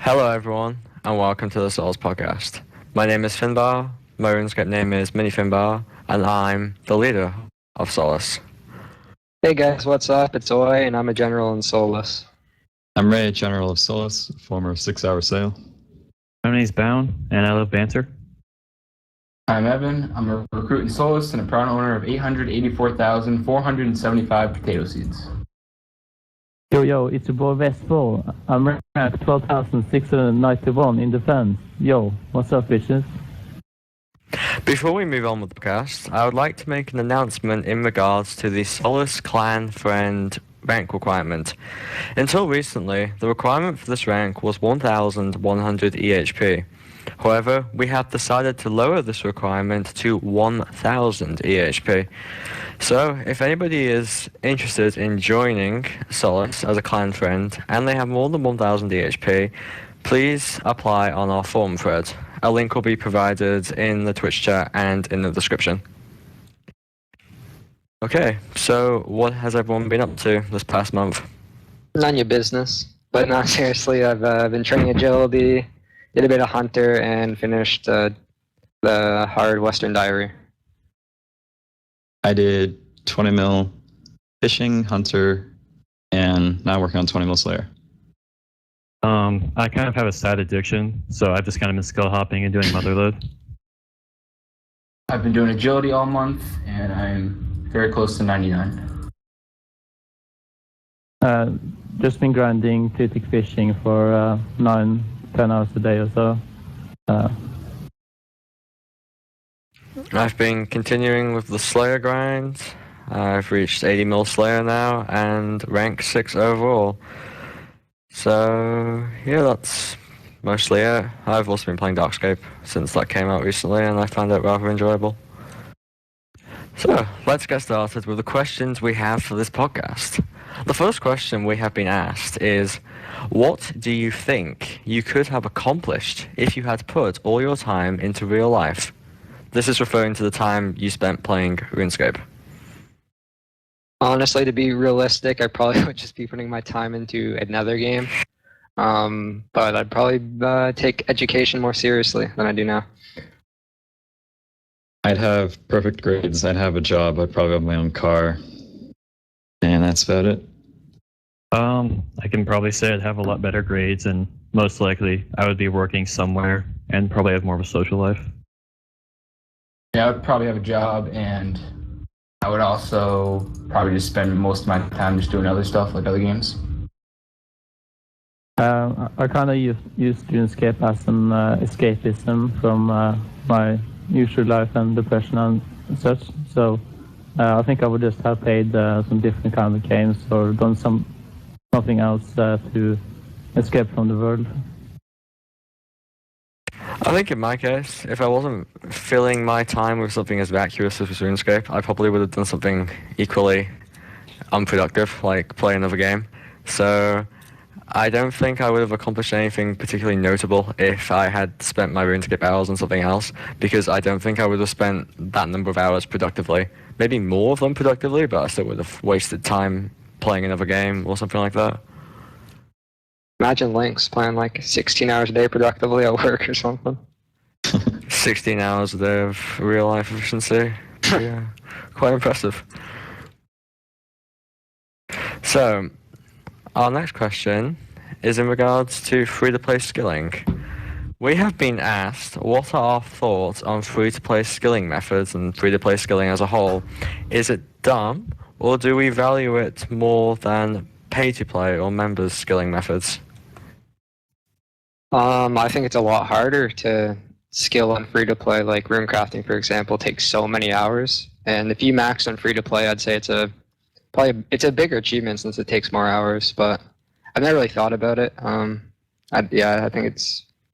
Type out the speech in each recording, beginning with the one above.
Hello, everyone, and welcome to the Solace Podcast. My name is Finbar, my RuneScape name is MiniFinbar, and I'm the leader of Solace. Hey guys, what's up? It's Oi, and I'm a general in Solace. I'm Ray, General of Solace, former 6-hour sail. My name's Bound, and I love banter. I'm Evan. I'm a recruit in Solace and a proud owner of 884,475 potato seeds. Yo, it's your boy Westfall. I'm ranked 12,691 in defense. Yo, what's up, bitches? Before we move on with the podcast, I would like to make an announcement in regards to the Solace Clan Friend rank requirement. Until recently, the requirement for this rank was 1,100 EHP. However, we have decided to lower this requirement to 1,000 EHP. So, if anybody is interested in joining Solace as a clan friend and they have more than 1,000 EHP, please apply on our forum thread. A link will be provided in the Twitch chat and in the description. Okay, so what has everyone been up to this past month? None of your business. But no, seriously, I've been training agility, did a bit of hunter, and finished the hard Western Diary. I did 20 mil fishing, hunter, and now working on 20 mil slayer. I kind of have a side addiction, so I've just kind of been skill hopping and doing motherlode. I've been doing agility all month, and I'm very close to 99. Just been grinding critic fishing for 9-10 hours a day or so. I've been continuing with the Slayer grind. I've reached 80 mil Slayer now and rank 6 overall. So, yeah, that's mostly it. I've also been playing Darkscape since that came out recently and I found it rather enjoyable. So, let's get started with the questions we have for this podcast. The first question we have been asked is, what do you think you could have accomplished if you had put all your time into real life? This is referring to the time you spent playing RuneScape. Honestly, to be realistic, I probably would just be putting my time into another game. But I'd probably take education more seriously than I do now. I'd have perfect grades, I'd have a job, I'd probably have my own car, and that's about it. I can probably say I'd have a lot better grades, and most likely I would be working somewhere and probably have more of a social life. Yeah, I would probably have a job, and I would also probably just spend most of my time just doing other stuff, like other games. I kind of used RuneScape as an escapism from my usual life and depression and such. So I think I would just have played some different kind of games or done something else to escape from the world. I think in my case, if I wasn't filling my time with something as vacuous as RuneScape, I probably would have done something equally unproductive, like play another game. So I don't think I would have accomplished anything particularly notable if I had spent my RuneScape hours on something else, because I don't think I would have spent that number of hours productively. Maybe more of them productively, but I still would have wasted time playing another game or something like that. Imagine Lynx playing like 16 hours a day productively at work or something. 16 hours a day of real life efficiency. Yeah, quite impressive. So, our next question is in regards to free-to-play skilling. We have been asked what are our thoughts on free-to-play skilling methods and free-to-play skilling as a whole. Is it dumb, or do we value it more than pay-to-play or members skilling methods? I think it's a lot harder to skill on free-to-play, like room crafting, for example, takes so many hours. And if you max on free-to-play, I'd say it's a bigger achievement since it takes more hours, but I've never really thought about it. I think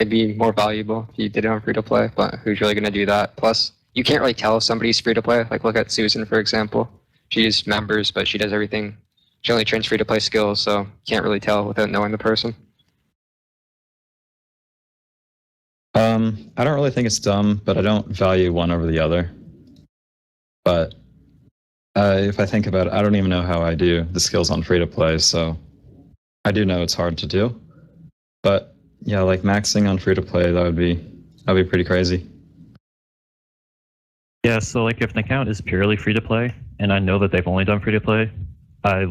it'd be more valuable if you did it on free-to-play, but who's really going to do that? Plus, you can't really tell if somebody's free-to-play. Like, look at Susan, for example. She's members, but she does everything. She only trains free-to-play skills, so you can't really tell without knowing the person. I don't really think it's dumb, but I don't value one over the other. But if I think about it, I don't even know how I do the skills on free-to-play, so I do know it's hard to do. But Yeah, like maxing on free to play, that'd be pretty crazy. Yeah, so like if an account is purely free to play, and I know that they've only done free to play, I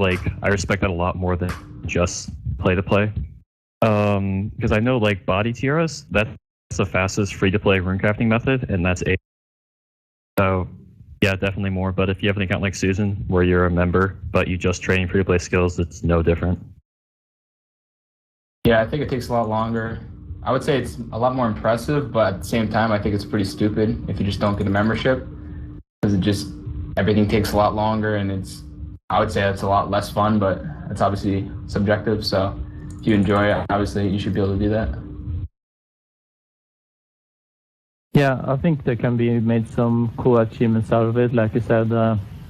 respect that a lot more than just play to play. Because I know like body tiaras, that's the fastest free to play runecrafting method, and that's 8. So yeah, definitely more. But if you have an account like Susan, where you're a member but you just train free to play skills, it's no different. Yeah, I think it takes a lot longer. I would say it's a lot more impressive, but at the same time, I think it's pretty stupid if you just don't get a membership, because everything takes a lot longer, and I would say it's a lot less fun, but it's obviously subjective. So if you enjoy it, obviously you should be able to do that. Yeah, I think there can be made some cool achievements out of it. Like you said,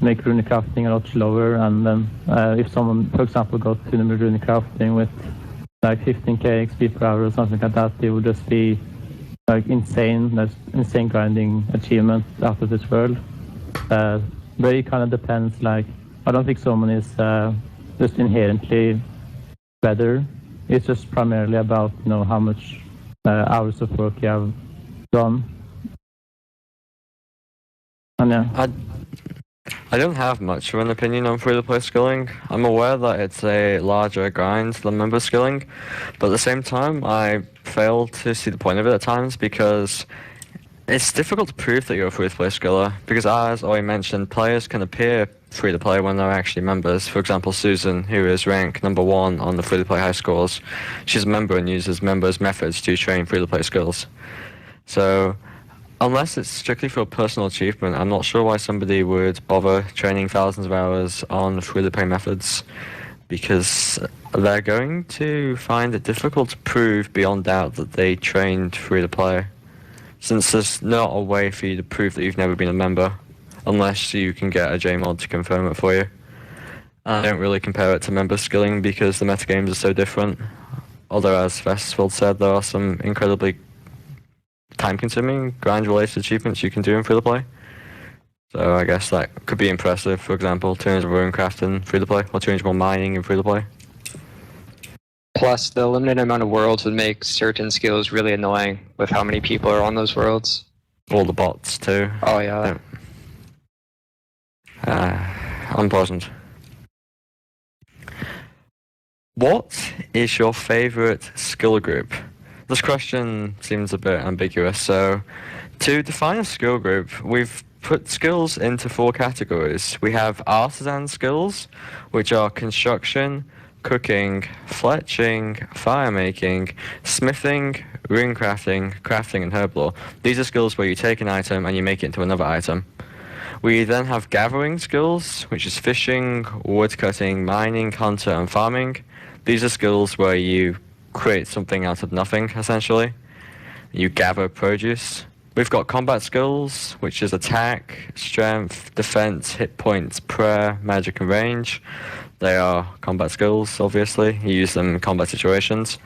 make runecrafting a lot slower, and then if someone, for example, got to the runecrafting with like 15k XP per hour or something like that, it would just be like insane. There's insane grinding achievement out of this world. But it kind of depends. Like, I don't think someone is just inherently better. It's just primarily about how much hours of work you have done. And yeah. I don't have much of an opinion on free-to-play skilling. I'm aware that it's a larger grind than member skilling, but at the same time, I fail to see the point of it at times because it's difficult to prove that you're a free-to-play skiller, because as I mentioned, players can appear free-to-play when they're actually members. For example, Susan, who is rank number 1 on the free-to-play high scores, she's a member and uses members' methods to train free-to-play skills. So unless it's strictly for a personal achievement, I'm not sure why somebody would bother training thousands of hours on free-to-play methods, because they're going to find it difficult to prove beyond doubt that they trained free-to-play, since there's not a way for you to prove that you've never been a member, unless you can get a JMod to confirm it for you. I don't really compare it to member skilling because the metagames are so different, although as Vestfold said, there are some incredibly time-consuming grind-related achievements you can do in free-to-play. So I guess that could be impressive. For example, 200 runecraft in free-to-play, or 200 more mining in free-to-play. Plus, the limited amount of worlds would make certain skills really annoying with how many people are on those worlds. All the bots too. Oh yeah. Unpleasant. What is your favorite skill group? This question seems a bit ambiguous, so to define a skill group, we've put skills into 4 categories. We have artisan skills, which are construction, cooking, fletching, firemaking, smithing, runecrafting, crafting, and herb lore. These are skills where you take an item and you make it into another item. We then have gathering skills, which is fishing, woodcutting, mining, hunter, and farming. These are skills where you create something out of nothing, essentially. You gather produce. We've got combat skills, which is attack, strength, defense, hit points, prayer, magic, and range. They are combat skills, obviously. You use them in combat situations.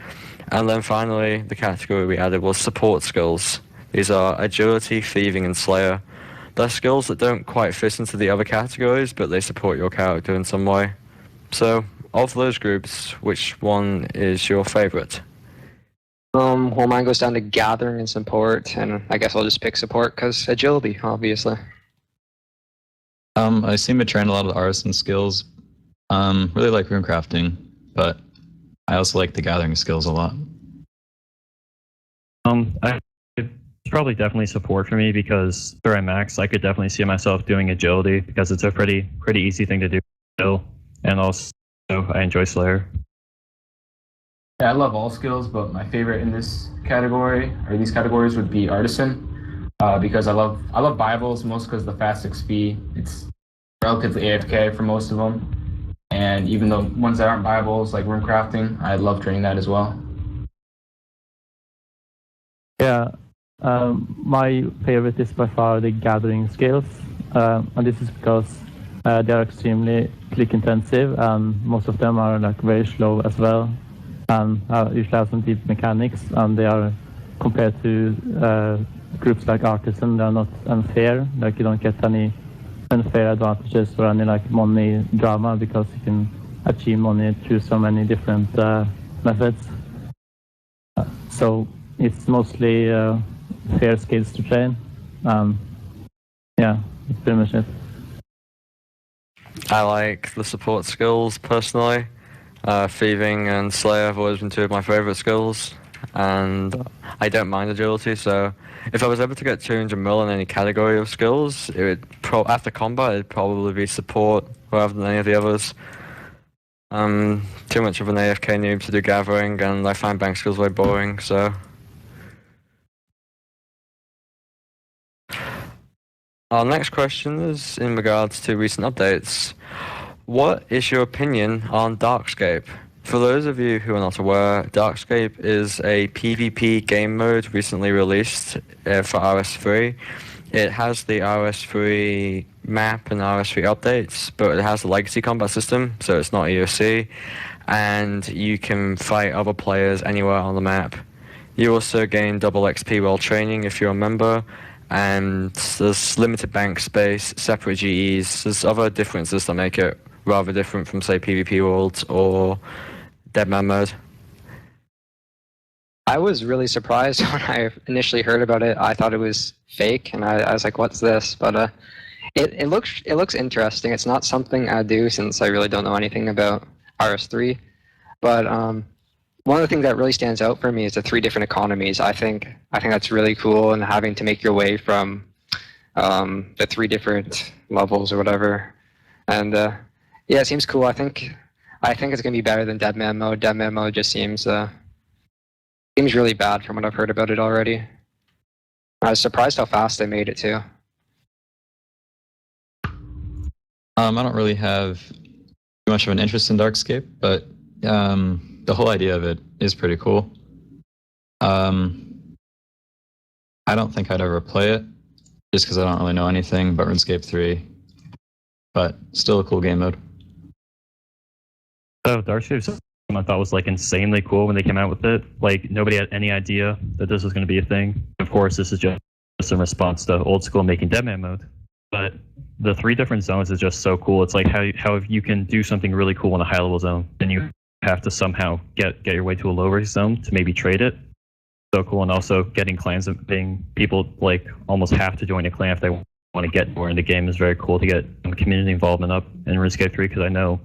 And then finally, the category we added was support skills. These are agility, thieving, and slayer. They're skills that don't quite fit into the other categories, but they support your character in some way. So, of those groups, which one is your favorite? Well, mine goes down to gathering and support, and I guess I'll just pick support because agility, obviously. I seem to train a lot of artisan skills. Really like runecrafting, but I also like the gathering skills a lot. It's probably definitely support for me because where I'm max, I could definitely see myself doing agility because it's a pretty easy thing to do still, and also I enjoy Slayer. Yeah, I love all skills, but my favorite in this category, or these categories, would be artisan, because I love Bibles, most because of the fast XP. It's relatively AFK for most of them, and even though ones that aren't Bibles, like runecrafting, I love training that as well. Yeah, my favorite is by far the gathering skills, and this is because they are extremely click intensive, and most of them are like very slow as well, and usually have some deep mechanics, and they are compared to groups like artisan, they are not unfair. Like you don't get any unfair advantages or any like money drama because you can achieve money through so many different methods. So it's mostly fair skills to train. Yeah, that's pretty much it. I like the support skills personally. Thieving and Slayer have always been two of my favourite skills, and I don't mind agility, so if I was able to get 200 mil in any category of skills, it would after combat it'd probably be support rather than any of the others. Too much of an AFK noob to do gathering, and I find bank skills very boring, so... Our next question is in regards to recent updates. What is your opinion on Darkscape? For those of you who are not aware, Darkscape is a PvP game mode recently released for RS3. It has the RS3 map and RS3 updates, but it has a legacy combat system, so it's not EOC, and you can fight other players anywhere on the map. You also gain double XP while training if you're a member, and there's limited bank space, separate GEs. There's other differences that make it rather different from, say, PvP Worlds or Deadman mode. I was really surprised when I initially heard about it. I thought it was fake, and I was like, "What's this?" But it looks interesting. It's not something I do since I really don't know anything about RS3. But one of the things that really stands out for me is the 3 different economies. I think that's really cool, and having to make your way from the 3 different levels or whatever. And yeah, it seems cool. I think it's gonna be better than Deadman mode. Deadman mode just seems really bad from what I've heard about it already. I was surprised how fast they made it too. I don't really have too much of an interest in Darkscape, but the whole idea of it is pretty cool. I don't think I'd ever play it, just because I don't really know anything but RuneScape 3. But still a cool game mode. So Darkscape I thought was like insanely cool when they came out with it. Like nobody had any idea that this was going to be a thing. Of course, this is just in response to old school making Deadman mode. But the 3 different zones is just so cool. It's like how you can do something really cool in a high level zone, then you have to somehow get your way to a low risk zone to maybe trade it. So cool. And also getting clans and being people like almost have to join a clan if they want to get more in the game is very cool to get community involvement up in RuneScape 3, because I know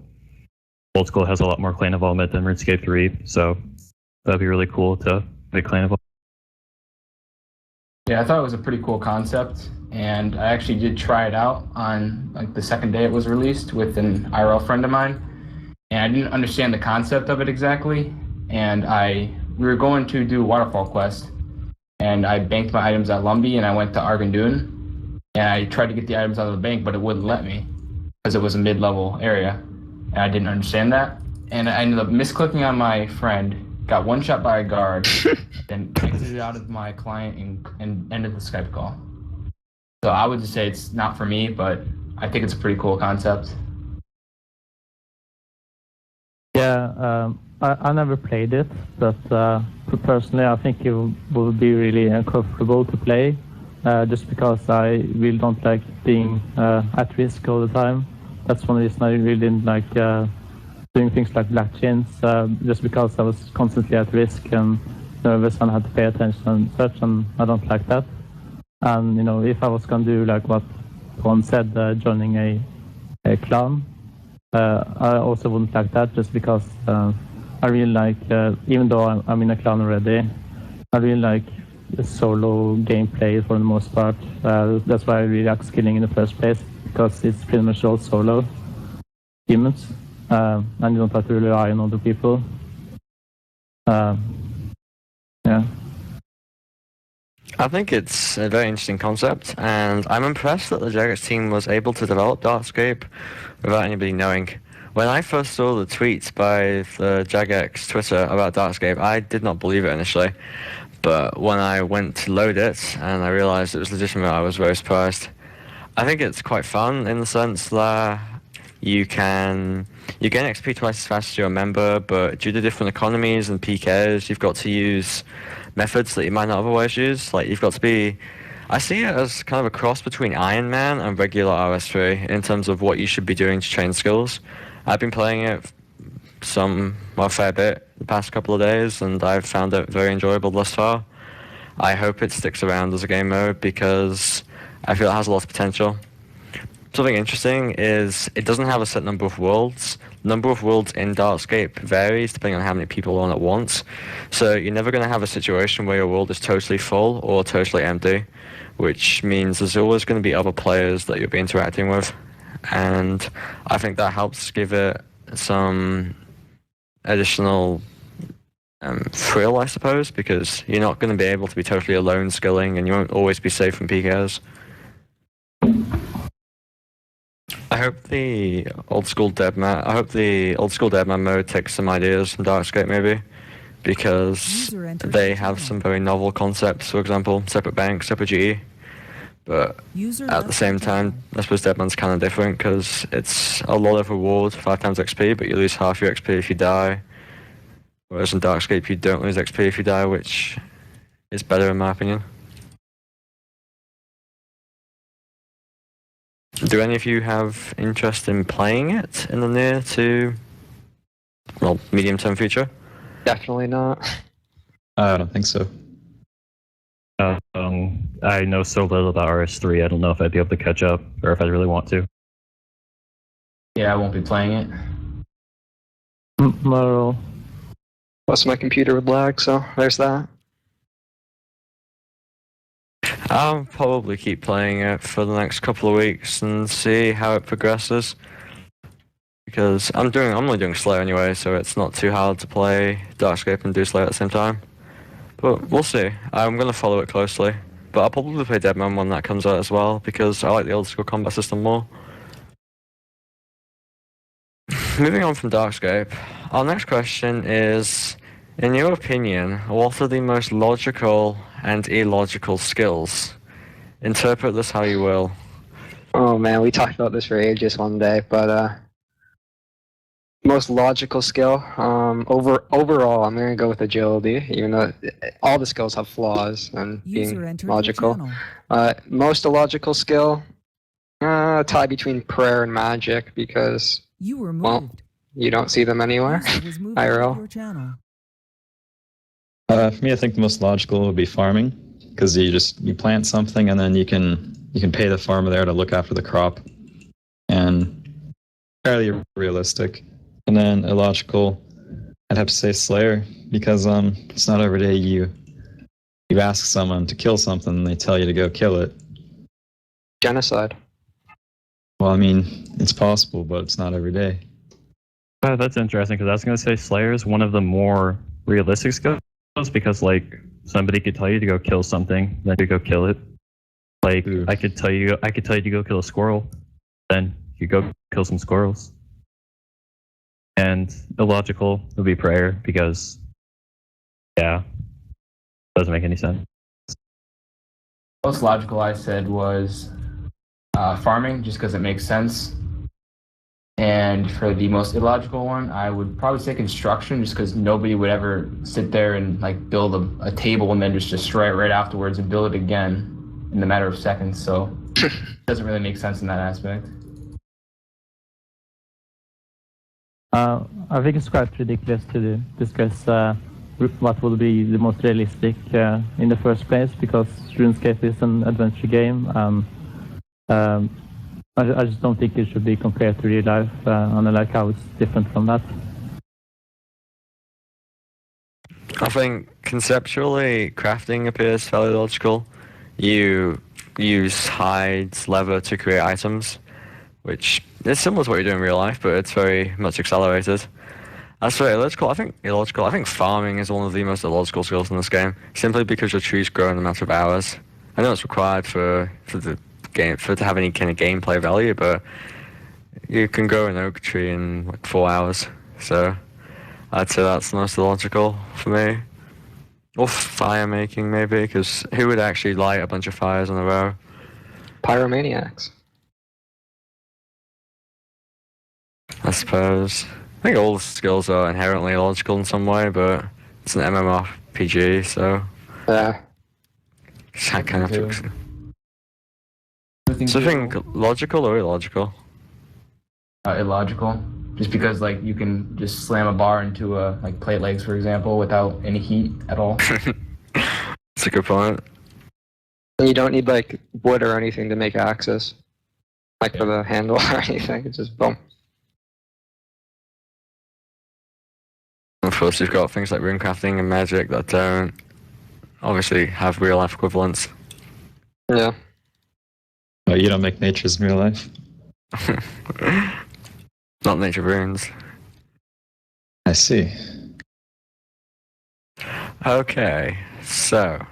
old school has a lot more clan involvement than RuneScape 3, so that'd be really cool to make clan involvement. Yeah, I thought it was a pretty cool concept, and I actually did try it out on like the second day it was released with an IRL friend of mine, and I didn't understand the concept of it exactly, and we were going to do a waterfall quest, and I banked my items at Lumbee, and I went to Argandun, and I tried to get the items out of the bank, but it wouldn't let me because it was a mid-level area. And I didn't understand that, and I ended up misclicking on my friend, got one shot by a guard, then exited out of my client and ended the Skype call. So I would just say it's not for me, but I think it's a pretty cool concept. Yeah, I never played it, but personally I think it would be really uncomfortable to play, just because I really don't like being at risk all the time. That's one reason I really didn't like doing things like black chains, just because I was constantly at risk and nervous and had to pay attention and such, and I don't like that. And if I was going to do like what Juan said, joining a clan, I also wouldn't like that, just because I really like, even though I'm in a clan already, I really like the solo gameplay for the most part. That's why I really like skilling in the first place, because it's pretty much all solo humans, and you don't have to rely on other people. Yeah. I think it's a very interesting concept, and I'm impressed that the Jagex team was able to develop Darkscape without anybody knowing. When I first saw the tweets by the Jagex Twitter about Darkscape, I did not believe it initially. But when I went to load it and I realized it was legitimate, I was very surprised. I think it's quite fun in the sense that you gain XP twice as fast as you're a member, but due to different economies and PKs, you've got to use methods that you might not otherwise use. Like you've got to be... I see it as kind of a cross between Iron Man and regular RS3 in terms of what you should be doing to train skills. I've been playing it a fair bit the past couple of days, and I've found it very enjoyable thus far. I hope it sticks around as a game mode because I feel it has a lot of potential. Something interesting is it doesn't have a set number of worlds. The number of worlds in Darkscape varies depending on how many people are on at once. So you're never going to have a situation where your world is totally full or totally empty, which means there's always going to be other players that you'll be interacting with. And I think that helps give it some additional thrill, I suppose, because you're not going to be able to be totally alone skilling, and you won't always be safe from PKs. I hope the old school deadman mode takes some ideas from Darkscape maybe, because they have some very novel concepts. For example, separate banks, separate GE. But at the same time, I suppose Deadman's kind of different because it's a lot of reward, 5 times XP, but you lose half your XP if you die. Whereas in Darkscape, you don't lose XP if you die, which is better in my opinion. Do any of you have interest in playing it in the near to, well, medium-term future? Definitely not. I don't think so. I know so little about RS3. I don't know if I'd be able to catch up or if I'd really want to. Yeah, I won't be playing it. Well, Plus my computer would lag, so there's that. I'll probably keep playing it for the next couple of weeks and see how it progresses. Because I'm only doing Slayer anyway, so it's not too hard to play Darkscape and do Slayer at the same time. But we'll see. I'm going to follow it closely. But I'll probably play Deadman when that comes out as well, because I like the old school combat system more. Moving on from Darkscape, our next question is, in your opinion, what are the most logical and illogical skills? Interpret this how you will. Oh man, we talked about this for ages one day, but most logical skill. Overall, I'm gonna go with agility, even though all the skills have flaws and being logical. Most illogical skill, tie between prayer and magic because well, you don't see them anywhere. IRL. For me, I think the most logical would be farming, because you plant something and then you can pay the farmer there to look after the crop, and fairly realistic. And then illogical, I'd have to say Slayer, because it's not every day you ask someone to kill something and they tell you to go kill it. Genocide. Well, I mean, it's possible, but it's not every day. That's interesting, because I was going to say Slayer is one of the more realistic skills, because like somebody could tell you to go kill something, then you go kill it. Like Ooh. I could tell you to go kill a squirrel, then you go kill some squirrels. And illogical would be prayer, because yeah, doesn't make any sense. Most logical I said was farming, just because it makes sense. And for the most illogical one, I would probably say construction, just because nobody would ever sit there and like build a table and then just destroy it right afterwards and build it again in a matter of seconds. So it doesn't really make sense in that aspect. I think it's quite ridiculous to discuss what would be the most realistic in the first place, because RuneScape is an adventure game, and I just don't think it should be compared to real life, and I like how it's different from that. I think conceptually, crafting appears fairly logical. You use hides, leather to create items, which is similar to what you do in real life, but it's very much accelerated. As for illogical, I think farming is one of the most illogical skills in this game, simply because your trees grow in a matter of hours. I know it's required for the game to have any kind of gameplay value, but you can grow an oak tree in like 4 hours. So I'd say that's the most illogical for me. Or fire making maybe, because who would actually light a bunch of fires in a row? Pyromaniacs. I suppose. I think all the skills are inherently illogical in some way, but it's an MMORPG, so Yeah. I kind of have to. I think So I think logical or illogical? illogical, just because like you can just slam a bar into a like plate legs, for example, without any heat at all. That's a good point. And you don't need like wood or anything to make access, like for the handle or anything. It's just boom. Of course, you've got things like runecrafting and magic that don't obviously have real life equivalents. Yeah. Oh, you don't make natures in real life? Not nature runes. I see. Okay, so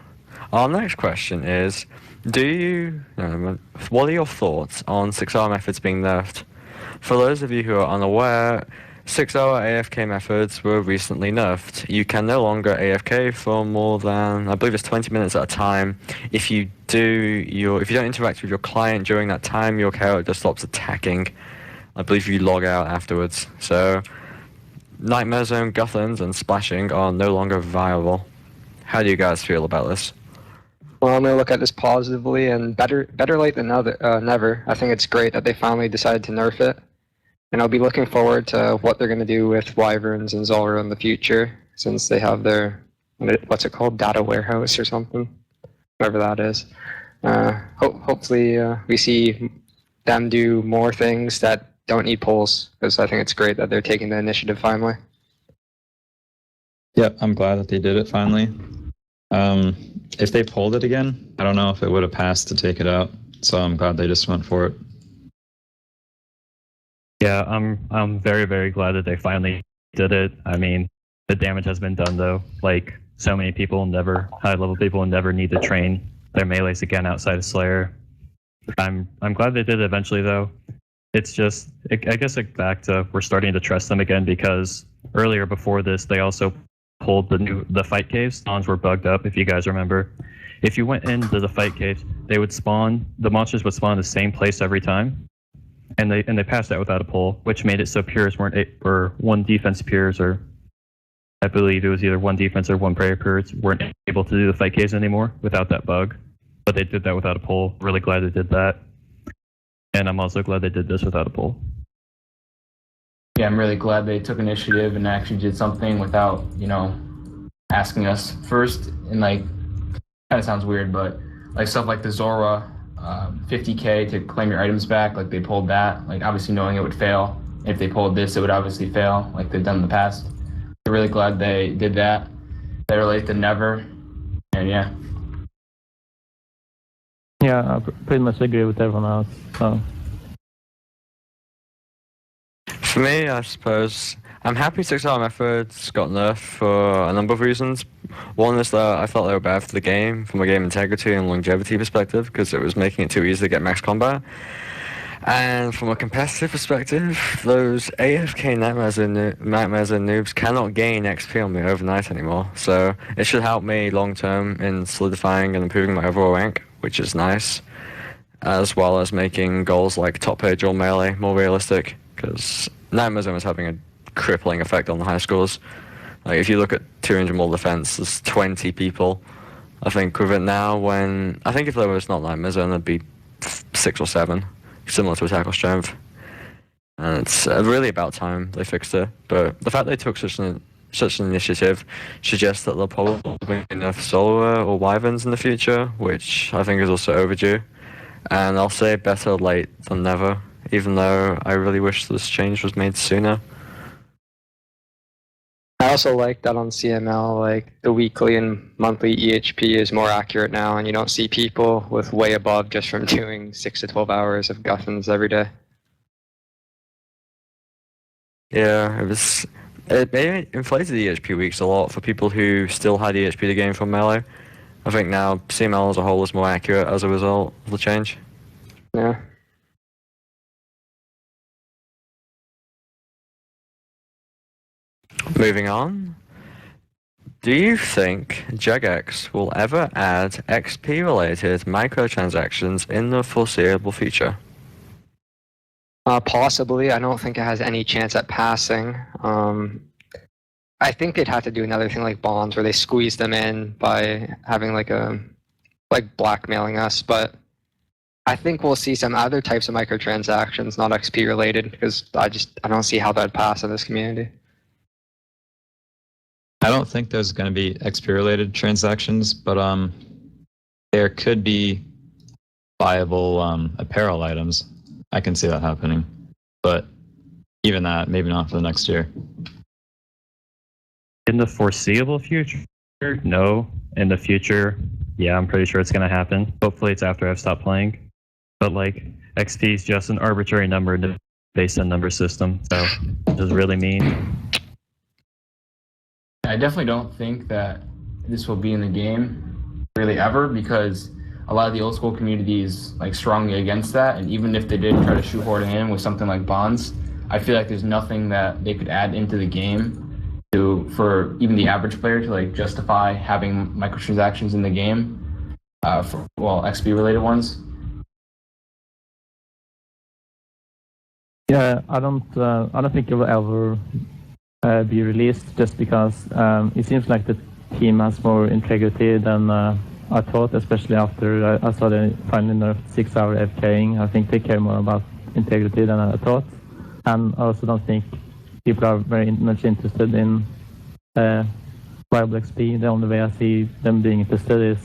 our next question is, what are your thoughts on 6-hour methods being nerfed? For those of you who are unaware, 6-hour AFK methods were recently nerfed. You can no longer AFK for more than, I believe it's 20 minutes at a time. If you don't interact with your client during that time, your character stops attacking. I believe you log out afterwards. So, Nightmare Zone Guthans and splashing are no longer viable. How do you guys feel about this? Well, I'm gonna look at this positively, and better late than never. I think it's great that they finally decided to nerf it, and I'll be looking forward to what they're gonna do with Wyverns and Zulrah in the future, since they have their what's it called, data warehouse or something, whatever that is. Hopefully, we see them do more things that don't need polls, because I think it's great that they're taking the initiative finally. Yep, I'm glad that they did it finally. If they pulled it again, I don't know if it would have passed to take it out. So I'm glad they just went for it. Yeah, I'm very, very glad that they finally did it. I mean, the damage has been done though. Like, so many people high level people never need to train their melees again outside of Slayer. I'm glad they did it eventually though. It's just, I guess, like, back to we're starting to trust them again, because earlier before this they also pulled the fight caves. Spawns were bugged up, if you guys remember. If you went into the fight caves, the monsters would spawn the same place every time, and they passed that without a pull, which made it so pures or one defense pures, or I believe it was either one defense or one prayer pures, weren't able to do the fight caves anymore without that bug. But they did that without a pull. Really glad they did that, and I'm also glad they did this without a pull. Yeah, I'm really glad they took initiative and actually did something without, asking us first. And like, kind of sounds weird, but like stuff like the Zulrah, 50k to claim your items back, like they pulled that, like obviously knowing it would fail. If they pulled this, it would obviously fail, like they've done in the past. I'm really glad they did that. Better late than never. And yeah. Yeah, I pretty much agree with everyone else. So. For me, I suppose I'm happy 6-hour methods got nerfed for a number of reasons. One is that I felt they were bad for the game from a game integrity and longevity perspective, because it was making it too easy to get max combat. And from a competitive perspective, those AFK nightmares and noobs cannot gain XP on me overnight anymore. So it should help me long term in solidifying and improving my overall rank, which is nice, as well as making goals like top page or melee more realistic, because Nightmare Zone is having a crippling effect on the high scores. Like, if you look at 200 more defense, there's 20 people, I think, with it now, when I think if there was not Nightmare Zone, there'd be 6 or 7, similar to attack or strength. And it's really about time they fixed it. But the fact they took such an initiative suggests that they'll probably nerf Zulrah or Wyverns in the future, which I think is also overdue. And I'll say better late than never, even though I really wish this change was made sooner. I also like that on CML, like the weekly and monthly EHP is more accurate now, and you don't see people with way above just from doing 6 to 12 hours of Guthans every day. Yeah, it inflated the EHP weeks a lot for people who still had EHP to gain from melee. I think now CML as a whole is more accurate as a result of the change. Yeah. Moving on. Do you think Jagex will ever add XP-related microtransactions in the foreseeable future? Possibly. I don't think it has any chance at passing. I think they'd have to do another thing like bonds, where they squeeze them in by having like blackmailing us. But I think we'll see some other types of microtransactions, not XP related, because I don't see how that'd pass in this community. I don't think there's going to be XP related transactions, but there could be viable apparel items. I can see that happening, but even that, maybe not for the next year. In the foreseeable future, no. In the future, yeah, I'm pretty sure it's going to happen. Hopefully it's after I've stopped playing. But like, XP is just an arbitrary number based on number system, so what does it really mean? I definitely don't think that this will be in the game really ever, because a lot of the old school community is like strongly against that, and even if they did try to shoehorn it in with something like bonds, I feel like there's nothing that they could add into the game for even the average player to like justify having microtransactions in the game, for XP related ones. Yeah, I don't think it will ever be released, just because it seems like the team has more integrity than I thought, especially after I saw they finally nerfed 6-hour FKing. I think they care more about integrity than I thought, and I also don't think people are very much interested in viable XP. The only way I see them being interested is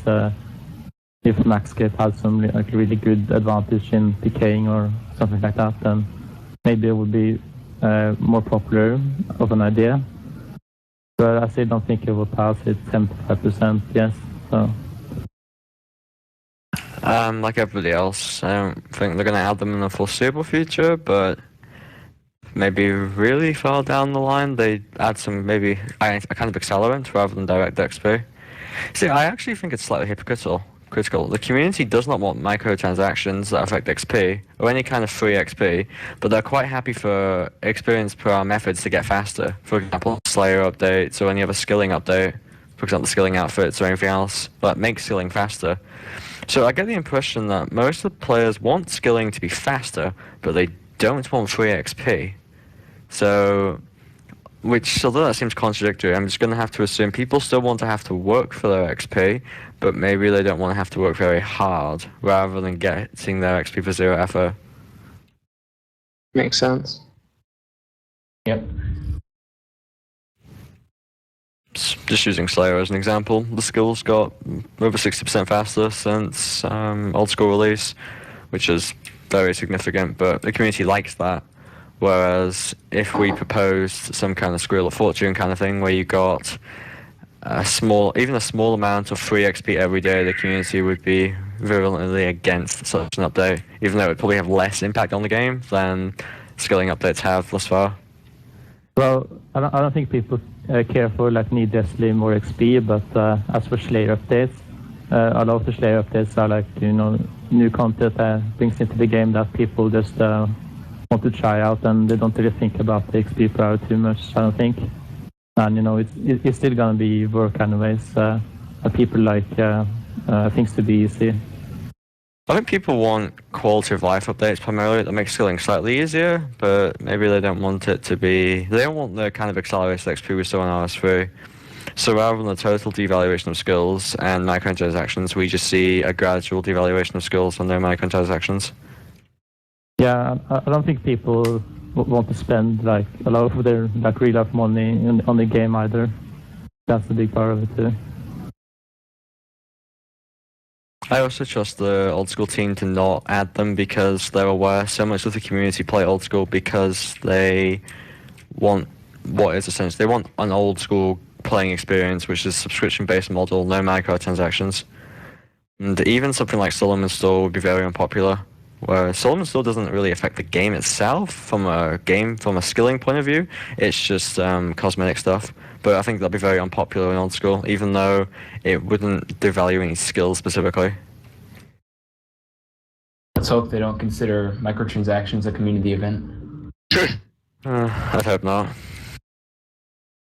if Maxcape had some really good advantage in decaying or something like that, then maybe it would be more popular of an idea. But I still don't think it will pass. It's 75%, yes. So. Like everybody else, I don't think they're going to add them in the foreseeable future, but maybe really far down the line they add some maybe a kind of accelerant rather than direct XP. See, I actually think it's slightly hypocritical. The community does not want microtransactions that affect XP or any kind of free XP, but they're quite happy for experience per hour methods to get faster. For example, Slayer updates or any other skilling update, for example, skilling outfits or anything else that makes skilling faster. So I get the impression that most of the players want skilling to be faster, but they don't want free XP. So, although that seems contradictory, I'm just going to have to assume people still want to have to work for their XP, but maybe they don't want to have to work very hard rather than getting their XP for zero effort. Makes sense. Yep. Just using Slayer as an example, the skills got over 60% faster since old school release, which is very significant, but the community likes that. Whereas if we proposed some kind of Squirrel of Fortune kind of thing where you got even a small amount of free XP every day, the community would be virulently against such an update, even though it would probably have less impact on the game than skilling updates have thus far. Well, I don't think people care for like needlessly more XP, but as for Slayer updates, a lot of the Slayer updates are like, new content that brings into the game that people just want to try out, and they don't really think about the XP per hour too much, I don't think. And it's still gonna be work anyways. People like things to be easy. I think people want quality of life updates primarily that make skilling slightly easier, but maybe they don't want it to be. They don't want the kind of accelerated XP we saw on RS3. So rather than a total devaluation of skills and microtransactions, we just see a gradual devaluation of skills and no microtransactions. Yeah, I don't think people want to spend like a lot of their like real life money on the game either. That's a big part of it too. I also trust the old school team to not add them because they're aware so much of the community play old school because they want what is essentially they want an old school playing experience, which is subscription based model, no microtransactions. And even something like Solomon's Store would be very unpopular. Where Solomon's Store doesn't really affect the game itself from a skilling point of view. It's just cosmetic stuff. But I think that'd be very unpopular in old school, even though it wouldn't devalue any skills specifically. Let's hope they don't consider microtransactions a community event. I'd hope not.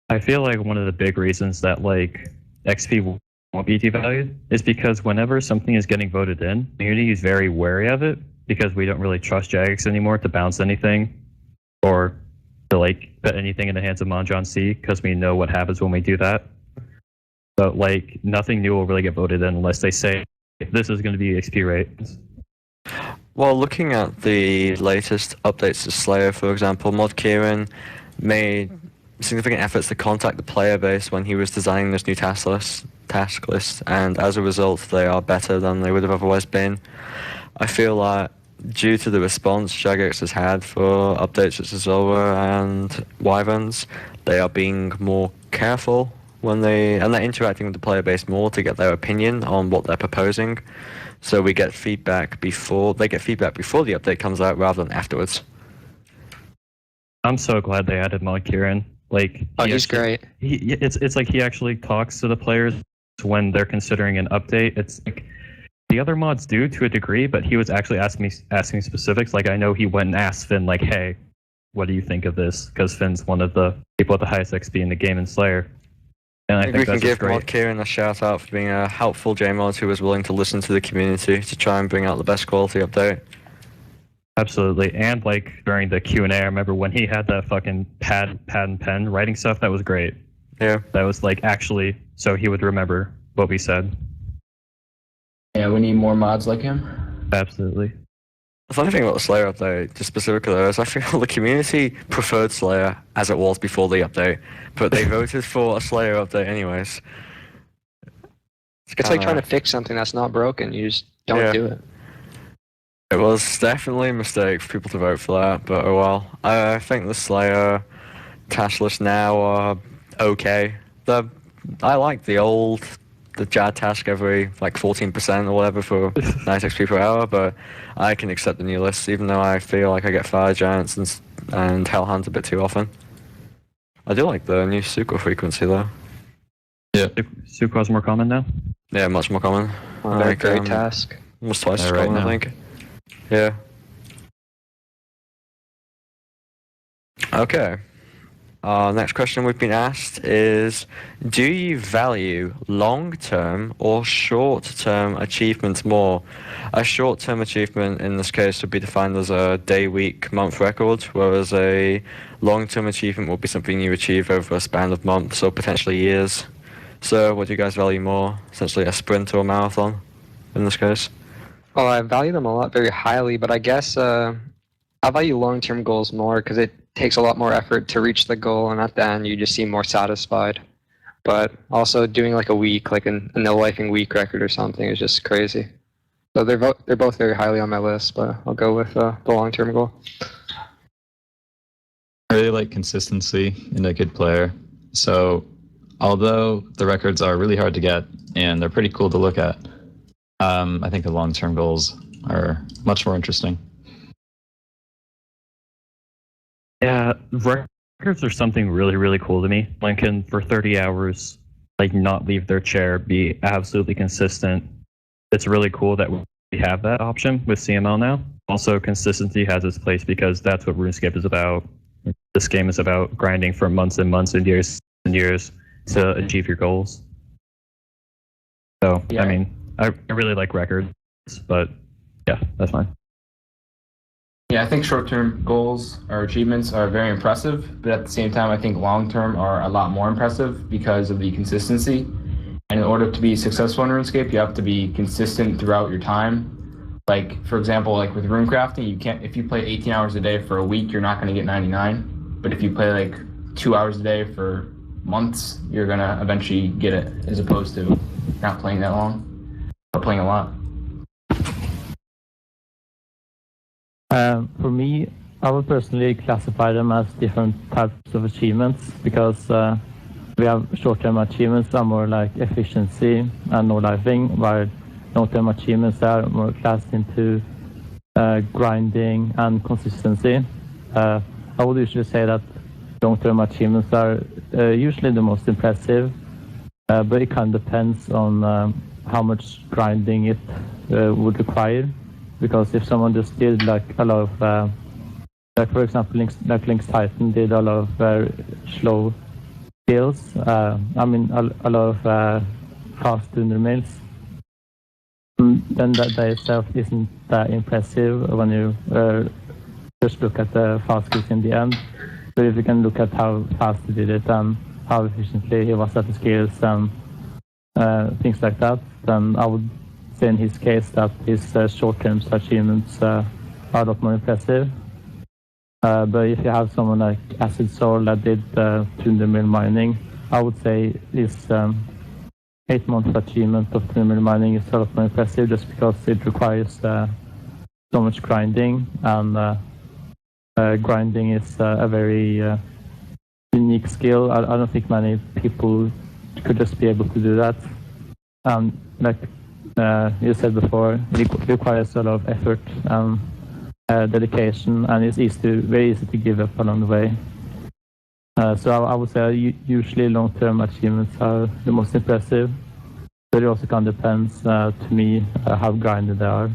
I feel like one of the big reasons that like XP won't be devalued is because whenever something is getting voted in, the community is very wary of it because we don't really trust Jagex anymore to bounce anything or to like put anything in the hands of Monjon C because we know what happens when we do that. But like nothing new will really get voted in unless they say this is going to be XP rate. Well, looking at the latest updates to Slayer, for example, Mod Kieran made significant efforts to contact the player base when he was designing this new task list, and as a result, they are better than they would have otherwise been. I feel like due to the response Jagex has had for updates such as Zora and Wyverns, they are being more careful and they're interacting with the player base more to get their opinion on what they're proposing. So we get feedback before the update comes out rather than afterwards. I'm so glad they added Mod Kieran. Like, he's great. It's like he actually talks to the players when they're considering an update. It's like the other mods do to a degree, but he was actually asking specifics. Like, I know he went and asked Finn, like, hey, what do you think of this? Because Finn's one of the people with the highest XP in the game in Slayer. And I think we can that's give great. Mod Kieran a shout out for being a helpful JMod who was willing to listen to the community to try and bring out the best quality update. Absolutely. And like during the Q&A, I remember when he had that fucking pad and pen writing stuff, that was great. Yeah. That was like actually so he would remember what we said. Yeah, we need more mods like him. Absolutely. The funny thing about the Slayer update, just specifically though, is I feel the community preferred Slayer as it was before the update, but they voted for a Slayer update anyways. It's like trying to fix something that's not broken. You just don't do it. It was definitely a mistake for people to vote for that, but oh well. I think the Slayer task lists now are okay. I like the JAD task every like 14% or whatever for 9 XP per hour, but I can accept the new lists even though I feel like I get Fire Giants and Hellhounds a bit too often. I do like the new Suko frequency though. Yeah. Suko is more common now? Yeah, much more common. Great task. Almost twice as right common, now. I think. Yeah. Okay. Next question we've been asked is, do you value long-term or short-term achievements more? A short-term achievement in this case would be defined as a day, week, month record, whereas a long-term achievement will be something you achieve over a span of months or potentially years. So what do you guys value more? Essentially a sprint or a marathon in this case? Well, I value them a lot very highly, but I guess I value long-term goals more because it takes a lot more effort to reach the goal, and at the end you just seem more satisfied. But also doing like a week, like a no-lifing week record or something is just crazy. So they're both very highly on my list, but I'll go with the long-term goal. I really like consistency in a good player. So although the records are really hard to get and they're pretty cool to look at, I think the long-term goals are much more interesting. Yeah, records are something really, really cool to me. One can, for 30 hours, like not leave their chair, be absolutely consistent. It's really cool that we have that option with CML now. Also, consistency has its place because that's what RuneScape is about. This game is about grinding for months and months and years to achieve your goals. So, Yeah. I mean, I really like records, but yeah, that's fine. Yeah, I think short-term goals or achievements are very impressive, but at the same time, I think long-term are a lot more impressive because of the consistency. And in order to be successful in RuneScape, you have to be consistent throughout your time. Like, for example, like with runecrafting, you can't, if you play 18 hours a day for a week, you're not going to get 99. But if you play like 2 hours a day for months, you're going to eventually get it, as opposed to not playing that long or playing a lot. For me, I would personally classify them as different types of achievements because we have short-term achievements that are more like efficiency and no-lifing, while long-term achievements are more classed into grinding and consistency. I would usually say that long-term achievements are usually the most impressive, but it kind of depends on how much grinding it would require. Because if someone just did like a lot of, like for example, Link's Titan did a lot of slow kills, a lot of fast tuner mills, then that itself isn't that impressive when you just look at the fast kills in the end. But if you can look at how fast he did it and how efficiently he was at the skills and things like that, then I would say in his case that his short-term achievements are a lot more impressive. But if you have someone like Acid Soul that did 200 mil mining, I would say this 8-month achievement of 200 mil mining is a lot more impressive just because it requires so much grinding, and grinding is a very unique skill. I don't think many people could just be able to do that. Like you said before, it requires a lot of effort and dedication, and it's very easy to give up along the way. So I would say usually long-term achievements are the most impressive, but it also kind of depends to me how grinded they are.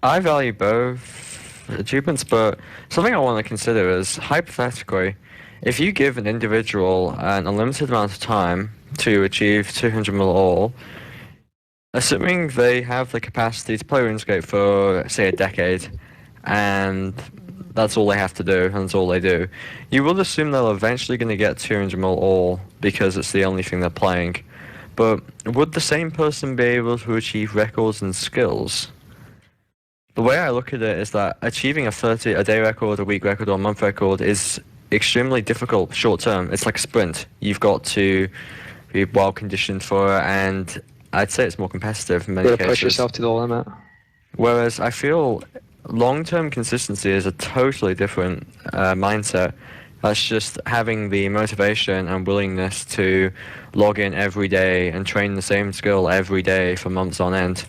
I value both achievements, but something I want to consider is, hypothetically, if you give an individual an unlimited amount of time to achieve 200 mil all, assuming they have the capacity to play RuneScape for, say, a decade, and that's all they have to do, and that's all they do, you will assume they're eventually going to get 200 mil all because it's the only thing they're playing. But would the same person be able to achieve records and skills? The way I look at it is that achieving a day record, a week record, or a month record is extremely difficult short term. It's like a sprint. You've got to be well conditioned for it, and I'd say it's more competitive in many cases. Push yourself to the limit. Whereas I feel long-term consistency is a totally different mindset. That's just having the motivation and willingness to log in every day and train the same skill every day for months on end.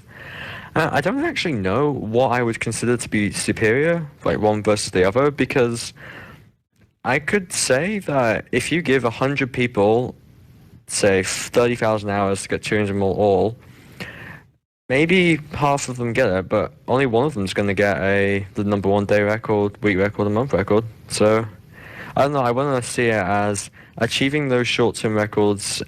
I don't actually know what I would consider to be superior, like one versus the other, because I could say that if you give 100 people, say, 30,000 hours to get 200 mil all, maybe half of them get it, but only one of them is going to get the number one day record, week record, and month record. So, I don't know, I want to see it as achieving those short-term records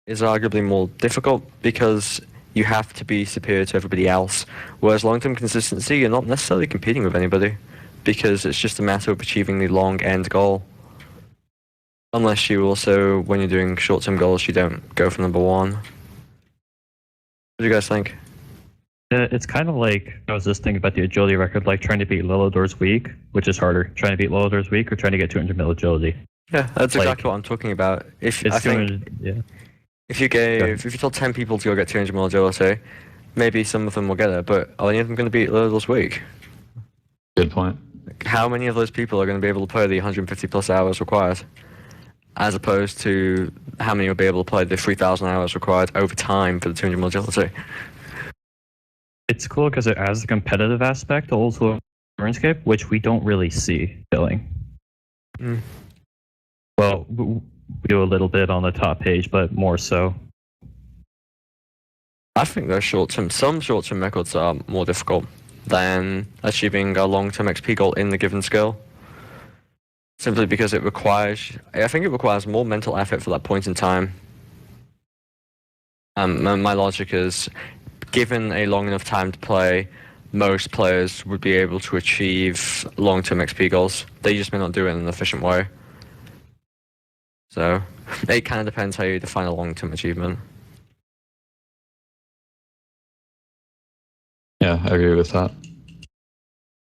is arguably more difficult because you have to be superior to everybody else, whereas long-term consistency, you're not necessarily competing with anybody because it's just a matter of achieving the long end goal. Unless you also, when you're doing short-term goals, you don't go for number one. What do you guys think? It's kind of like, I was just thinking about the agility record, like trying to beat Lilidor's week, which is harder, trying to beat Lilidor's week or trying to get 200 mil agility. Yeah, that's exactly what I'm talking about. If you told 10 people to go get 200 mil agility, maybe some of them will get it, but are any of them going to beat Lilidor's week? Good point. How many of those people are going to be able to play the 150 plus hours required, as opposed to how many will be able to play the 3,000 hours required over time for the 200 mil agility? It's cool because it has a competitive aspect also RuneScape, which we don't really see killing. Well, we do a little bit on the top page, but more so. I think those some short-term records are more difficult than achieving a long-term XP goal in the given skill. Simply because I think it requires more mental effort for that point in time. My logic is, given a long enough time to play, most players would be able to achieve long-term XP goals. They just may not do it in an efficient way. So, it kind of depends how you define a long-term achievement. Yeah, I agree with that.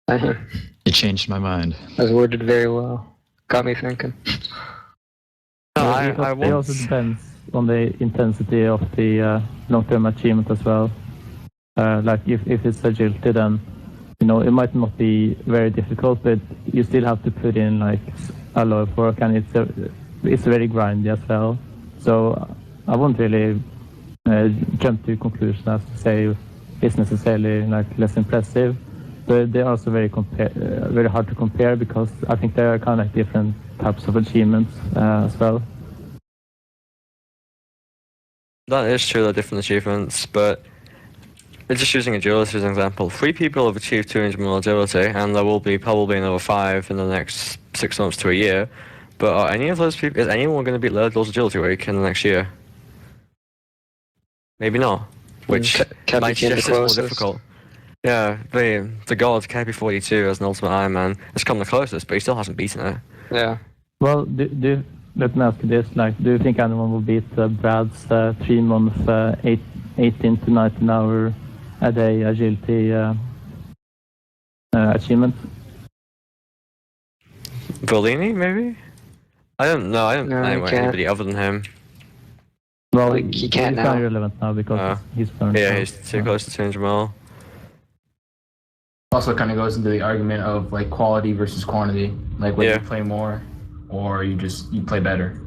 Uh-huh. You changed my mind. That was worded very well. Got me thinking. It also depends on the intensity of the long-term achievement as well. Like if it's agility, then it might not be very difficult, but you still have to put in like a lot of work, and it's very grindy as well. So I won't really jump to conclusions as to say it's necessarily like less impressive, but they're also very hard to compare because I think there are kind of like different types of achievements as well. That is true, they're different achievements, but just using agility as an example, 3 people have achieved 200 mil agility, and there will be probably another 5 in the next 6 months to a year. But are any of those people, is anyone going to beat Lilidor's agility week in the next year? Maybe not. Which might suggest it's more difficult. Yeah, the god KP42 as an Ultimate Iron Man has come the closest, but he still hasn't beaten it. Yeah. Well, let me ask you this: do you think anyone will beat Brad's 3 month 18 to 19 hour a day agility achievement. Volini, maybe? I don't know. I don't No, know he can't. anybody other than him. Well, Like, he can't he's now. not relevant now because he's burned. Yeah, out, he's too close to 200 mil. Also, kind of goes into the argument of like quality versus quantity. Like whether Yeah. you play more or you play better.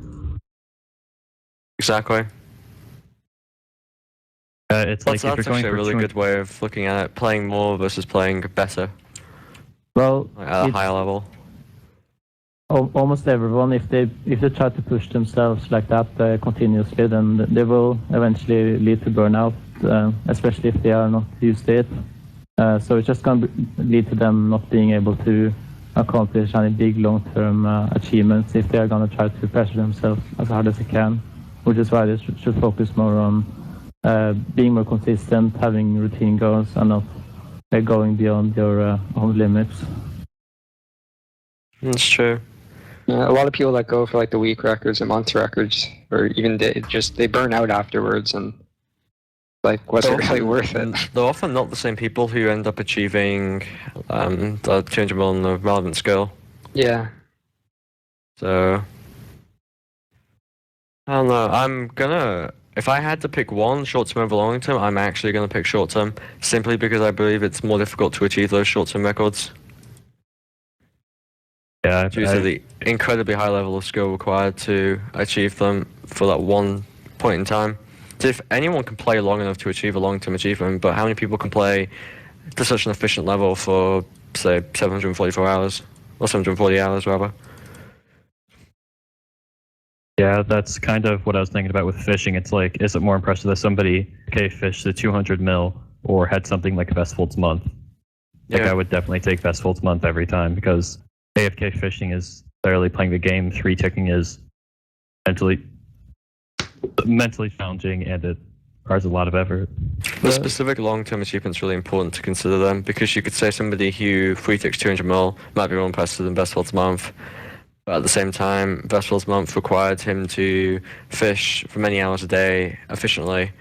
Exactly. It's like That's if you're actually going a for really 200 good way of looking at it. Playing more versus playing better, Well, like at a it's higher level. almost everyone, if they try to push themselves like that continuously, then they will eventually lead to burnout, especially if they are not used to it. So it's just going to lead to them not being able to accomplish any big long-term achievements if they are going to try to pressure themselves as hard as they can, which is why they should focus more on being more consistent, having routine goals, and not going beyond your own limits. That's true. Yeah, a lot of people that go for like the week records and month records, or even they burn out afterwards, and like, was it really worth it? They're often not the same people who end up achieving the 200 mil on the relevant skill. Yeah. So I don't know. If I had to pick one, short term over long term, I'm actually gonna pick short term simply because I believe it's more difficult to achieve those short term records Yeah, due to the incredibly high level of skill required to achieve them for that one point in time. So if anyone can play long enough to achieve a long term achievement, but how many people can play to such an efficient level for say 744 hours or 740 hours rather? Yeah, that's kind of what I was thinking about with fishing. It's like, is it more impressive that somebody fished the 200 mil or had something like a Vestfold's month? Like, Yeah. I would definitely take Vestfold's month every time because AFK fishing is barely playing the game. 3 ticking is mentally challenging, and it requires a lot of effort. The specific long-term achievements really important to consider them because you could say somebody who free ticks 200 mil might be more impressive than Vestfold's month. But at the same time, Vestfold's month required him to fish for many hours a day efficiently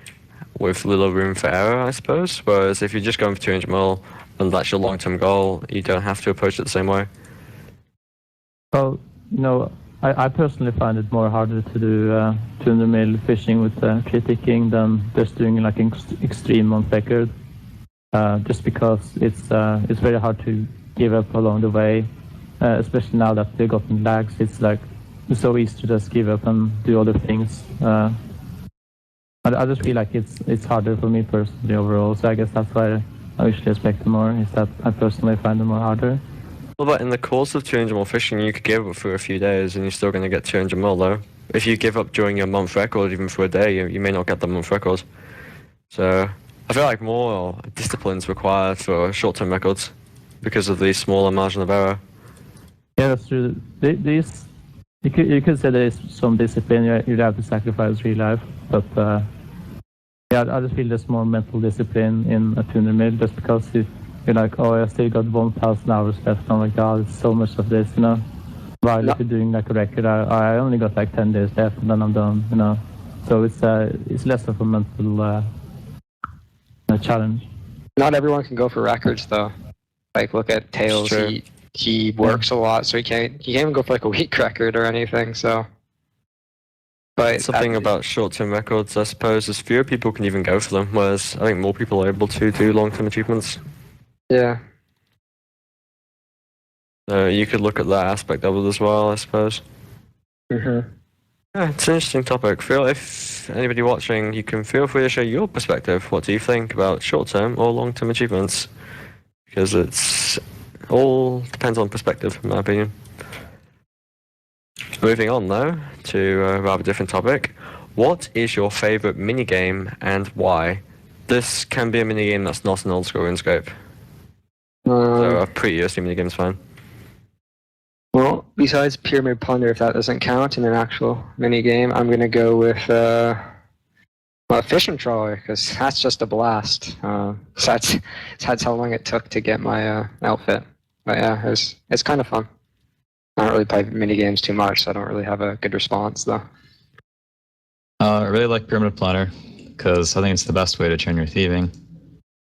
with little room for error, I suppose. Whereas if you're just going for 200 mil and that's your long-term goal, you don't have to approach it the same way. Well, I personally find it more harder to do 200 mil fishing with criticking than just doing like an extreme month record. Just because it's very hard to give up along the way. Especially now that they've gotten lags, it's so easy to just give up and do other things. I just feel like it's harder for me personally overall. So I guess that's why I usually expect them more. Is that I personally find them more harder. Well, but in the course of 200 mil fishing, you could give up for a few days and you're still going to get 200 mil though. If you give up during your month record, even for a day, you may not get the month record. So I feel like more discipline's required for short-term records because of the smaller margin of error. Yeah, that's true. You could say there is some discipline you have to sacrifice real life, but yeah, I just feel there's more mental discipline in a 200 mil just because you're like, oh, I still got 1,000 hours left. I'm like, God, it's so much of this, While if you're doing like a record, I only got like 10 days left and then I'm done, So it's less of a mental challenge. Not everyone can go for records though. Like, look at Tails. Sure. He works a lot, so he can't even go for like a week record or anything. So, but Something about short-term records, I suppose, is fewer people can even go for them, whereas I think more people are able to do long-term achievements. Yeah. You could look at that aspect of it as well, I suppose. Mm-hmm. Yeah, it's an interesting topic. If anybody watching, you can feel free to share your perspective. What do you think about short-term or long-term achievements? Because it's all depends on perspective, in my opinion. Moving on, though, to a rather different topic. What is your favourite minigame and why? This can be a minigame that's not an old-school RuneScape. So a pre-USD minigame's fine. Well, besides Pyramid Plunder, if that doesn't count in an actual minigame, I'm going to go with Fishing Trawler, because that's just a blast. So that's how long it took to get my outfit. But yeah, it's kind of fun. I don't really play minigames too much, so I don't really have a good response, though. I really like Pyramid Planner because I think it's the best way to train your thieving.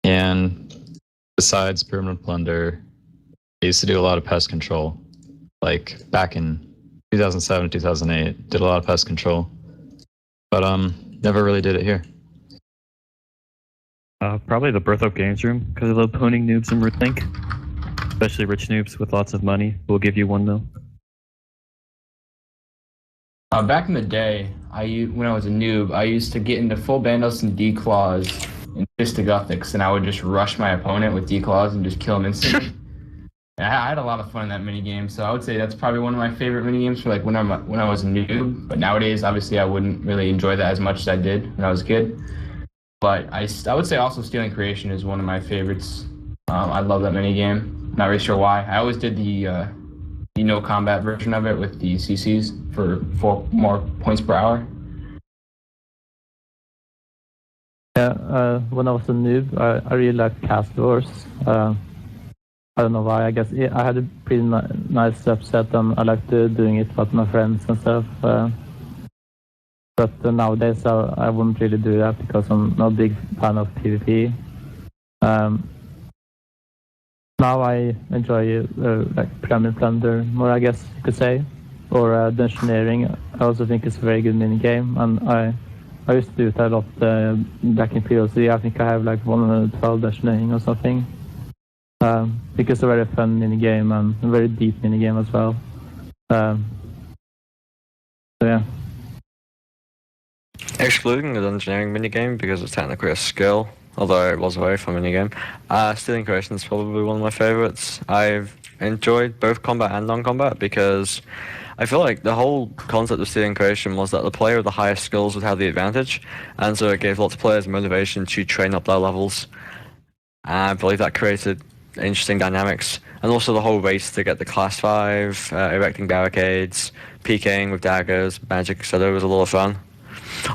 And besides permanent plunder, I used to do a lot of pest control. Like back in 2007, 2008, did a lot of pest control. But never really did it here. Probably the Birth of Games Room, because I love honing noobs and rootlink. Especially rich noobs with lots of money. We'll give you 1 mil. Back in the day, when I was a noob, I used to get into full Bandos and declaws and Fistigothics, and I would just rush my opponent with declaws and just kill him instantly. And I had a lot of fun in that minigame, so I would say that's probably one of my favorite minigames for like when I was a noob. But nowadays, obviously, I wouldn't really enjoy that as much as I did when I was a kid. But I would say also Stealing Creation is one of my favorites. I love that minigame. Not really sure why. I always did the no combat version of it with the CCs for 4 more points per hour. Yeah, when I was a noob, I really liked Castle Wars. I don't know why. I guess I had a pretty nice set, and I liked doing it with my friends and stuff. But nowadays, I wouldn't really do that because I'm not a big fan of PvP. Now I enjoy like Pyramid Plunder more, I guess you could say, or Dungeoneering. I also think it's a very good minigame, and I used to do it a lot back in POC. I think I have like 112 Dungeoneering or something. Because it's a very fun minigame and a very deep minigame as well. So yeah. Excluding the Dungeoneering minigame because it's technically a skill, although it was a very fun minigame, Stealing Creation is probably one of my favorites. I've enjoyed both combat and non-combat because I feel like the whole concept of Stealing Creation was that the player with the highest skills would have the advantage, and so it gave lots of players motivation to train up their levels. I believe that created interesting dynamics, and also the whole race to get the class 5, erecting barricades, PKing with daggers, magic, etc. was a lot of fun.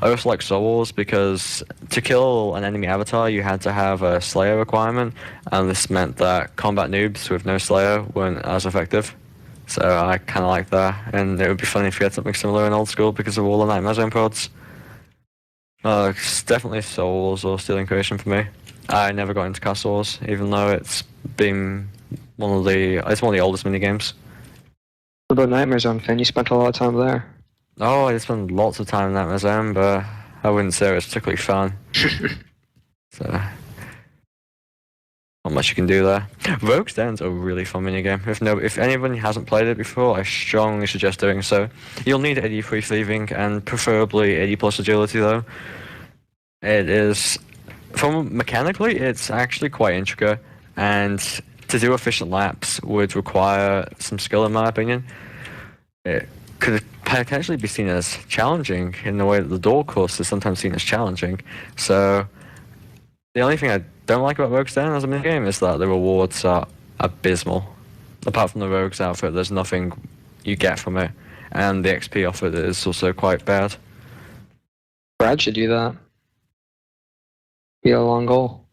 I also like Soul Wars because to kill an enemy avatar you had to have a Slayer requirement, and this meant that combat noobs with no Slayer weren't as effective. So I kind of like that, and it would be funny if we had something similar in old school because of all the Nightmare Zone prods. It's definitely Soul Wars or Stealing Creation for me. I never got into Castle Wars, even though it's been one of the oldest minigames. What about Nightmare Zone, Finn? You spent a lot of time there. Oh, I spent lots of time in that museum, but I wouldn't say it was particularly fun. So, not much you can do there. Rogue's Den's a really fun minigame. If anyone hasn't played it before, I strongly suggest doing so. You'll need 83 thieving and preferably 80 plus agility though. It is, mechanically, it's actually quite intricate, and to do efficient laps would require some skill in my opinion. It could potentially be seen as challenging in the way that the door course is sometimes seen as challenging. So the only thing I don't like about Rogue's Den as a minigame is that the rewards are abysmal. Apart from the Rogue's outfit, there's nothing you get from it, and the XP offered is also quite bad. Brad should do that. Be a long goal.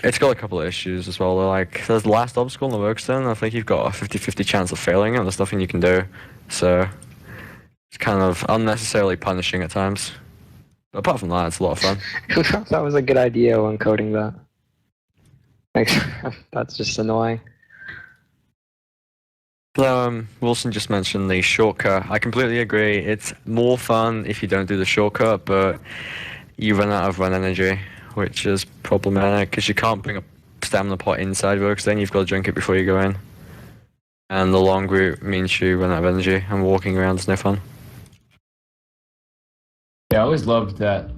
It's got a couple of issues as well. Like, there's the last obstacle in the Rogue's Den. I think you've got a 50-50 chance of failing it, and there's nothing you can do. So it's kind of unnecessarily punishing at times. But apart from that, it's a lot of fun. Who thought that was a good idea when coding that? Like, that's just annoying. So, Wilson just mentioned the shortcut. I completely agree. It's more fun if you don't do the shortcut, but you run out of run energy, which is problematic because you can't bring a stamina pot inside Rogue's Den. You've got to drink it before you go in. And the long route means you run out of energy, and walking around is no fun. Yeah, I always loved that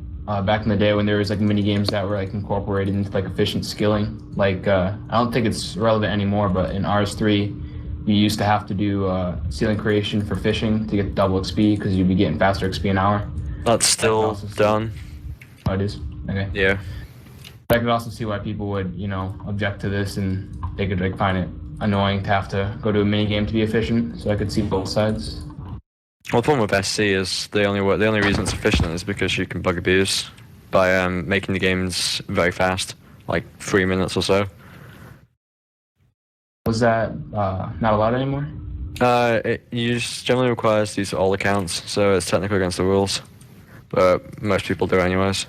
back in the day when there was like mini games that were like incorporated into like efficient skilling. Like I don't think it's relevant anymore, but in RS3, you used to have to do Stealing Creation for fishing to get double XP because you'd be getting faster XP an hour. That's still done. Oh, it is? Okay. Yeah. I could also see why people would, object to this, and they could like find it annoying to have to go to a mini game to be efficient. So I could see both sides. Well, the problem with SC is the only reason it's efficient is because you can bug abuse by making the games very fast, like 3 minutes or so. Was that not allowed anymore? It generally requires to use all accounts, so it's technically against the rules, but most people do anyways.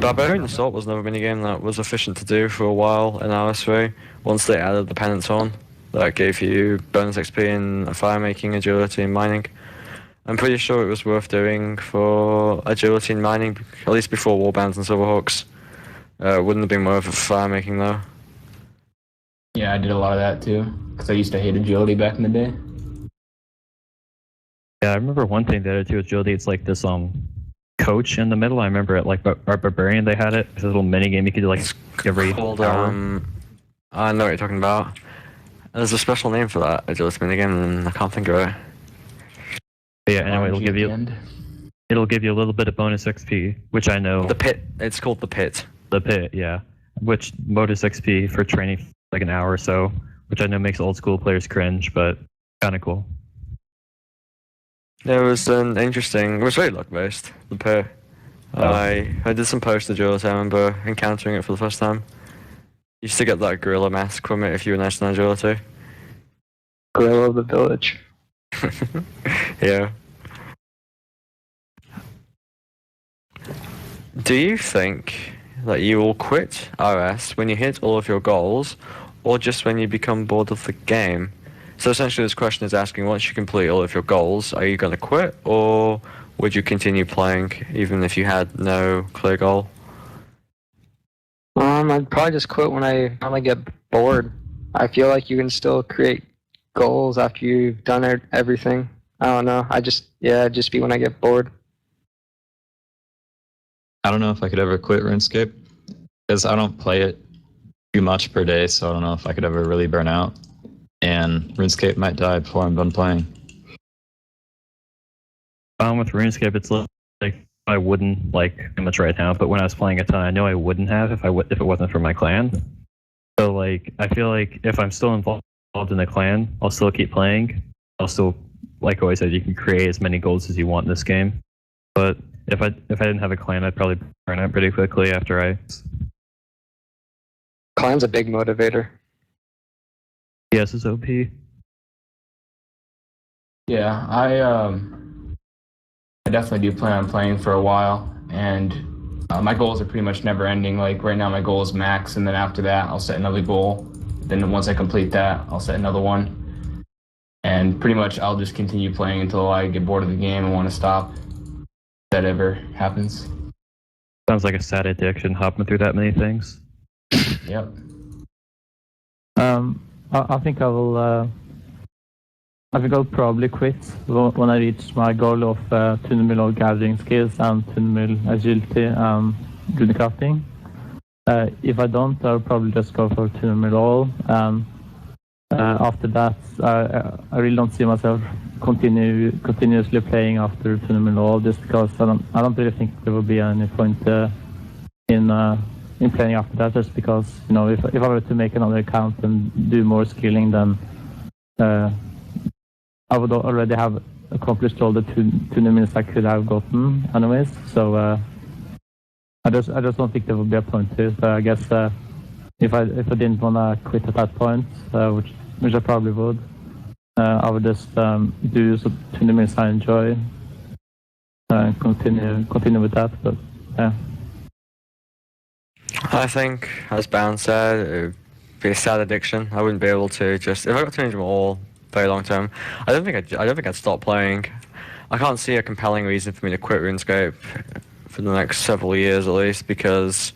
Barbarian Assault was another minigame that was efficient to do for a while in RS3. Once they added the penance on, that gave you bonus XP in fire making, agility, and mining. I'm pretty sure it was worth doing for agility and mining, at least before warbands and silverhawks. Wouldn't have been worth it for fire making though. Yeah, I did a lot of that too, because I used to hate agility back in the day. Yeah, I remember one thing they added to agility. It's like this coach in the middle. I remember at like our barbarian they had it. It's a little mini game you could do like every Called, hour. I know what you're talking about. There's a special name for that agility minigame, and I can't think of it. But yeah, anyway, RNG at the end. it'll give you a little bit of bonus XP, which I know. The pit. It's called the pit. The pit, yeah. Which bonus XP for training for like an hour or so, which I know makes old school players cringe, but kind of cool. It was an interesting. It was very luck based. The pit. Oh. I did some post agility. I remember encountering it for the first time. You used to get that gorilla mask from it if you were nice on agility. Gorilla of the village. Yeah. Do you think that you will quit RS when you hit all of your goals, or just when you become bored of the game? So essentially this question is asking, once you complete all of your goals, are you going to quit, or would you continue playing even if you had no clear goal? I'd probably just quit when I finally get bored. I feel like you can still create goals after you've done everything. I don't know. Just be when I get bored. I don't know if I could ever quit RuneScape because I don't play it too much per day, so I don't know if I could ever really burn out. And RuneScape might die before I'm done playing. With RuneScape, it's like I wouldn't like pretty much right now, but when I was playing a ton, I know I wouldn't have if it wasn't for my clan. So like, I feel like if I'm still involved in the clan, I'll still keep playing. I'll still, like always said, you can create as many goals as you want in this game. But if I didn't have a clan, I'd probably burn out pretty quickly after I. Clan's a big motivator. Yes, it's OP. Yeah, I definitely do plan on playing for a while, and my goals are pretty much never ending. Like right now, my goal is max, and then after that, I'll set another goal. Then once I complete that, I'll set another one, and pretty much I'll just continue playing until I get bored of the game and want to stop. If that ever happens. Sounds like a sad addiction, hopping through that many things. Yep. I think I will. I think I'll probably quit when I reach my goal of 200 mil gathering skills and 200 mil agility and good crafting. If I don't, I'll probably just go for 200 mil all. After that, I really don't see myself continuously playing after 200 mil all, just because I don't really think there will be any point in playing after that, just because, you know, if I were to make another account and do more skilling, then I would already have accomplished all the 200 minutes I could have gotten anyways. So I just don't think there would be a point to it. I guess if I didn't want to quit at that point, which I probably would, I would just do 200 minutes I enjoy and continue with that. But yeah. I think, as Bound said, it would be a sad addiction. I wouldn't be able to just, if I got to change them all very long term, I don't think I'd stop playing. I can't see a compelling reason for me to quit RuneScape for the next several years at least, because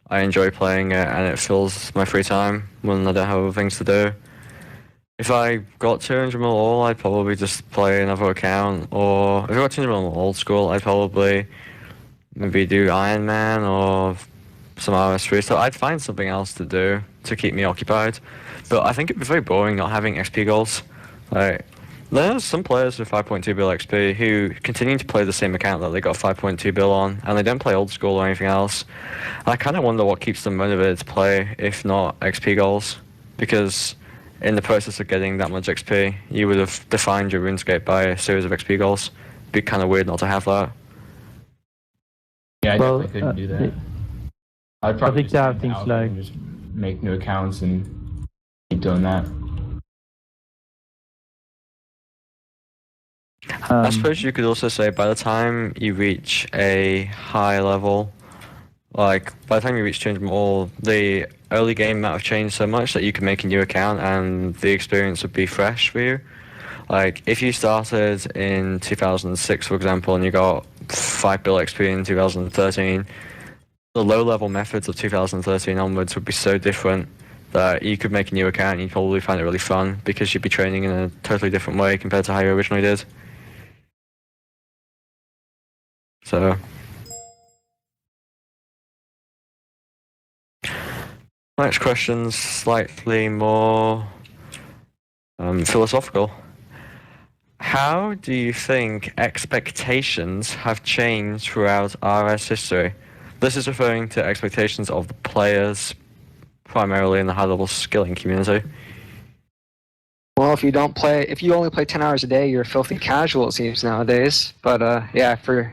I enjoy playing it and it fills my free time when I don't have other things to do. If I got 200 mil all, I'd probably just play another account, or if I got 200 mil old school, I'd probably maybe do Iron Man or some RS3 stuff. I'd find something else to do to keep me occupied. But I think it'd be very boring not having XP goals. Like, there's some players with 5.2 bill XP who continue to play the same account that they got 5.2 bill on, and they don't play old school or anything else. I kind of wonder what keeps them motivated to play, if not XP goals. Because in the process of getting that much XP, you would have defined your RuneScape by a series of XP goals. It'd be kind of weird not to have that. Yeah, I definitely couldn't do that. I'd probably think there are things like just make new accounts and keep doing that. I suppose you could also say by the time you reach a high level Like, by the time you reach 200 more, the early game might have changed so much that you could make a new account and the experience would be fresh for you. Like, if you started in 2006, for example, and you got 5 bill XP in 2013, the low-level methods of 2013 onwards would be so different that you could make a new account and you'd probably find it really fun because you'd be training in a totally different way compared to how you originally did. So... next question's slightly more philosophical. How do you think expectations have changed throughout RS history? This is referring to expectations of the players, primarily in the high-level skilling community. Well, if you only play 10 hours a day, you're a filthy casual, it seems nowadays. But yeah, for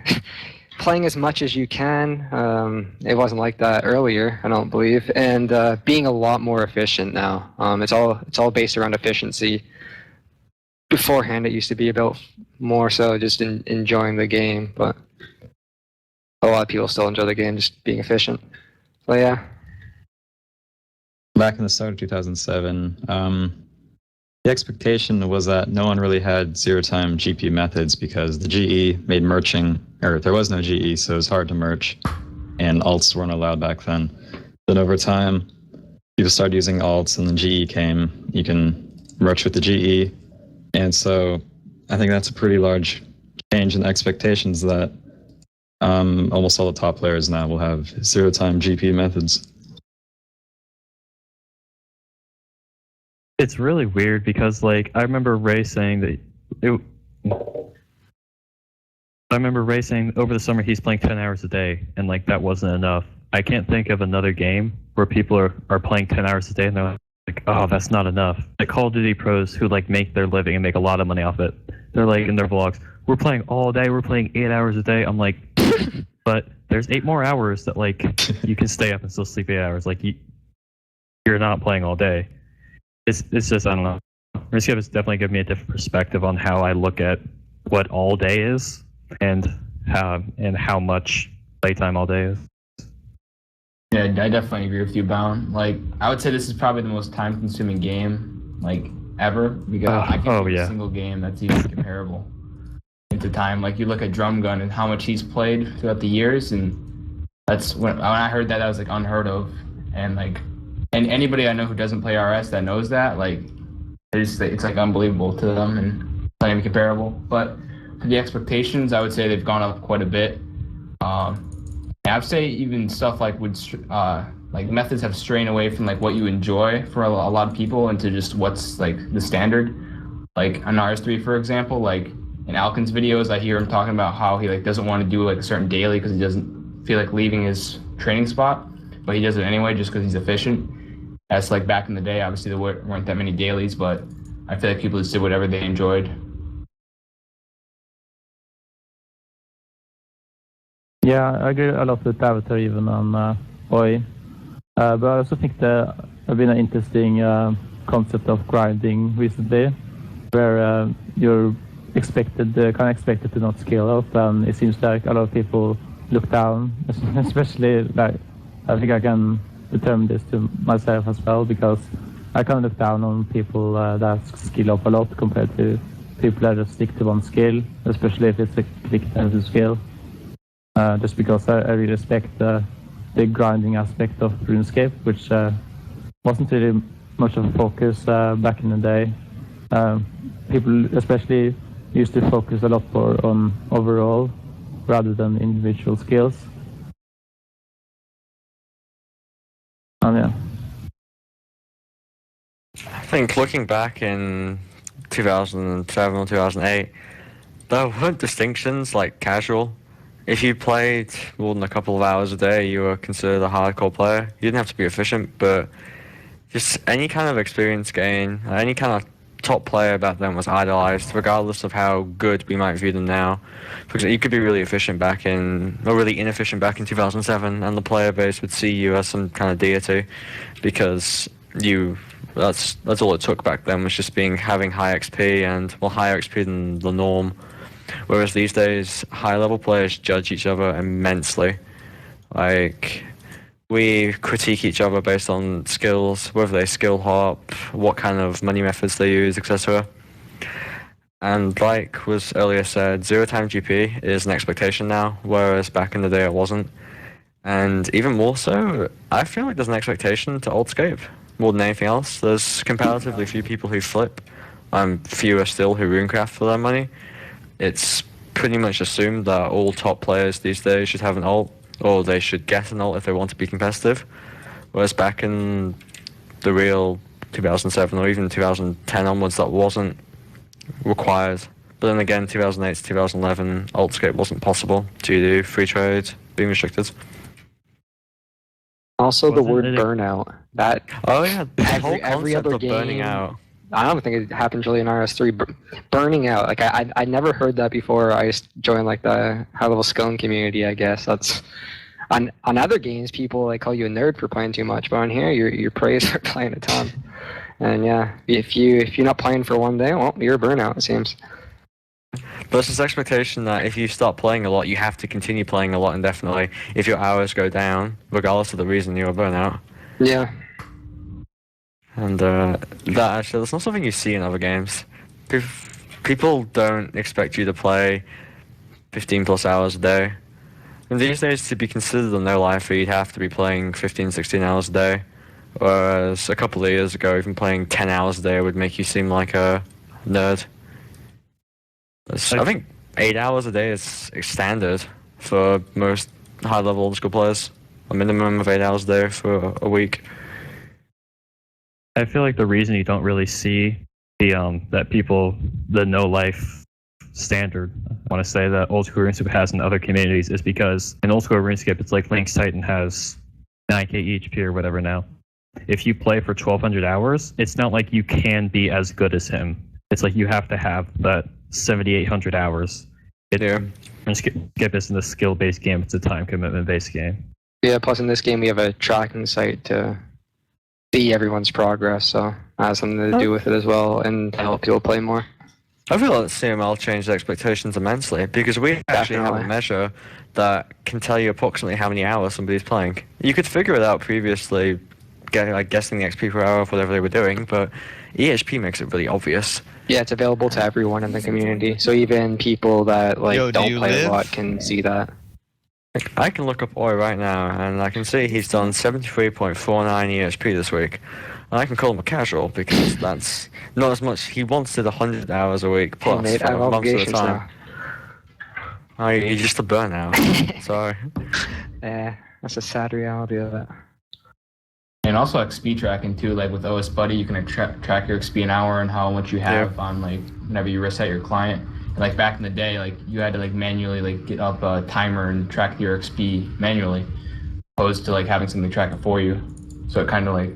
playing as much as you can, it wasn't like that earlier, I don't believe, and being a lot more efficient now. It's all based around efficiency. Beforehand, it used to be about more so just enjoying the game, but a lot of people still enjoy the game, just being efficient. So yeah. Back in the start of 2007, the expectation was that no one really had zero-time GP methods because the GE made merching, or there was no GE, so it was hard to merch, and alts weren't allowed back then. Then over time, people started using alts, and the GE came. You can merch with the GE, and so I think that's a pretty large change in expectations that almost all the top players now will have zero-time GP methods. It's really weird because, like, I remember Ray saying over the summer he's playing 10 hours a day, and, like, that wasn't enough. I can't think of another game where people are playing 10 hours a day and they're like, oh, that's not enough. Like, Call of Duty pros who, like, make their living and make a lot of money off it, they're like, in their vlogs, we're playing all day, we're playing 8 hours a day. I'm like, but there's 8 more hours that, like, you can stay up and still sleep 8 hours. Like, you're not playing all day. It's just, I don't know. Rescape has definitely given me a different perspective on how I look at what all day is and how much playtime all day is. Yeah, I definitely agree with you, Bound. Like, I would say this is probably the most time-consuming game, like, ever, because I can't think of a single game that's even comparable into time. Like, you look at Drum Gun and how much he's played throughout the years, and that's when I heard that, I was like unheard of, and like. And anybody I know who doesn't play RS that knows that, like, it's like unbelievable to them and not even comparable. But for the expectations, I would say they've gone up quite a bit. I'd say even stuff like like methods have strayed away from like what you enjoy for a lot of people into just what's like the standard. Like on RS3, for example, like in Alkin's videos, I hear him talking about how he like doesn't want to do like a certain daily because he doesn't feel like leaving his training spot, but he does it anyway just because he's efficient. That's like back in the day, obviously there weren't that many dailies, but I feel like people just did whatever they enjoyed. Yeah, I agree a lot with Avatar even on OI. But I also think there have been an interesting concept of grinding recently, where you're expected to not scale up, and it seems like a lot of people look down, especially like I think I can determine this to myself as well, because I kind of look down on people that skill up a lot compared to people that just stick to one skill, especially if it's a quick intensive skill. Just because I really respect the grinding aspect of RuneScape, which wasn't really much of a focus back in the day. People especially used to focus a lot more on overall rather than individual skills. Yeah. I think looking back in 2007 or 2008, there weren't distinctions like casual. If you played more than a couple of hours a day, you were considered a hardcore player. You didn't have to be efficient, but just any kind of experience gain, any kind of top player back then was idolized, regardless of how good we might view them now. Because you could be really efficient or really inefficient back in 2007, and the player base would see you as some kind of deity, because that's all it took back then, was just having high XP and higher XP than the norm. Whereas these days, high level players judge each other immensely. Like, we critique each other based on skills, whether they skill hop, what kind of money methods they use, etc. And like was earlier said, 0 time GP is an expectation now, whereas back in the day it wasn't. And even more so, I feel like there's an expectation to Oldscape more than anything else. There's comparatively few people who flip, fewer still who runecraft for their money. It's pretty much assumed that all top players these days should have an alt, or they should get an alt if they want to be competitive. Whereas back in the real 2007 or even 2010 onwards, that wasn't required. But then again, 2008 to 2011, Altscape wasn't possible due to free trade being restricted. Also, the Wasn't word it- burnout. That Oh yeah, the whole every concept other of burning game- out. I don't think it happened really in RS3. Burning out. Like I never heard that before. I just joined like the high level skilling community. I guess that's on other games. People like call you a nerd for playing too much, but on here you're praised for playing a ton. And yeah, if you're not playing for one day, well, you're a burnout. It seems. But it's this expectation that if you start playing a lot, you have to continue playing a lot indefinitely. If your hours go down, regardless of the reason you're a burnout. Yeah. And that actually, that's not something you see in other games. People don't expect you to play 15 plus hours a day. And these days, to be considered a no-lifer, you'd have to be playing 15, 16 hours a day. Whereas a couple of years ago, even playing 10 hours a day would make you seem like a nerd. I think 8 hours a day is standard for most high-level old school players. A minimum of 8 hours a day for a week. I feel like the reason you don't really see the no life standard, I want to say that old school RuneScape has in other communities, is because in old school RuneScape it's like Link's Titan has 9k HP or whatever now. If you play for 1200 hours, it's not like you can be as good as him. It's like you have to have that 7800 hours. RuneScape isn't a skill-based game, it's a time commitment-based game. Yeah. Plus, in this game, we have a tracking site to see everyone's progress, so that has something to do with it as well, and to help people play more. I feel like CML changed expectations immensely because we actually have a Definitely. measure that can tell you approximately how many hours somebody's playing. You could figure it out previously, guessing the XP per hour of whatever they were doing, but EHP makes it really obvious. Yeah, it's available to everyone in the community, so even people that Yo, do don't you play live? a lot can see that. I can look up Oi right now, and I can see he's done 73.49 EHP this week. And I can call him a casual because that's not as much. He once did 100 hours a week Hey, plus mate, I for have months at a obligations time. now. Oh, you're just a burnout. Sorry. Yeah, that's a sad reality of it. And also XP tracking too, like with OS Buddy, you can track your XP an hour and how much you have on like whenever you reset your client. And, like back in the day, like you had to like manually like get up a timer and track your XP manually, opposed to like having something track it for you. So it kind of like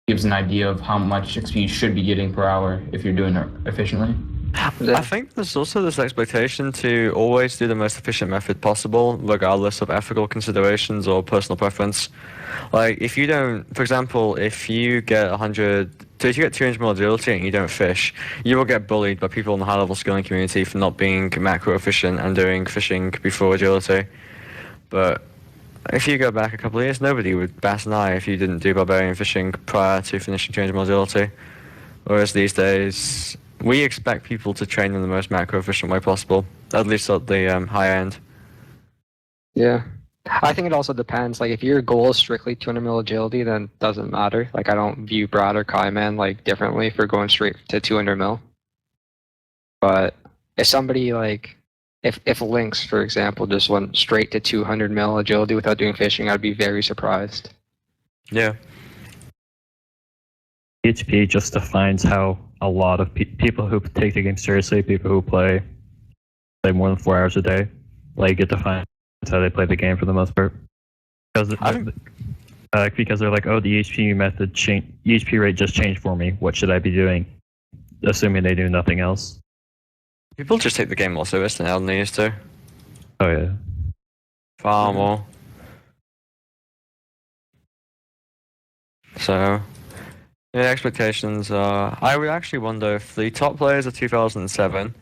gives an idea of how much XP you should be getting per hour if you're doing it efficiently. I think there's also this expectation to always do the most efficient method possible, regardless of ethical considerations or personal preference. Like, if you don't, for example, if you get 200 more agility and you don't fish, you will get bullied by people in the high-level skilling community for not being macro efficient and doing fishing before agility. But if you go back a couple of years, nobody would bat an eye if you didn't do barbarian fishing prior to finishing 200 more agility. Whereas these days, we expect people to train in the most macro efficient way possible, at least at the high end. Yeah. I think it also depends. Like, if your goal is strictly 200 mil agility, then it doesn't matter. Like, I don't view Brad or Kaiman like differently for going straight to 200 mil. But if somebody like, if Lynx, for example, just went straight to 200 mil agility without doing fishing, I'd be very surprised. Yeah. PHP just defines how a lot of people who take the game seriously, people who play more than 4 hours a day, like it defines how they play the game for the most part. Because they're like, oh, the EHP rate just changed for me. What should I be doing? Assuming they do nothing else. People just take the game more seriously now than they used to. Oh yeah. Far more. So, yeah, expectations are... I would actually wonder if the top players of 2007,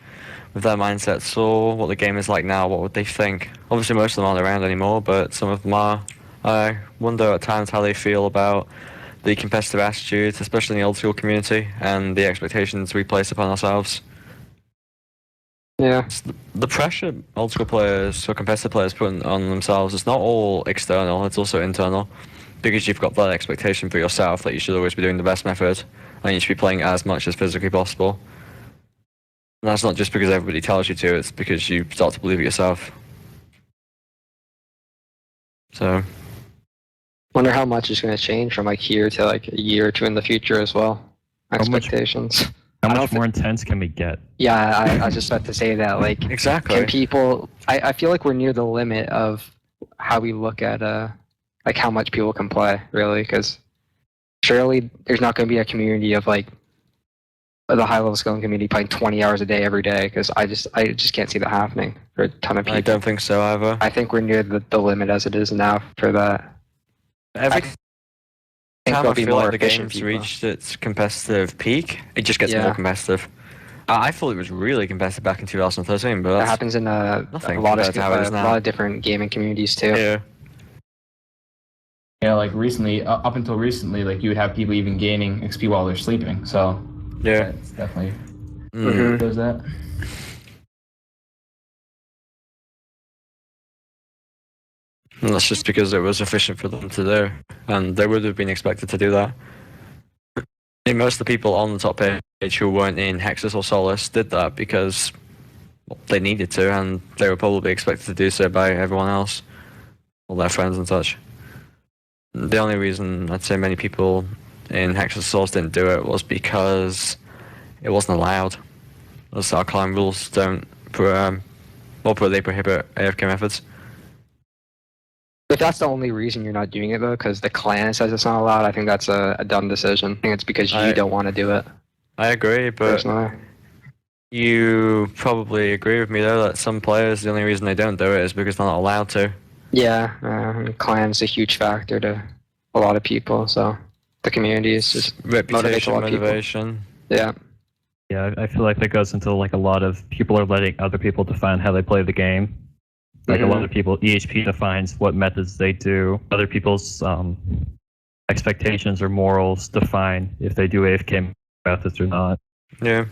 with their mindset, saw what the game is like now, what would they think? Obviously most of them aren't around anymore, but some of them are. I wonder at times how they feel about the competitive attitude, especially in the old school community, and the expectations we place upon ourselves. Yeah. The pressure old school players or competitive players put on themselves is not all external, it's also internal. Because you've got that expectation for yourself that you should always be doing the best method, and you should be playing as much as physically possible. And that's not just because everybody tells you to, it's because you start to believe it yourself. So, Wonder how much is going to change from like here to like a year or two in the future as well. How much- Expectations. How I don't much more intense can we get? Yeah, I was just about to say that. Like, exactly. can people? I feel like we're near the limit of how we look at like how much people can play, really, because surely there's not going to be a community of like the high level skilling community playing 20 hours a day every day, because I just can't see that happening for a ton of people. I don't think so either. I think we're near the limit as it is now for that. Every think time there'll I be feel more like the efficient game's people. reached its competitive peak, it just gets Yeah. more competitive. I thought it was really competitive back in 2013, but That that's happens in a nothing lot of compared to how it is a now. lot of different gaming communities too. Yeah. Yeah, like recently, up until recently, like you would have people even gaining XP while they're sleeping. So Yeah. it's definitely Mhm. does that. And that's just because it was efficient for them to do, and they would have been expected to do that. I think most of the people on the top page who weren't in Hexus or Solace did that because they needed to, and they were probably expected to do so by everyone else, all their friends and such. The only reason I'd say many people in Hexus or Solace didn't do it was because it wasn't allowed. Those alkaline rules don't, they prohibit AFK methods. If that's the only reason you're not doing it though, because the clan says it's not allowed, I think that's a dumb decision. I think it's because you don't want to do it. I agree, but Personally. you probably agree with me though that some players, the only reason they don't do it is because they're not allowed to. Yeah, clan's a huge factor to a lot of people, so the community is just motivates a Reputation, lot of people. motivation. Yeah. Yeah, I feel like that goes into like a lot of people are letting other people define how they play the game. Like a lot of people, EHP defines what methods they do. Other people's expectations or morals define if they do AFK methods or not. Yeah.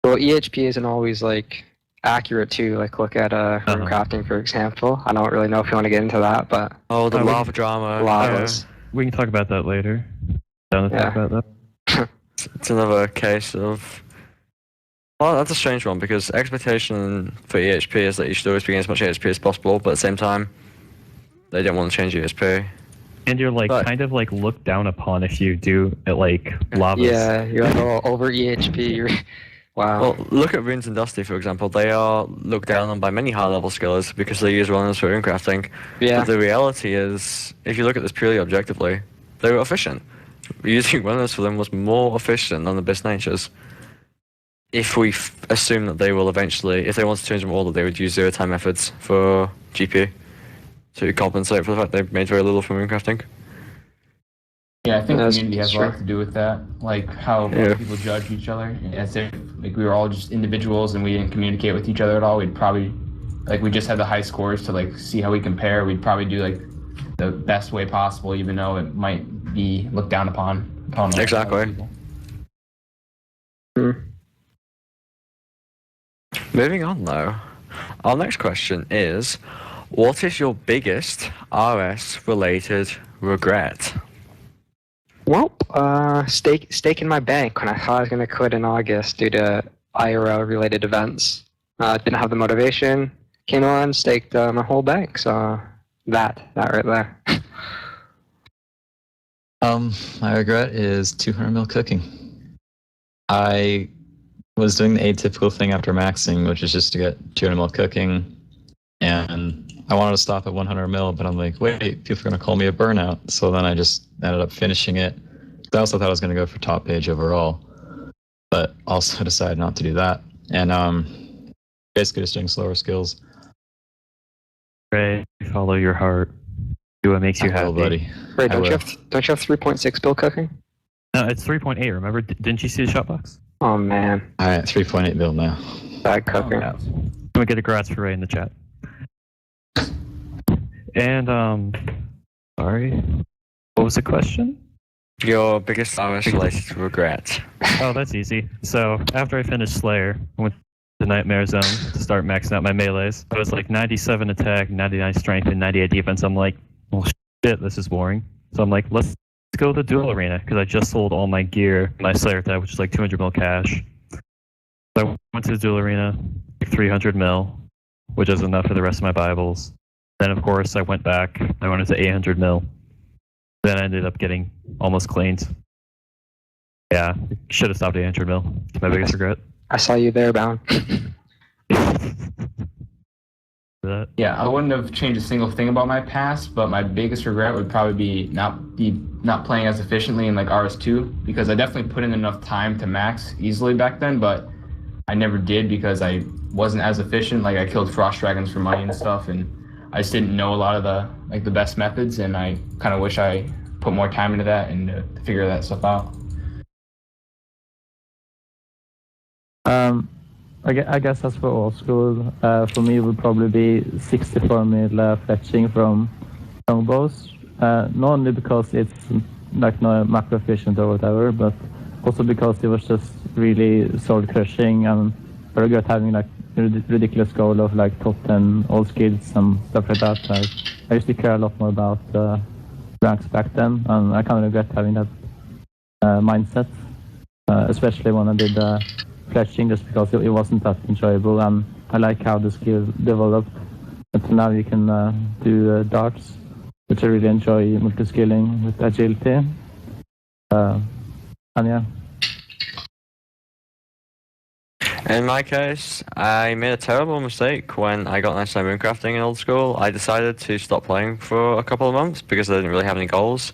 Well, EHP isn't always like accurate too. Like look at rune crafting, for example. I don't really know if you want to get into that, but Oh, the Oh, lava drama. lavas. We can talk about that later. Down to talk Yeah. about that. It's another case of. Well, that's a strange one because expectation for EHP is that you should always be getting as much EHP as possible, but at the same time, they don't want to change EHP. And you're like But- kind of like looked down upon if you do it like lavas. Yeah, you're like over EHP. You're wow. Well, look at Runes and Dusty, for example. They are looked down on by many high-level skillers because they use runners for runecrafting. Yeah. But the reality is, if you look at this purely objectively, they were efficient. Using runners for them was more efficient than the best natures. If we assume that they will eventually, if they want to change them all, that they would use zero-time methods for GP to compensate for the fact they've made very little from runecrafting. Yeah, I think That's community has a true. lot to do with that. Like how Yeah. people judge each other. As if like we were all just individuals and we didn't communicate with each other at all. We'd probably like we just had the high scores to like see how we compare. We'd probably do like the best way possible, even though it might be looked down upon like, Exactly. other people. Moving on though, our next question is, what is your biggest RS-related regret? Well, stake in my bank when I thought I was going to quit in August due to IRL related events. Didn't have the motivation. Came on, staked my whole bank. So that right there. My regret is 200 mil cooking. I was doing the atypical thing after maxing, which is just to get 200 mil cooking, and I wanted to stop at 100 mil, but I'm like, wait, people are gonna call me a burnout. So then I just ended up finishing it. I also thought I was gonna go for top page overall, but also decided not to do that, and basically just doing slower skills. Pray, follow your heart. Do what makes you I will, happy. buddy. Wait, I don't you will. have 3.6 bill cooking? No, it's 3.8. Remember? Didn't you see the shot box? Oh man, All right, 3.8 build now. bad cooking. Oh, Can we get a grass for Ray in the chat? And Sorry. What was the question? Your biggest isolated regret. Oh, that's easy. So after I finished Slayer, I went to Nightmare Zone to start maxing out my melees. I was like 97 attack, 99 strength, and 98 defense. I'm like, well, shit, this is boring. So I'm like, let's go to Duel Arena because I just sold all my gear, my Slayer tag, which is like 200 mil cash. So I went to the Duel Arena, like 300 mil, which is enough for the rest of my Bibles. Then of course I went back. I went into 800 mil. Then I ended up getting almost cleaned. Yeah, should have stopped at 800 mil. It's my biggest regret. I saw you there, Bound. That. Yeah, I wouldn't have changed a single thing about my past, but my biggest regret would probably be not playing as efficiently in like RS2 because I definitely put in enough time to max easily back then, but I never did because I wasn't as efficient. Like I killed frost dragons for money and stuff, and I just didn't know a lot of the best methods, and I kind of wish I put more time into that and to figure that stuff out. I guess as for old school, for me it would probably be 64 mil fetching from longbows. Not only because it's like not macro efficient or whatever, but also because it was just really soul crushing, and I regret having like ridiculous goal of like top 10 all skills and stuff like that. Like, I used to care a lot more about ranks back then, and I kind of regret having that mindset, especially when I did fletching, just because it wasn't that enjoyable, and I like how the skill developed. Until now you can do darts, which I really enjoy multi-skilling with agility. And yeah. In my case, I made a terrible mistake when I got 99 mooncrafting in old school. I decided to stop playing for a couple of months because I didn't really have any goals.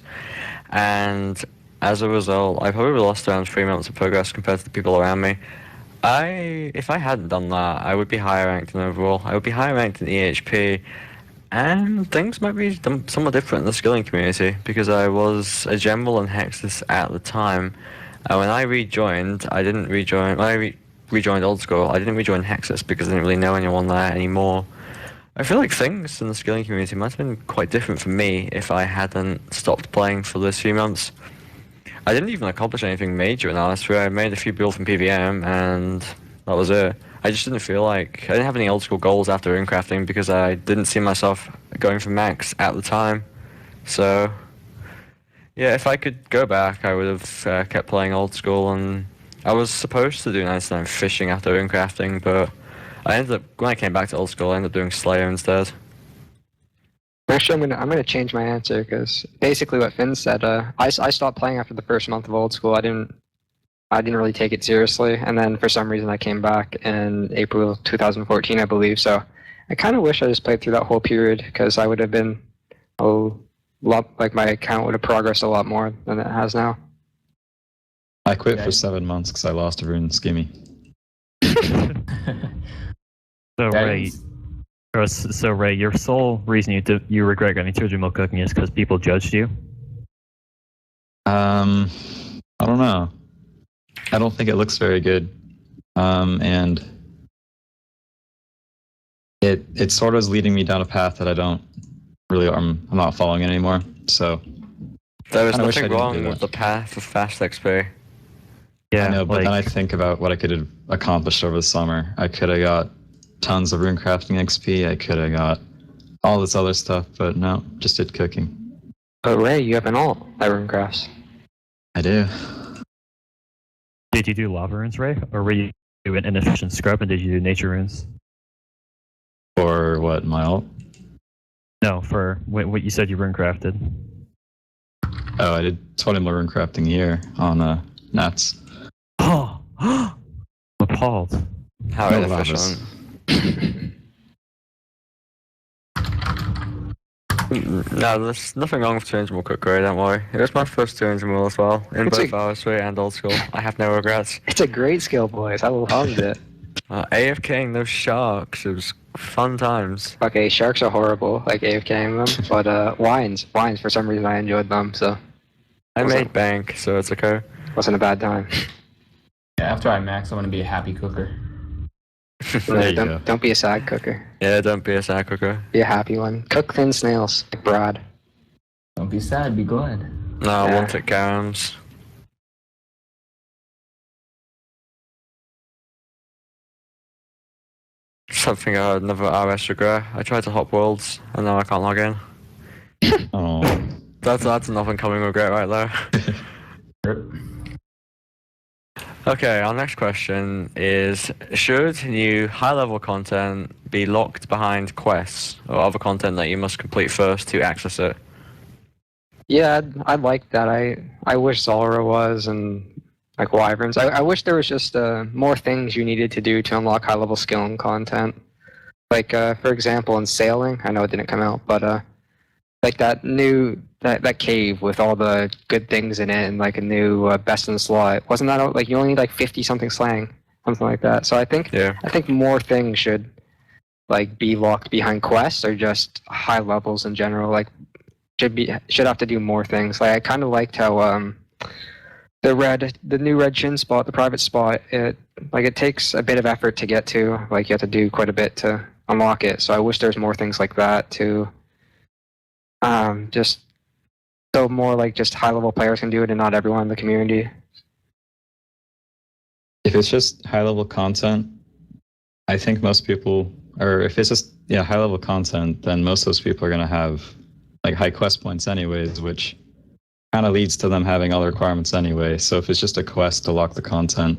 And as a result, I probably lost around 3 months of progress compared to the people around me. If I hadn't done that, I would be higher ranked in overall. I would be higher ranked in EHP. And things might be somewhat different in the skilling community because I was a general in Hexus at the time. When I rejoined, I didn't rejoin... When I rejoined old school, I didn't rejoin Hexus because I didn't really know anyone there anymore. I feel like things in the skilling community might have been quite different for me if I hadn't stopped playing for those few months. I didn't even accomplish anything major in RS3. I made a few builds from PVM and that was it. I just didn't feel like... I didn't have any old school goals after runecrafting because I didn't see myself going for max at the time. So, yeah, if I could go back, I would have kept playing old school, and I was supposed to do 99 fishing after runecrafting, but I ended up... When I came back to old school, I ended up doing Slayer instead. Actually, I'm gonna change my answer because basically what Finn said. I stopped playing after the first month of old school. I didn't really take it seriously, and then for some reason I came back in April 2014, I believe. So I kind of wish I just played through that whole period because I would have been a lot, like my account would have progressed a lot more than it has now. I quit for 7 months because I lost a rune skimmy. So Ray, your sole reason you regret getting 200 mil cooking is because people judged you? I don't know. I don't think it looks very good. And it sort of is leading me down a path that I'm not following it anymore. So there is I wish I nothing didn't wrong do with that. the path of fast XP. Yeah, I know, but then I think about what I could have accomplished over the summer. I could have got tons of runecrafting XP. I could have got all this other stuff, but no, just did cooking. But Ray, you have an alt at runecrafts. I do. Did you do lava runes, Ray? Or were you an inefficient scrub and did you do nature runes? For what, my alt? No, for what you said you runecrafted. Oh, I did 20 more runecrafting here on Nats. Oh, I'm appalled. How No inefficient. No, there's nothing wrong with 200 mil cook, Ray, don't worry. It was my first 200 mil as well, in both RS3 and old school. I have no regrets. It's a great skill, boys. I loved it. AFKing those sharks, it was fun times. Okay, sharks are horrible, like AFKing them, but wines, for some reason I enjoyed them, so I made bank, so it's okay. wasn't a bad time. Yeah, after I max, I want to be a happy cooker. There you go. Don't be a sad cooker. Yeah, don't be a sad cooker. Be a happy one. Cook thin snails, like Brad. Don't be sad, be glad. No, I Yeah. want it Garams. Something I never RS regret. I tried to hop worlds and now I can't log in. Oh. That's an up and coming regret right there. Okay, our next question is: should new high-level content be locked behind quests or other content that you must complete first to access it? Yeah, I like that. I wish Zalra was and like Wyverns. I wish there was just more things you needed to do to unlock high level skill and content. Like for example, in sailing, I know it didn't come out, but like that cave with all the good things in it and like a new best in the slot. Wasn't that like you only need like 50 something slang, something like that? So I think more things should like be locked behind quests or just high levels in general. Like should have to do more things. Like I kind of liked how the new red shin spot, the private spot, it takes a bit of effort to get to. Like you have to do quite a bit to unlock it. So I wish there's more things like that to just so more like just high level players can do it and not everyone in the community. If it's just high level content, I think most people, or if it's just high level content, then most of those people are gonna have like high quest points anyways, which kind of leads to them having all the requirements anyway. So if it's just a quest to lock the content,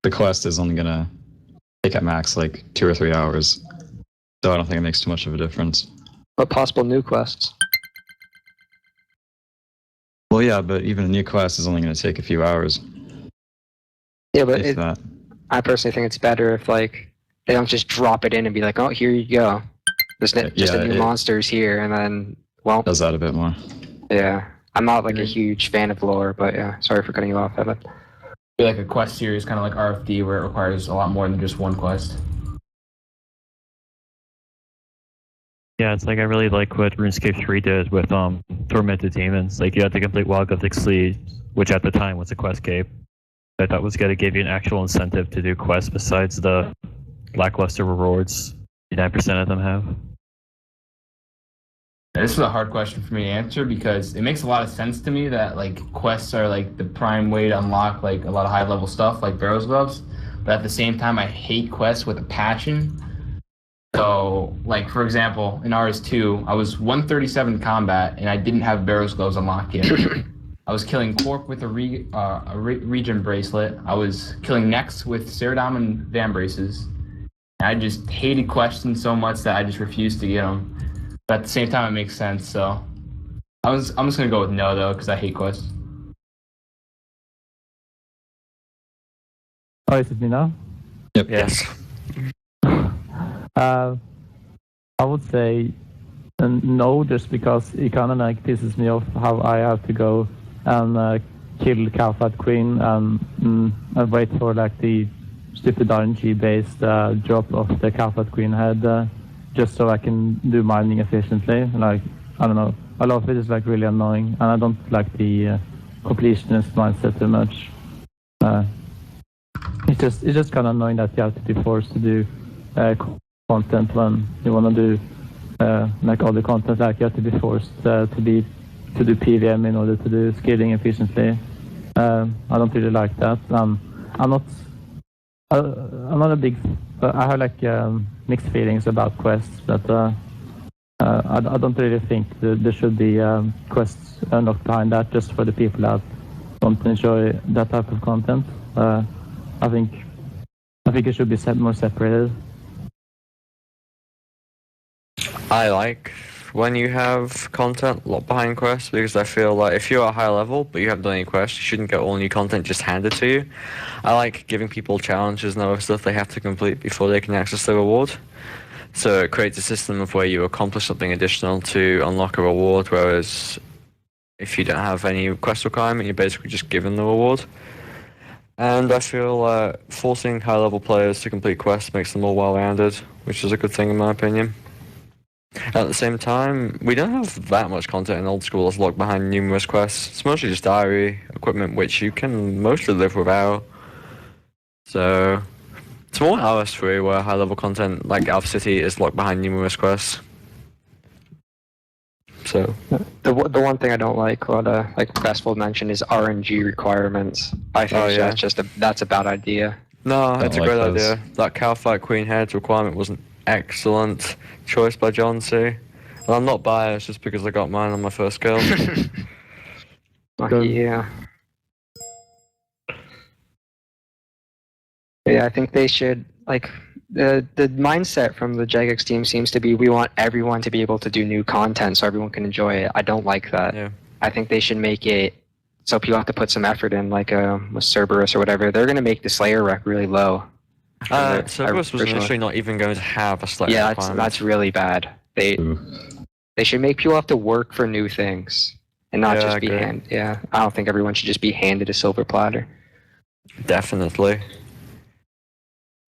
the quest is only gonna take at max like 2 or 3 hours. So I don't think it makes too much of a difference. But possible new quests. Well, yeah, but even a new quest is only going to take a few hours. Yeah, but If that. I personally think it's better if like they don't just drop it in and be like, oh, here you go. Just a new monsters here, and then Does that a bit more. Yeah, I'm not like a huge fan of lore, but yeah, sorry for cutting you off, Evan. Be like a quest series, kind of like RFD, where it requires a lot more than just one quest. Yeah, it's like I really like what RuneScape 3 did with Tormented Demons. Like you had to complete Wild Gothic Sleeve, which at the time was a quest cape. I thought was going to give you an actual incentive to do quests besides the lackluster rewards 9% of them have. This is a hard question for me to answer because it makes a lot of sense to me that like quests are like the prime way to unlock like a lot of high level stuff like Barrow's Gloves, but at the same time I hate quests with a passion. So like for example in RS2 I was 137 in combat and I didn't have Barrow's Gloves unlocked yet. I was killing Corp with a regen bracelet. I was killing Nex with Ceradom and Van braces. And I just hated questions so much that I just refused to get them. But at the same time, it makes sense. So I'm just gonna go with no though, because I hate quests. Oh, is it me now? Yep. Yes. I would say no, just because it kind of like pisses me off how I have to go and kill Kalfat Queen and wait for like the stupid RNG based drop of the Kalfat Queen head just so I can do mining efficiently. Like I don't know, a lot of it is like really annoying, and I don't like the completionist mindset too much. It's just kind of annoying that you have to be forced to do content when you want to do like other content. Like you have to be forced to do PVM in order to do scaling efficiently. I don't really like that. I'm not a big. I have like mixed feelings about quests, but I don't really think there should be quests unlocked behind that just for the people that don't enjoy that type of content. I think it should be more separated. I like when you have content locked behind quests because I feel like if you're at a high level but you haven't done any quests, you shouldn't get all new content just handed to you. I like giving people challenges and other stuff they have to complete before they can access the reward. So it creates a system of where you accomplish something additional to unlock a reward, whereas if you don't have any quest requirement, you're basically just given the reward. And I feel forcing high level players to complete quests makes them more well-rounded, which is a good thing in my opinion. At the same time, we don't have that much content in old school that's locked behind numerous quests. It's mostly just diary equipment, which you can mostly live without. So it's more RS3 where high level content like Alpha City is locked behind numerous quests. So The one thing I don't like, what like Festival mentioned, is RNG requirements. I think that's a bad idea. no, it's a like great those. idea. That cow fight queen heads requirement was an excellent choice by John C. And I'm not biased just because I got mine on my first guild. Yeah. Yeah, I think they should, like, the mindset from the Jagex team seems to be we want everyone to be able to do new content so everyone can enjoy it. I don't like that. Yeah. I think they should make it so people have to put some effort in, like with Cerberus or whatever. They're going to make the Slayer rec really low. Cerberus was initially not even going to have a Slayer Yeah, requirement. that's really bad. They should make people have to work for new things and not Yeah, just I be agree. I don't think everyone should just be handed a silver platter. Definitely.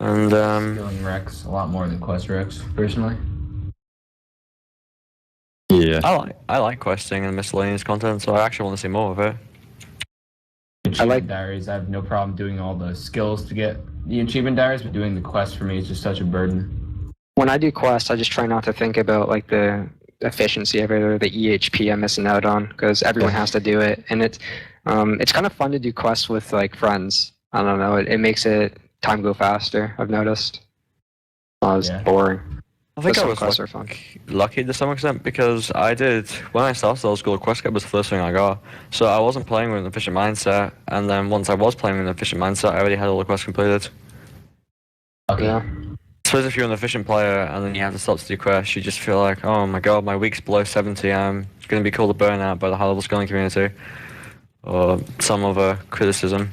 And Feeling Rex a lot more than Quest Rex, personally. Yeah. I like questing and miscellaneous content, so I actually want to see more of it. Achievement diaries, I have no problem doing all the skills to get the achievement diaries, but doing the quest for me is just such a burden. When I do quests, I just try not to think about like the efficiency of it or the EHP I'm missing out on, because everyone has to do it, and it's kind of fun to do quests with like friends. I don't know, it makes time go faster. I've noticed. It's boring. I think But I some was quests are fun. lucky to some extent because I did when I started old school. Quest Cap was the first thing I got, so I wasn't playing with an efficient mindset. And then once I was playing with an efficient mindset, I already had all the quests completed. Okay. Yeah. I suppose if you're an efficient player and then you have to stop to do quests, you just feel like, oh my god, my week's below 70. I'm going to be called a burnout by the high-level scaling community, or some other criticism.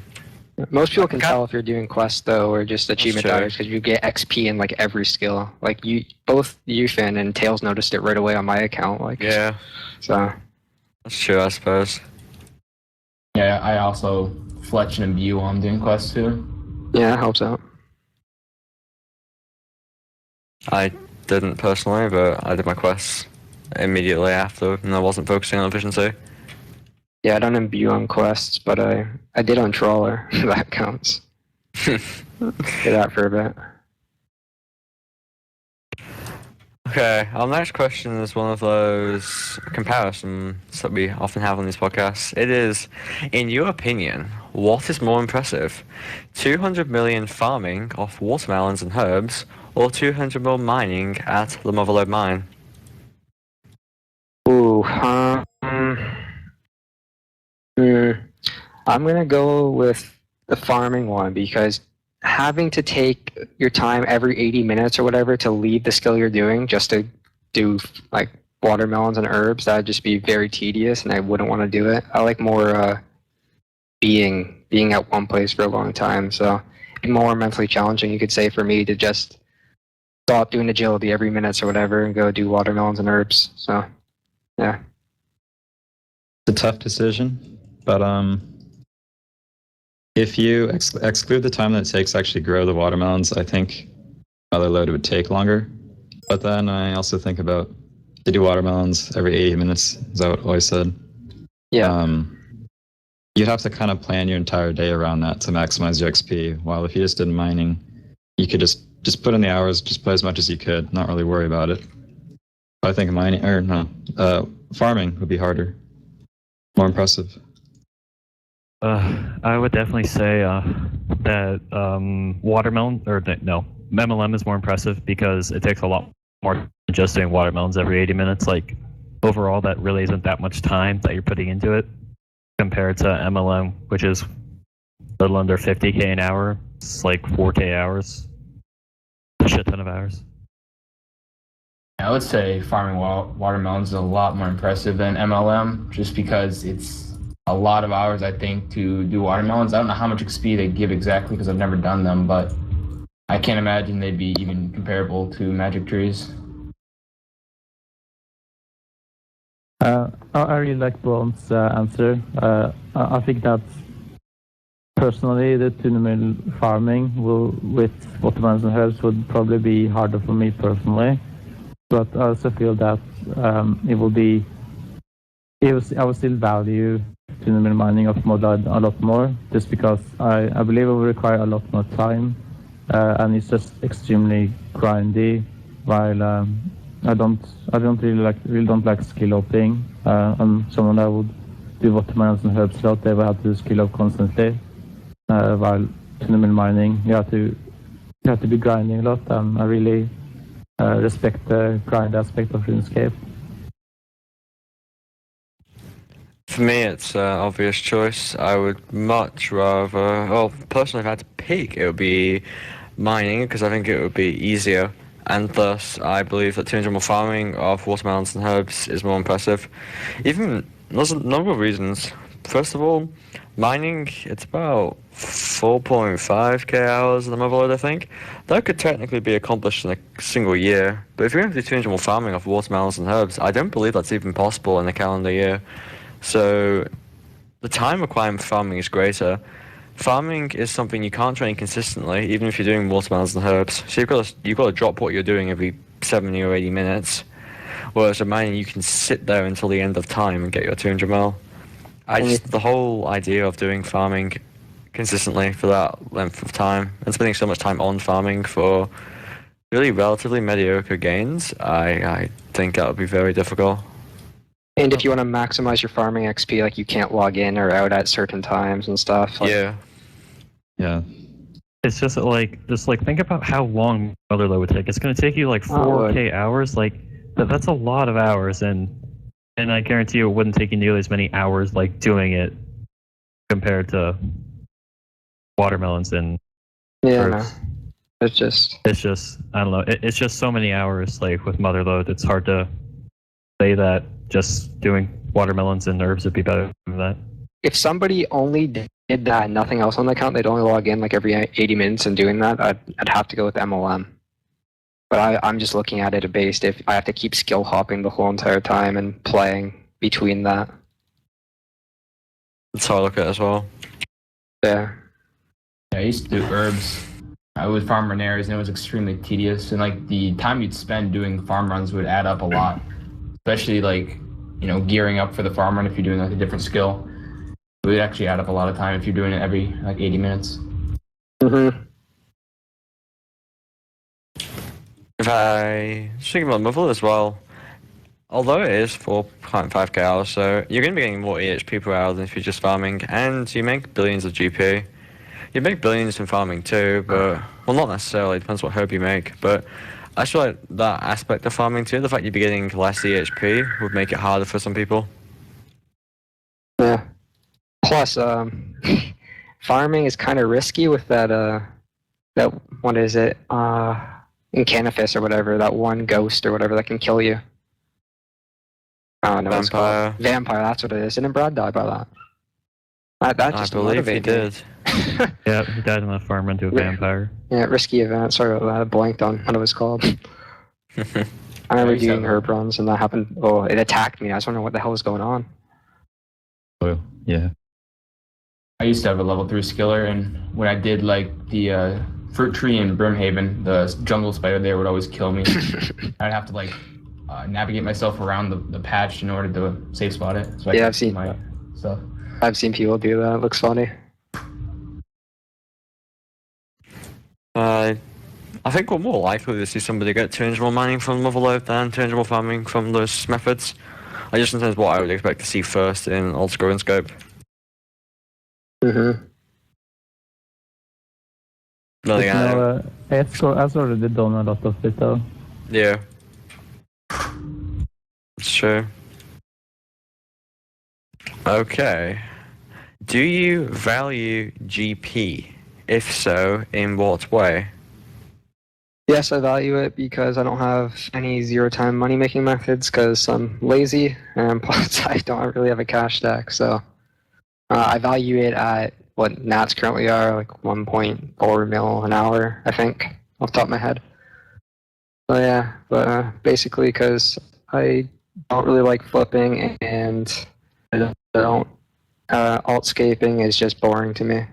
Most people can tell if you're doing quests though, or just achievement true. diaries, because you get XP in like every skill. Like both Finn and Tails noticed it right away on my account. Like Yeah, so. that's true, I suppose. Yeah, I also Fletch and imbue while I'm doing quests too. Yeah, it helps out. I didn't personally, but I did my quests immediately after, and I wasn't focusing on efficiency. Yeah, I don't imbue on quests, but I did on Trawler. That counts. Did that for a bit. Okay, our next question is one of those comparisons that we often have on these podcasts. It is, in your opinion, what is more impressive? 200 million farming off watermelons and herbs, or 200 mil mining at the Motherlode mine? Ooh, I'm gonna go with the farming one, because having to take your time every 80 minutes or whatever to leave the skill you're doing just to do like watermelons and herbs, that'd just be very tedious, and I wouldn't want to do it. I like more being at one place for a long time, so it'd be more mentally challenging, you could say, for me to just stop doing agility every minute or whatever and go do watermelons and herbs. So yeah. It's a tough decision, but if you exclude the time that it takes to actually grow the watermelons, I think motherlode would take longer. But then I also think about to do watermelons every 80 minutes. Is that what I said? Yeah. You'd have to kind of plan your entire day around that to maximize your XP. While if you just did mining, you could just put in the hours, just play as much as you could, not really worry about it. But I think farming would be harder, more impressive. I would definitely say that MLM is more impressive because it takes a lot more than just doing watermelons every 80 minutes. Like overall, that really isn't that much time that you're putting into it compared to MLM, which is a little under 50k an hour. It's like 4k hours, a shit ton of hours. I would say farming watermelons is a lot more impressive than MLM, just because it's a lot of hours, I think, to do watermelons. I don't know how much XP they give exactly because I've never done them, but I can't imagine they'd be even comparable to magic trees. I really like Braun's answer. I think that personally the tuna farming with watermelons and herbs would probably be harder for me personally. But I also feel that I will still value tuna mining of motherlode a lot more, just because I believe it will require a lot more time, and it's just extremely grindy, while I don't really don't like skill hopping. I'm someone that would do watermelons and herbs a lot. They will have to skill up constantly. While cinnamon mining, you have to be grinding a lot, and I really respect the grind aspect of RuneScape. For me, it's an obvious choice. I would much rather, well, personally, if I had to pick, it would be mining, because I think it would be easier. And thus, I believe that 200 more farming of watermelons and herbs is more impressive. Even, there's a number of reasons. First of all, mining, it's about 4.5k hours in the motherlode, I think. That could technically be accomplished in a single year. But if you're going to do 200 more farming of watermelons and herbs, I don't believe that's even possible in a calendar year. So the time requirement for farming is greater. Farming is something you can't train consistently, even if you're doing watermelons and herbs. So you've got to drop what you're doing every 70 or 80 minutes. Whereas with mining, you can sit there until the end of time and get your 200 mil. The whole idea of doing farming consistently for that length of time and spending so much time on farming for really relatively mediocre gains, I think that would be very difficult. And if you want to maximize your farming XP, like you can't log in or out at certain times and stuff. Like, Yeah. It's just like think about how long motherlode would take. It's going to take you like 4K hours. Like that's a lot of hours, and I guarantee you it wouldn't take you nearly as many hours like doing it compared to watermelons and herbs. No. It's just I don't know. It's just so many hours. Like with motherlode, it's hard to say that just doing watermelons and herbs would be better than that. if somebody only did that and nothing else on the account, they'd only log in like every 80 minutes and doing that, I'd have to go with MLM. But I'm just looking at it based if I have to keep skill hopping the whole entire time and playing between that. That's how I look at it as well. Yeah. Yeah, I used to do herbs. I would farm Renares, and it was extremely tedious. And like the time you'd spend doing farm runs would add up a lot, especially like gearing up for the farm run if you're doing like a different skill. It would actually add up a lot of time if you're doing it every like 80 minutes. Mm-hmm. If I speaking about Motherlode as well, although it is 4.5k hours, so you're going to be getting more EHP per hour than if you're just farming, and you make billions of GP. You make billions in farming too, but well, not necessarily. It depends what herb you make. But I feel like that aspect of farming too, the fact you'd be getting less EHP would make it harder for some people. Yeah. Plus, farming is kind of risky with that what is it? Incanifis or whatever, that one ghost or whatever that can kill you. I don't know what it's called. Vampire, that's what it is. Didn't Brad die by that? That just I believe he did. Yeah, he died in the farm into a vampire. Yeah, risky event. Sorry about that. I blanked on what it was called. I remember doing herb runs and that happened. Oh, it attacked me. I was wondering what the hell was going on. Oh, yeah. I used to have a level 3 skiller, and when I did like the fruit tree in Brimhaven, the jungle spider there would always kill me. I'd have to like navigate myself around the patch in order to safe spot it. So I've seen my stuff. I've seen people do that. It looks funny. I think we're more likely to see somebody get 200 more mining from Motherlode than 200 more farming from those methods. I just think that's what I would expect to see first in old school RuneScape. Mm-hmm. I've already done a lot of it though. Yeah. It's true. Okay. Do you value GP? If so, in what way? Yes, I value it because I don't have any zero-time money-making methods because I'm lazy, and plus I don't really have a cash stack, so I value it at what nats currently are, like 1.4 mil an hour, I think, off the top of my head. So yeah, but basically because I don't really like flipping, and I don't altscaping is just boring to me.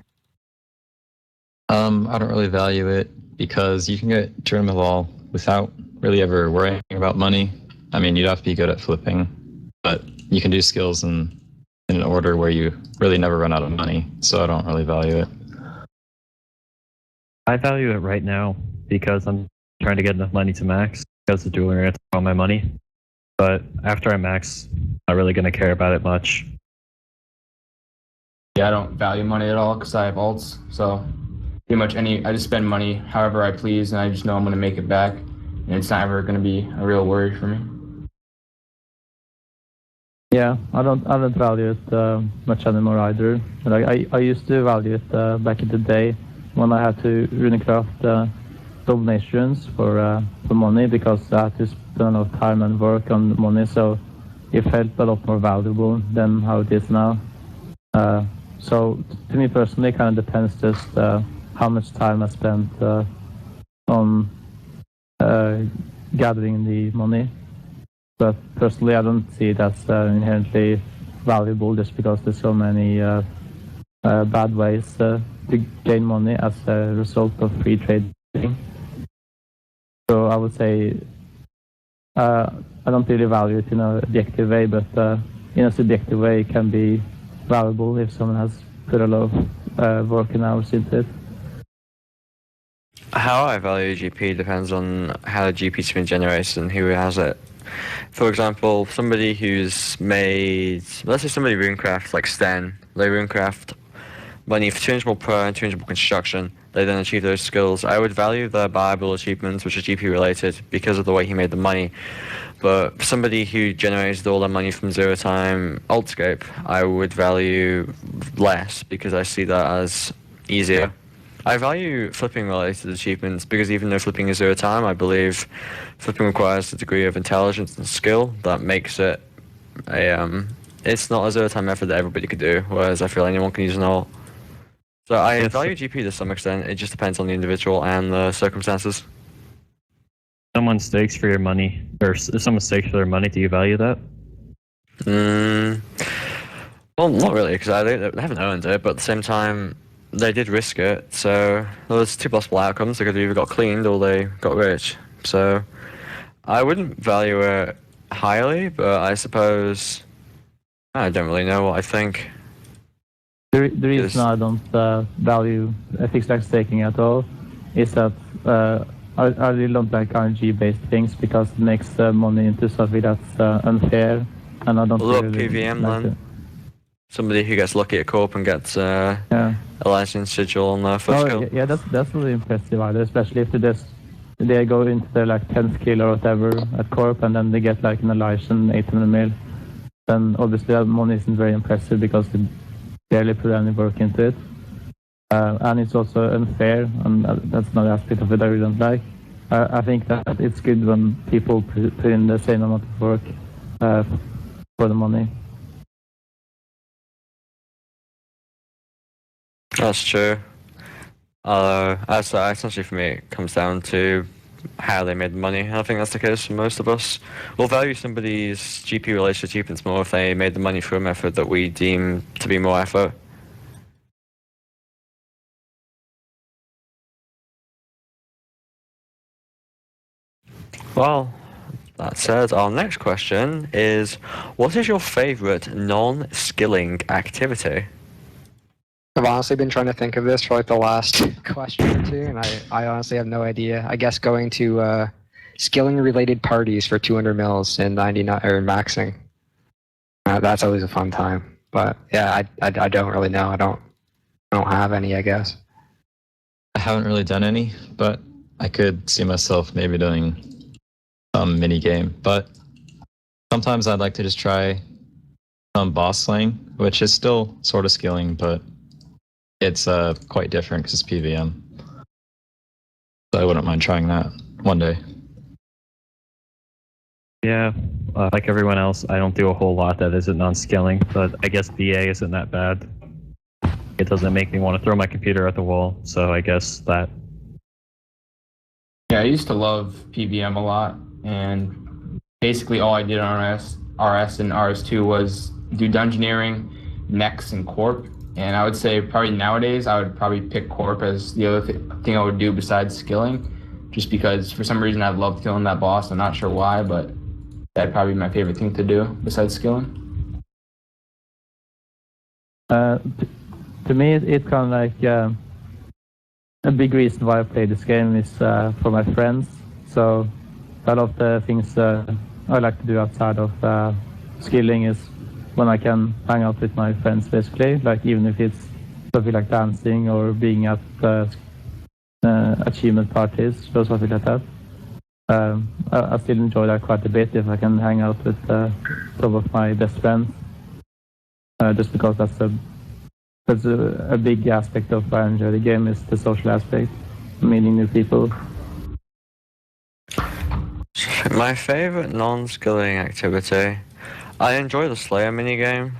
I don't really value it because you can get tournament level without really ever worrying about money. I mean, you'd have to be good at flipping, but you can do skills in an order where you really never run out of money, so I don't really value it. I value it right now because I'm trying to get enough money to max. because the dueling are all my money. But after I max, not really going to care about it much. Yeah, I don't value money at all because I have alts. So pretty much I just spend money however I please, and I just know I'm going to make it back, and it's not ever going to be a real worry for me. Yeah, I don't value it much anymore either. Like I used to value it back in the day when I had to runecraft donations for money because I had to spend a lot of time and work on the money, so it felt a lot more valuable than how it is now. So to me personally, it kind of depends just how much time I spent on gathering the money. But personally, I don't see it as inherently valuable just because there's so many bad ways to gain money as a result of free trading. So I would say I don't really value it in an objective way, but in a subjective way, it can be valuable if someone has put a lot of work and hours into it. How I value GP depends on how the GP's been generated and who has it. For example, somebody who's made, let's say somebody runecraft like Sten, they runecraft money for 200 more pro and 200 more construction. They then achieve those skills. I would value the buyable achievements, which are GP related, because of the way he made the money. But somebody who generated all their money from zero time Darkscape, I would value less because I see that as easier. I value flipping related achievements because even though flipping is zero time, I believe flipping requires a degree of intelligence and skill that makes it it's not a zero time method that everybody could do, whereas I feel anyone can use an alt. So I value GP to some extent. It just depends on the individual and the circumstances. Someone stakes for your money, or if someone stakes for their money, do you value that? Well, not really, because they haven't earned it, but at the same time, they did risk it. So there was two possible outcomes. They could have either got cleaned or they got rich. So I wouldn't value it highly, but I suppose I don't really know what I think. The reason I don't value fixed stack staking at all is that I really don't like RNG-based things because it makes money into something that's unfair, and I don't really PVM like then. it. Somebody who gets lucky at Corp and gets a license sigil on their first skill. Yeah, that's really impressive either, especially if they go into their like 10th skill or whatever at Corp and then they get like an license 800 mil. Then obviously that money isn't very impressive because they barely put any work into it. And it's also unfair, and that's another aspect of it I really don't like. I think that it's good when people put in the same amount of work for the money. That's true. Essentially for me, it comes down to how they made the money. I think that's the case for most of us. We'll value somebody's GP-related achievements more if they made the money through a method that we deem to be more effort. Well, that said, our next question is, what is your favorite non-skilling activity? I've honestly been trying to think of this for like the last question or two, and I honestly have no idea. I guess going to skilling-related parties for 200 mils and 99 or maxing. That's always a fun time. But yeah, I don't really know. I don't have any, I guess. I haven't really done any, but I could see myself maybe doing some mini game. But sometimes I'd like to just try some boss slaying, which is still sort of skilling, but it's quite different because it's PVM. So I wouldn't mind trying that one day. Yeah, like everyone else, I don't do a whole lot that isn't non-skilling, but I guess BA isn't that bad. It doesn't make me want to throw my computer at the wall, so I guess that. Yeah, I used to love PVM a lot, and basically all I did on RS and RS2 was do dungeoneering, mechs, and corp. And I would say probably nowadays I would probably pick corp as the other thing I would do besides skilling, just because for some reason I loved killing that boss. I'm not sure why, but that'd probably be my favorite thing to do besides skilling. To me, it's kind of like a big reason why I play this game is for my friends. So a lot of the things I like to do outside of skilling is when I can hang out with my friends, basically. Like even if it's something like dancing or being at achievement parties or something like that. I still enjoy that quite a bit if I can hang out with some of my best friends. Just because that's a big aspect of why I enjoy the game is the social aspect, meeting new people. My favorite non-skilling activity, I enjoy the Slayer minigame.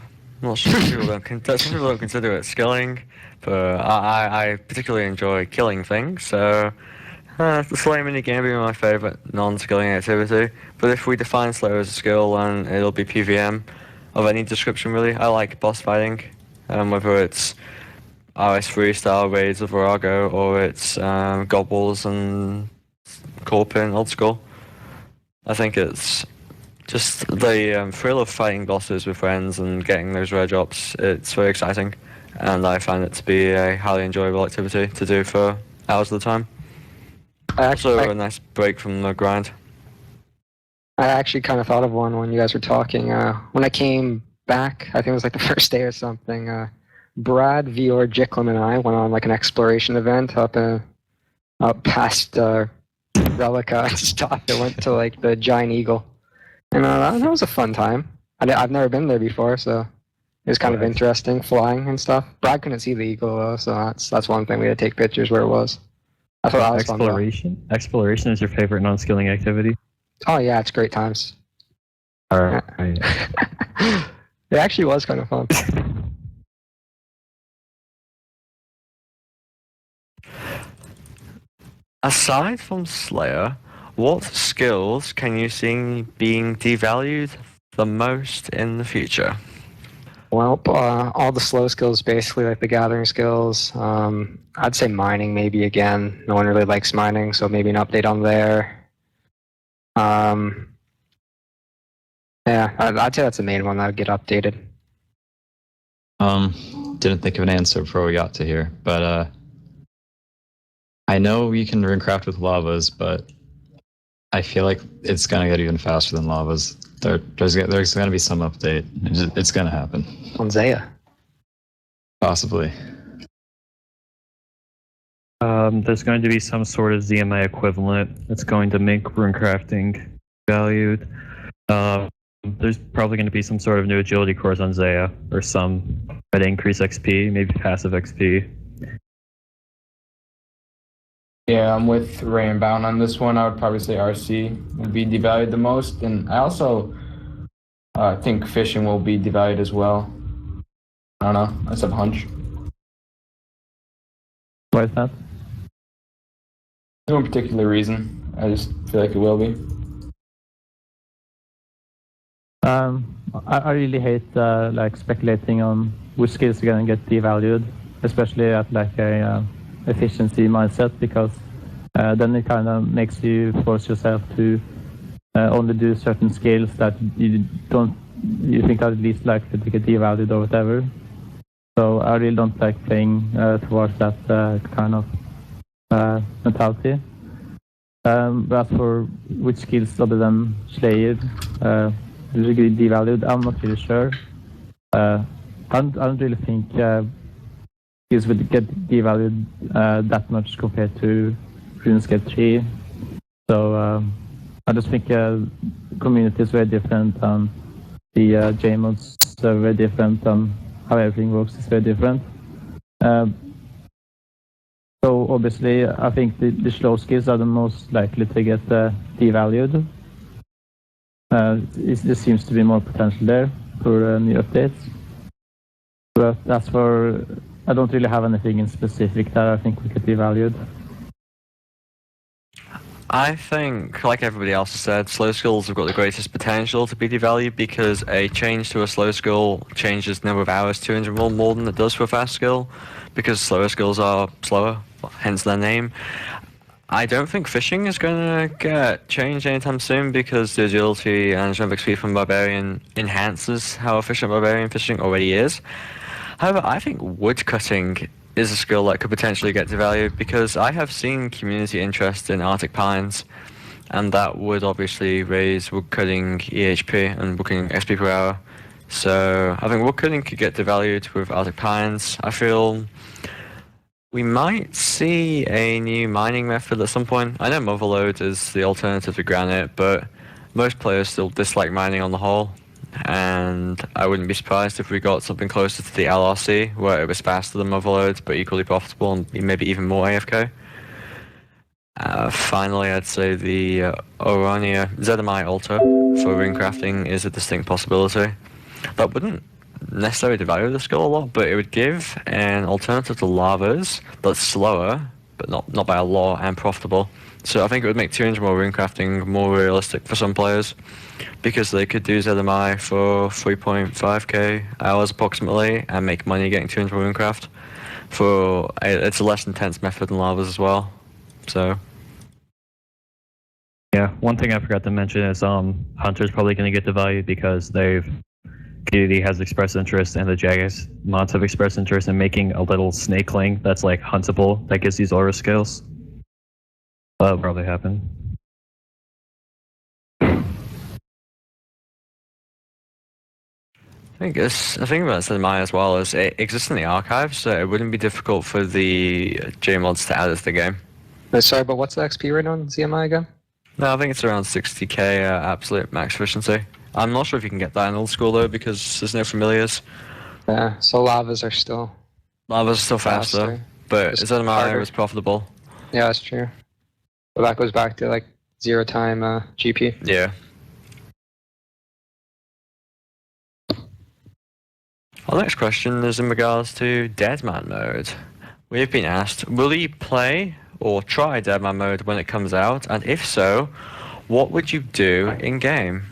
I'm not sure some people don't consider it skilling, but I particularly enjoy killing things. So the Slayer minigame being my favorite non-skilling activity. But if we define Slayer as a skill, then it'll be PVM of any description really. I like boss fighting, whether it's RS3 style raids of Virago or it's Gobbles and Corpin old school. I think it's just the thrill of fighting bosses with friends and getting those rare drops. It's very exciting, and I find it to be a highly enjoyable activity to do for hours at a time. Also a nice break from the grind. I actually kind of thought of one when you guys were talking. When I came back, I think it was like the first day or something, Brad, Vior, Jicklin, and I went on like an exploration event up past Relica and stuff. It went to like the Giant Eagle, and that was a fun time. I've never been there before, so it was kind of interesting flying and stuff. Brad couldn't see the eagle though, so that's one thing. We had to take pictures where it was. I thought that was exploration. Exploration is your favorite non-skilling activity? Oh yeah, it's great times. All right. It actually was kind of fun. Aside from Slayer, what skills can you see being devalued the most in the future? Well, all the slow skills, basically, like the gathering skills. I'd say mining, maybe again. No one really likes mining, so maybe an update on there. Yeah, I'd say that's the main one that would get updated. Didn't think of an answer before we got to here, but I know you can runecraft with lavas, but I feel like it's gonna get even faster than lavas. There's gonna be some update. It's gonna happen. On Zaya. There's Possibly. going to be some sort of ZMA equivalent that's going to make runecrafting valued. There's probably going to be some sort of new agility cores on Zaya, or some that increase XP, maybe passive XP. Yeah, I'm with Ray and Bound on this one. I would probably say RC would be devalued the most, and I also think fishing will be devalued as well. I don't know. That's a hunch. Why is that? No particular reason. I just feel like it will be. I really hate like speculating on which skills are going to get devalued, especially at like a efficiency mindset, because then it kind of makes you force yourself to only do certain skills that you think are least likely to get devalued or whatever. So I really don't like playing towards that kind of mentality. But as for which skills other than Slayer really devalued, I'm not really sure. I don't really think skills would get devalued that much compared to RuneScape 3. So I just think community is very different, and the JMods are very different, and how everything works is very different. So obviously, I think the slow skills are the most likely to get devalued. There seems to be more potential there for new updates. But as for, I don't really have anything in specific that I think we could devalued. I think, like everybody else has said, slow skills have got the greatest potential to be devalued because a change to a slow skill changes the number of hours 200 more than it does for a fast skill, because slower skills are slower, hence their name. I don't think fishing is going to get changed anytime soon because the agility and jump XP from Barbarian enhances how efficient Barbarian fishing already is. However, I think woodcutting is a skill that could potentially get devalued because I have seen community interest in Arctic pines, and that would obviously raise woodcutting EHP and woodcutting XP per hour. So I think woodcutting could get devalued with Arctic Pines. I feel we might see a new mining method at some point. I know motherlode is the alternative to granite, but most players still dislike mining on the whole. And I wouldn't be surprised if we got something closer to the LRC, where it was faster than motherlode, but equally profitable and maybe even more AFK. Finally, I'd say the Oronia ZMI Altar for runecrafting is a distinct possibility. That wouldn't necessarily devalue the skill a lot, but it would give an alternative to lavas that's slower, but not by a lot, and profitable. So I think it would make 200 more runecrafting more realistic for some players, because they could do ZMI for 3.5k hours approximately and make money getting 200 runecraft. It's a less intense method than lavas as well. So yeah, one thing I forgot to mention is Hunter's probably going to get devalued because community has expressed interest and the Jagex mods have expressed interest in making a little snakeling that's like huntable that gives these aura skills. That'll probably happen. I think about ZMI as well is it exists in the archive, so it wouldn't be difficult for the JMods to add it to the game. Sorry, but what's the XP rate on ZMI again? No, I think it's around 60k absolute max efficiency. I'm not sure if you can get that in old school though, because there's no familiars. Yeah, so lavas are still faster, but Just ZMI harder. is profitable. Yeah, that's true. But that goes back to like 0 time GP. Yeah. Our next question is in regards to Deadman mode. We've been asked, will you play or try Deadman mode when it comes out? And if so, what would you do in-game?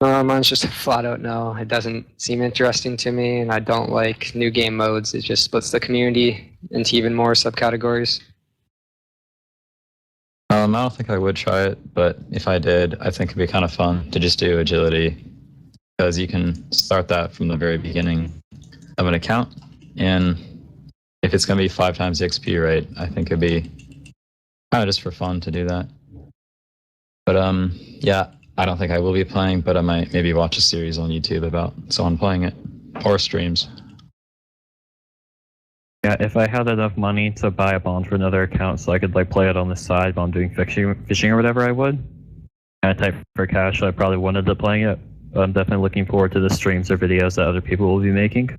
Mine's just a flat out no. It doesn't seem interesting to me, and I don't like new game modes. It just splits the community into even more subcategories. I don't think I would try it, but if I did, I think it'd be kind of fun to just do agility, because you can start that from the very beginning of an account, and if it's going to be 5 times the XP rate, I think it'd be kind of just for fun to do that. But yeah, I don't think I will be playing, but I might maybe watch a series on YouTube about someone playing it, or streams. Yeah, if I had enough money to buy a bond for another account so I could like play it on the side while I'm doing fishing or whatever, I would. And I type for cash, I probably would end up playing it. But I'm definitely looking forward to the streams or videos that other people will be making.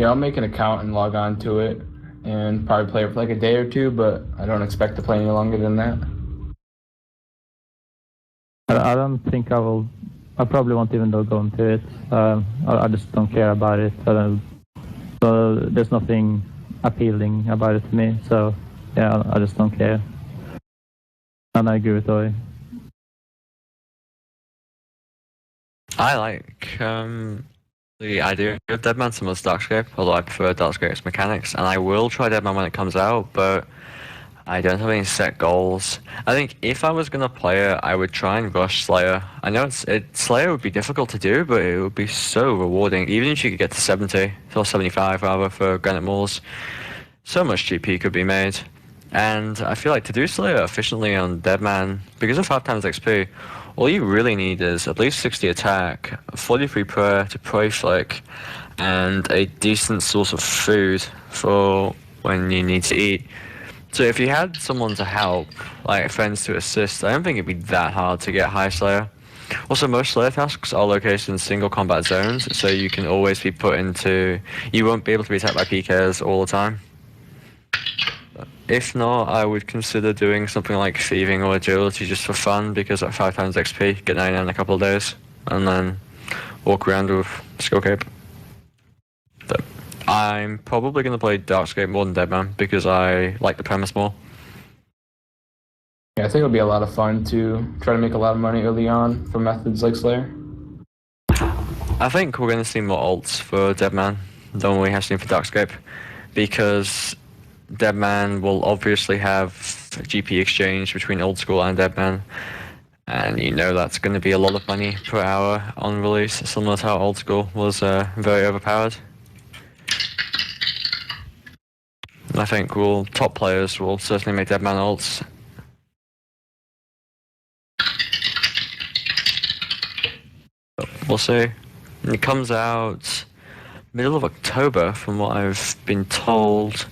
Yeah, I'll make an account and log on to it and probably play it for like a day or two, but I don't expect to play any longer than that. I don't think I will. I probably won't even go into it. I just don't care about it. So there's nothing appealing about it to me. So yeah, I just don't care. And I agree with Oi. I like the idea of Deadman similar to Darkscape, although I prefer Darkscape's mechanics, and I will try Deadman when it comes out, but I don't have any set goals. I think if I was going to play it, I would try and rush Slayer. I know Slayer would be difficult to do, but it would be so rewarding. Even if you could get to 70, or 75 rather, for Granite Moors, so much GP could be made. And I feel like to do Slayer efficiently on Deadman, because of 5 times XP, all you really need is at least 60 attack, 43 prayer to pray flick, and a decent source of food for when you need to eat. So if you had someone to help, like friends to assist, I don't think it'd be that hard to get high Slayer. Also, most Slayer tasks are located in single combat zones, so you can always be put into... You won't be able to be attacked by PKs all the time. If not, I would consider doing something like thieving or agility just for fun, because at 5 times XP, get 99 in a couple of days, and then walk around with skill cape. But I'm probably going to play Darkscape more than Deadman, because I like the premise more. Yeah, I think it'll be a lot of fun to try to make a lot of money early on from methods like Slayer. I think we're going to see more alts for Deadman than we have seen for Darkscape, because Deadman will obviously have GP exchange between old school and Deadman, and you know that's going to be a lot of money per hour on release, similar to how old school was very overpowered. I think top players will certainly make Deadman alts, We'll see. It comes out middle of October, from what I've been told,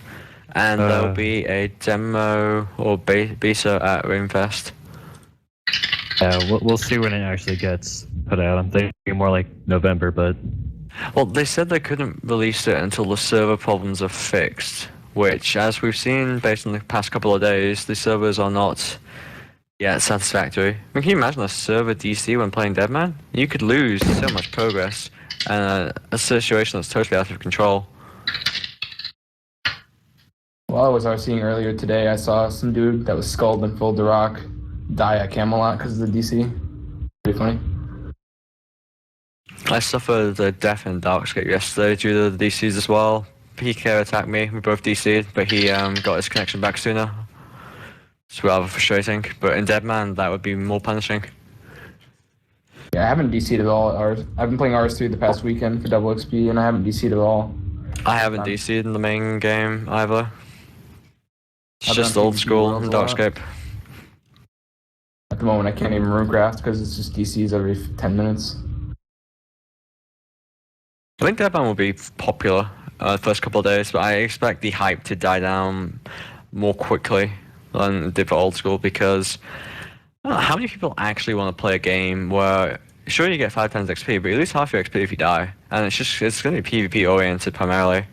and there'll be a demo or beta at Runefest. Yeah, we'll see when it actually gets put out. I'm thinking more like November, but Well, they said they couldn't release it until the server problems are fixed, which, as we've seen based on the past couple of days, the servers are not yet satisfactory. I mean, can you imagine a server DC when playing Deadman? You could lose so much progress, and a situation that's totally out of control. Well, I was seeing earlier today, I saw some dude that was skulled and filled the rock die at Camelot because of the DC. Pretty funny. I suffered a death in Darkscape yesterday due to the DCs as well. PK attacked me, we both DC'd, but he got his connection back sooner. It's rather frustrating, but in Deadman that would be more punishing. Yeah, I haven't DC'd at all. I've been playing RS3 the past weekend for double XP, and I haven't DC'd at all. I haven't DC'd in the main game either. It's I've been just on old PvP school worlds in a lot. Darkscape. At the moment, I can't even runecraft because it's just DCs every 10 minutes. I think Deadman will be popular the first couple of days, but I expect the hype to die down more quickly than it did for old school, because I don't know, how many people actually want to play a game where sure you get 5 times XP, but you lose half your XP if you die, and it's going to be PvP oriented primarily.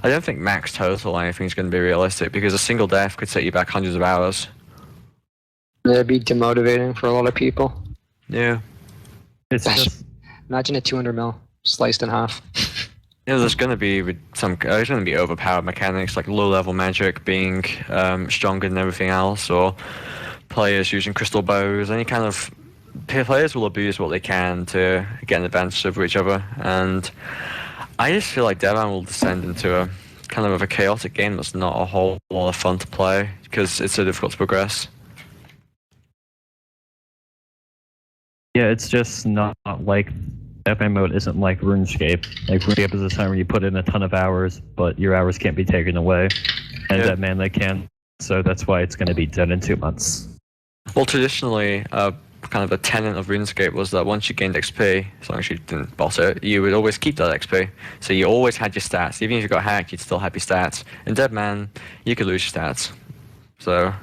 I don't think max total or anything is going to be realistic, because a single death could set you back hundreds of hours. That'd be demotivating for a lot of people. Yeah. it's just Imagine a 200 mil sliced in half. There's going to be there's going to be overpowered mechanics like low-level magic being stronger than everything else, or players using crystal bows. Any kind of players will abuse what they can to get an advantage over each other, and I just feel like Deadman will descend into a kind of a chaotic game that's not a whole lot of fun to play because it's so difficult to progress. yeah, it's just not like Deadman mode isn't like RuneScape. Like RuneScape is a time where you put in a ton of hours, but your hours can't be taken away, and Yeah. Deadman they can. So that's why it's going to be done in 2 months. Well, traditionally, kind of a tenet of RuneScape was that once you gained XP, as long as you didn't boss it, you would always keep that XP. So you always had your stats. Even if you got hacked, you'd still have your stats. In Deadman, you could lose your stats. So...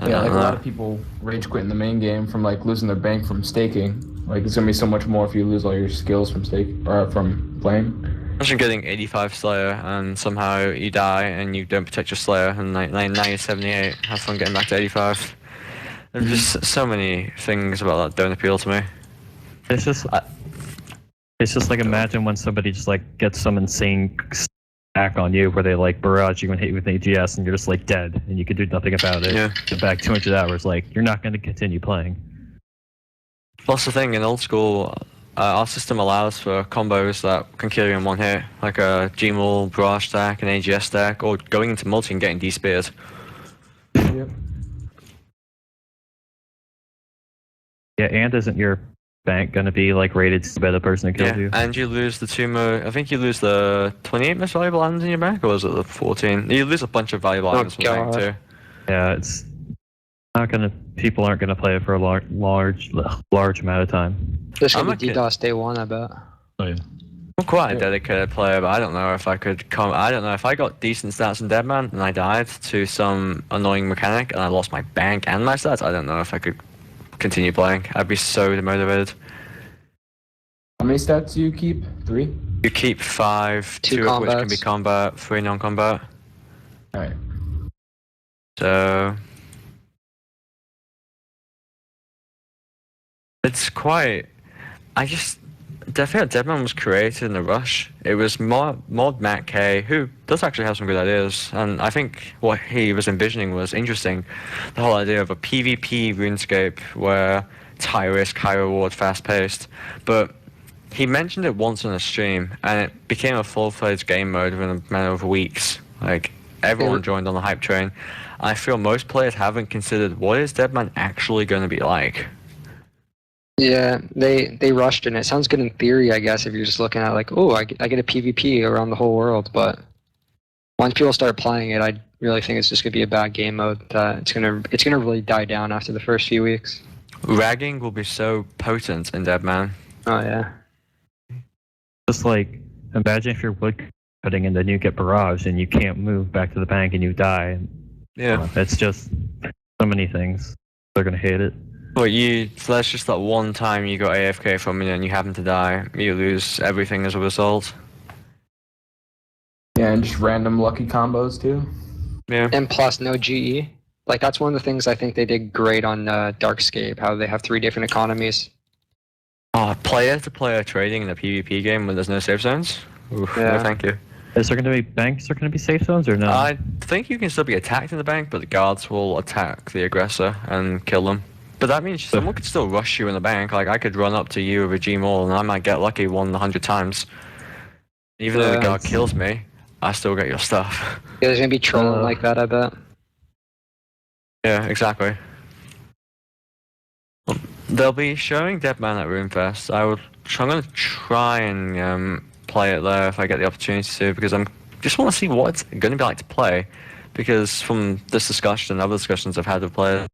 Yeah, like a lot of people rage quit in the main game from like losing their bank from staking. Like it's gonna be so much more if you lose all your skills from from playing. Imagine getting 85 Slayer and somehow you die and you don't protect your Slayer and now you're 78. Have fun getting back to 85. There's just so many things about that don't appeal to me. It's just like imagine when somebody just like gets some insane stack on you where they like barrage you and hit you with AGS and you're just like dead and you can do nothing about it. Yeah. Get back 200 hours, like you're not going to continue playing. That's the thing, in old school, our system allows for combos that can kill you in one hit, like a Gmaul barrage stack, an AGS stack, or going into multi and getting D-speared. Yep. Yeah, and isn't your bank going to be like rated by the person that killed you? And you lose the I think you lose the 28 most valuable items in your bank, or was it the 14? You lose a bunch of valuable items from the bank God. too. Yeah, it's not going to. People aren't going to play it for a large amount of time. This I'm could be not DDoS day one, I bet. Oh yeah. I'm quite a dedicated player, but I don't know if I could I don't know if I got decent stats in Deadman and I died to some annoying mechanic and I lost my bank and my stats. I don't know if I could continue playing. I'd be so demotivated. How many stats do you keep? 3? You keep 5, Two 2 of which can combats. be combat, 3 non-combat. Alright. So it's quite. I feel like Deadman was created in a rush. It was mod Matt K, who does actually have some good ideas, and I think what he was envisioning was interesting. The whole idea of a PvP RuneScape where it's high risk, high reward, fast paced. But he mentioned it once in a stream, and it became a full-fledged game mode within a matter of weeks. Like everyone joined on the hype train. I feel most players haven't considered what is Deadman actually going to be like. Yeah, they rushed in it. Sounds good in theory, I guess, if you're just looking at like, oh, I get a PvP around the whole world. But once people start playing it, I really think it's just gonna be a bad game mode. That it's gonna really die down after the first few weeks. Ragging will be so potent in Deadman. Oh yeah. Just like, imagine if you're wood cutting and then you get barrage and you can't move back to the bank and you die. Yeah. It's just so many things. They're gonna hate it. But so that's just that one time you got AFK for a minute and you happen to die. You lose everything as a result. Yeah, and just random lucky combos too. Yeah. And plus no GE. Like that's one of the things I think they did great on Darkscape. How they have 3 different economies. Oh, player-to-player trading in a PvP game when there's no safe zones? Oof, Yeah. no thank you. Is there gonna be banks? Are gonna be safe zones or no? I think you can still be attacked in the bank, but the guards will attack the aggressor and kill them. But that means someone could still rush you in the bank. Like, I could run up to you with a Gmaul and I might get lucky 100 times. Even though the guard kills me, I still get your stuff. Yeah, there's gonna be trolling like that, I bet. Yeah, exactly. They'll be showing Deadman at Runefest. I'm going to try and play it there if I get the opportunity to, because I just want to see what it's going to be like to play. Because from this discussion and other discussions I've had with players,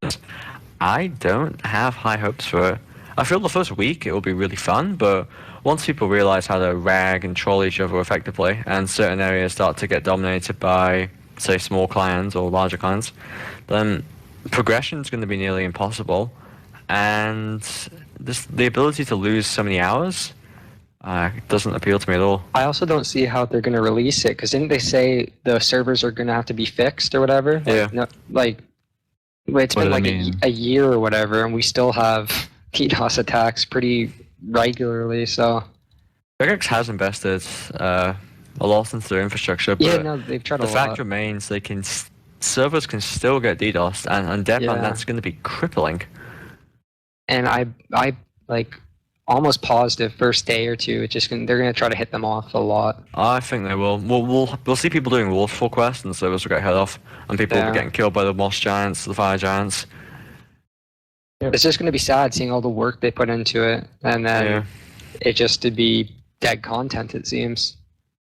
I don't have high hopes for it. I feel the first week it will be really fun, but once people realize how to rag and troll each other effectively, and certain areas start to get dominated by, say, small clans or larger clans, then progression is going to be nearly impossible. And the ability to lose so many hours doesn't appeal to me at all. I also don't see how they're gonna release it, because didn't they say the servers are gonna have to be fixed or whatever? Yeah. Like, no, like it's been like a year or whatever, and we still have DDoS attacks pretty regularly. So Jagex has invested a lot into their infrastructure, but yeah, no, they've tried a the lot. fact remains servers can still get DDoSed, and on Deadman that's going to be crippling. And I like almost positive first day or two, they're gonna try to hit them off a lot. I think they will. We'll see people doing waterfall quests, and servers will get hit off, and people will be getting killed by the moss giants, the fire giants. It's just gonna be sad seeing all the work they put into it, and then it just to be dead content. It seems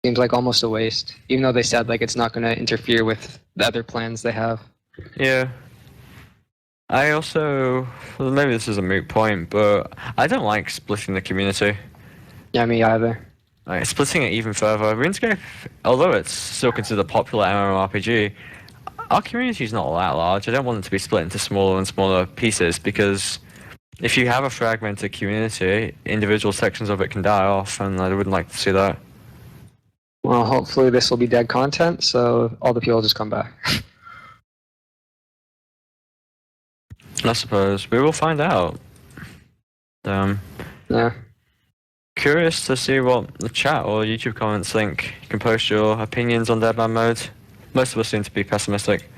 like almost a waste, even though they said like it's not gonna interfere with the other plans they have. Yeah. I also, maybe this is a moot point, but I don't like splitting the community. Yeah, me either. Like, splitting it even further. RuneScape, although it's still considered a popular MMORPG, our community is not that large. I don't want it to be split into smaller and smaller pieces, because if you have a fragmented community, individual sections of it can die off, and I wouldn't like to see that. Well, hopefully this will be dead content, so all the people just come back. I suppose. We will find out. Yeah. Curious to see what the chat or YouTube comments think. You can post your opinions on Deadman mode. Most of us seem to be pessimistic.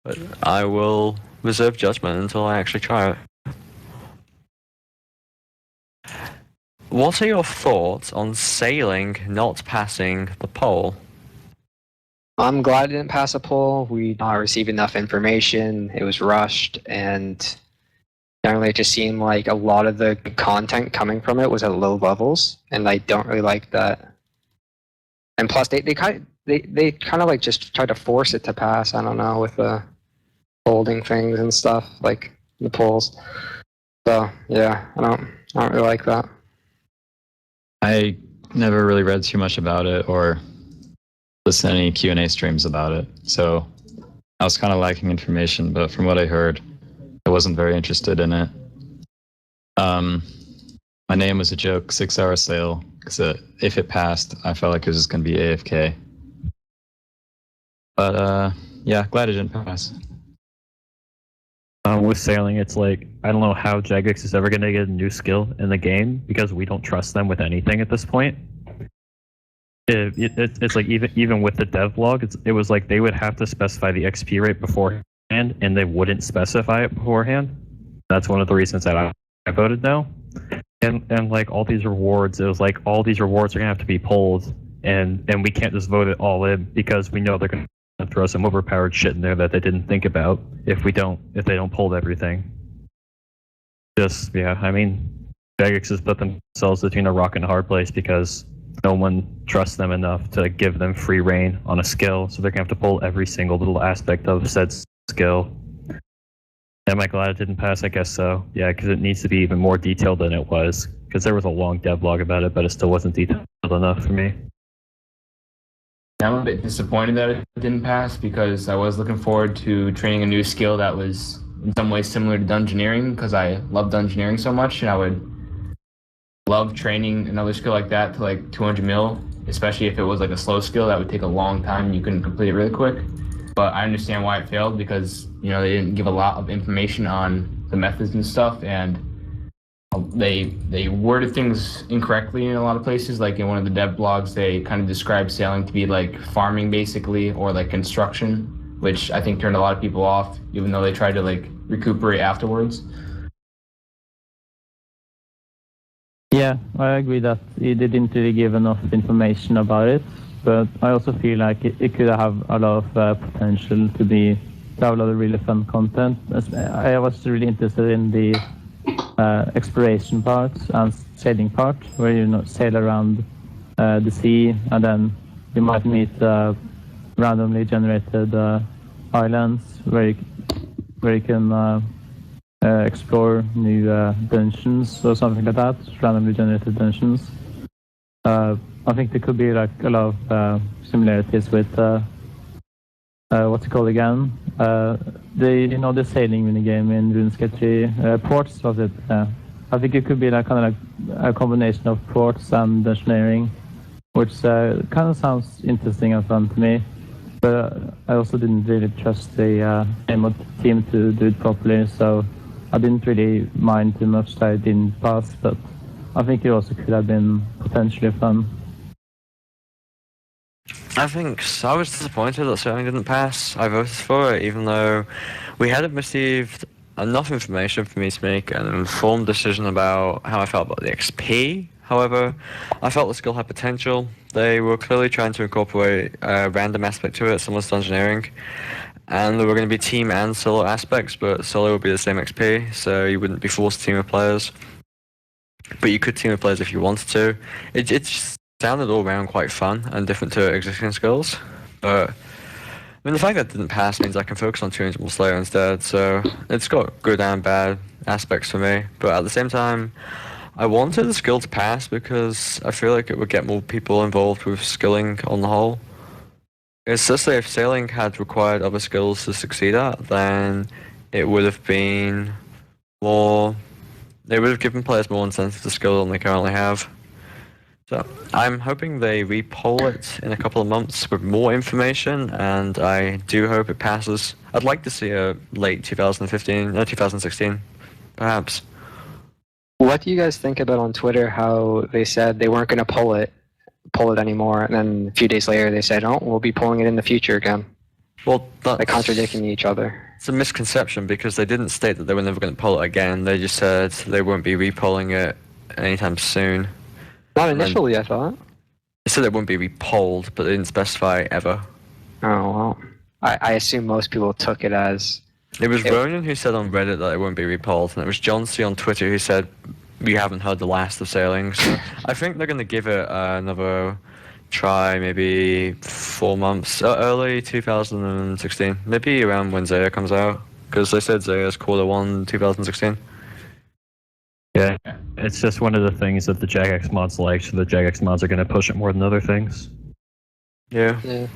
But I will reserve judgment until I actually try it. What are your thoughts on sailing not passing the poll? I'm glad I didn't pass a poll. We did not receive enough information. It was rushed, and generally it just seemed like a lot of the content coming from it was at low levels, and I don't really like that. And plus, they kind of like just tried to force it to pass. I don't know, with the holding things and stuff like the polls. So yeah, I don't really like that. I never really read too much about it or listen to any Q&A streams about it, so I was kind of lacking information, but from what I heard, I wasn't very interested in it. My name was a joke, 6-hour sale, because if it passed, I felt like it was just going to be AFK. But yeah, glad it didn't pass. With sailing, it's like, I don't know how Jagex is ever going to get a new skill in the game, because we don't trust them with anything at this point. It's like even with the devlog, it was like they would have to specify the XP rate beforehand, and they wouldn't specify it beforehand. That's one of the reasons that I voted no. And like all these rewards, it was like all these rewards are gonna have to be pulled, and we can't just vote it all in, because we know they're gonna throw some overpowered shit in there that they didn't think about if they don't pull everything. Just I mean, Jagex has put themselves between a rock and a hard place, because no one trusts them enough to give them free reign on a skill, so they're gonna have to pull every single little aspect of said skill. Am I glad it didn't pass? I guess so. Yeah, because it needs to be even more detailed than it was. Because there was a long devlog about it, but it still wasn't detailed enough for me. I'm a bit disappointed that it didn't pass because I was looking forward to training a new skill that was in some ways similar to dungeoneering because I love dungeoneering so much, and I would love training another skill like that to like 200 mil, especially if it was like a slow skill that would take a long time and you couldn't complete it really quick. But I understand why it failed because, you know, they didn't give a lot of information on the methods and stuff, and they worded things incorrectly in a lot of places. Like in one of the dev blogs, they kind of described sailing to be like farming basically, or like construction, which I think turned a lot of people off, even though they tried to like recuperate afterwards. Yeah, I agree that they didn't really give enough information about it, but I also feel like it could have a lot of potential to have a lot of really fun content. I was really interested in the exploration part and sailing part, where you sail around the sea, and then you might meet randomly generated islands where you can explore new dungeons or something like that, randomly generated dungeons. I think there could be like a lot of similarities with what's it called again? The sailing minigame in RuneScape 3. Ports was it? I think it could be like kind of like a combination of ports and dungeoneering, which kind of sounds interesting and fun to me. But I also didn't really trust the emote team to do it properly, so I didn't really mind too much that it didn't pass. But I think it also could have been potentially fun. I think I was disappointed that sailing didn't pass. I voted for it, even though we hadn't received enough information for me to make an informed decision about how I felt about the XP. However, I felt the skill had potential. They were clearly trying to incorporate a random aspect to it, similar to dungeoneering. And there were going to be team and solo aspects, but solo would be the same XP, so you wouldn't be forced to team with players. But you could team with players if you wanted to. It just sounded all around quite fun and different to existing skills. But I mean, the fact that it didn't pass means I can focus on 200 more Slayer instead, so it's got good and bad aspects for me. But at the same time, I wanted the skill to pass because I feel like it would get more people involved with skilling on the whole. It's just that if sailing had required other skills to succeed at, then it would have been more... They would have given players more incentive to skill than they currently have. So I'm hoping they repoll it in a couple of months with more information, and I do hope it passes. I'd like to see a late 2016, perhaps. What do you guys think about on Twitter how they said they weren't going to pull it anymore, and then a few days later they said, "Oh, we'll be pulling it in the future again." Well, They're contradicting each other. It's a misconception because they didn't state that they were never going to pull it again. They just said they won't be repolling it anytime soon. Not initially, I thought. They said it wouldn't be repolled, but they didn't specify ever. Oh, well. I assume most people took it as... It was Ronan who said on Reddit that it won't be repolled, and it was John C. on Twitter who said, we haven't heard the last of sailing. So I think they're going to give it another try, maybe 4 months, early 2016, maybe around when Zaya comes out, because they said Zaya's Q1 2016. Yeah, it's just one of the things that the Jagex mods like, so the Jagex mods are going to push it more than other things. Yeah. I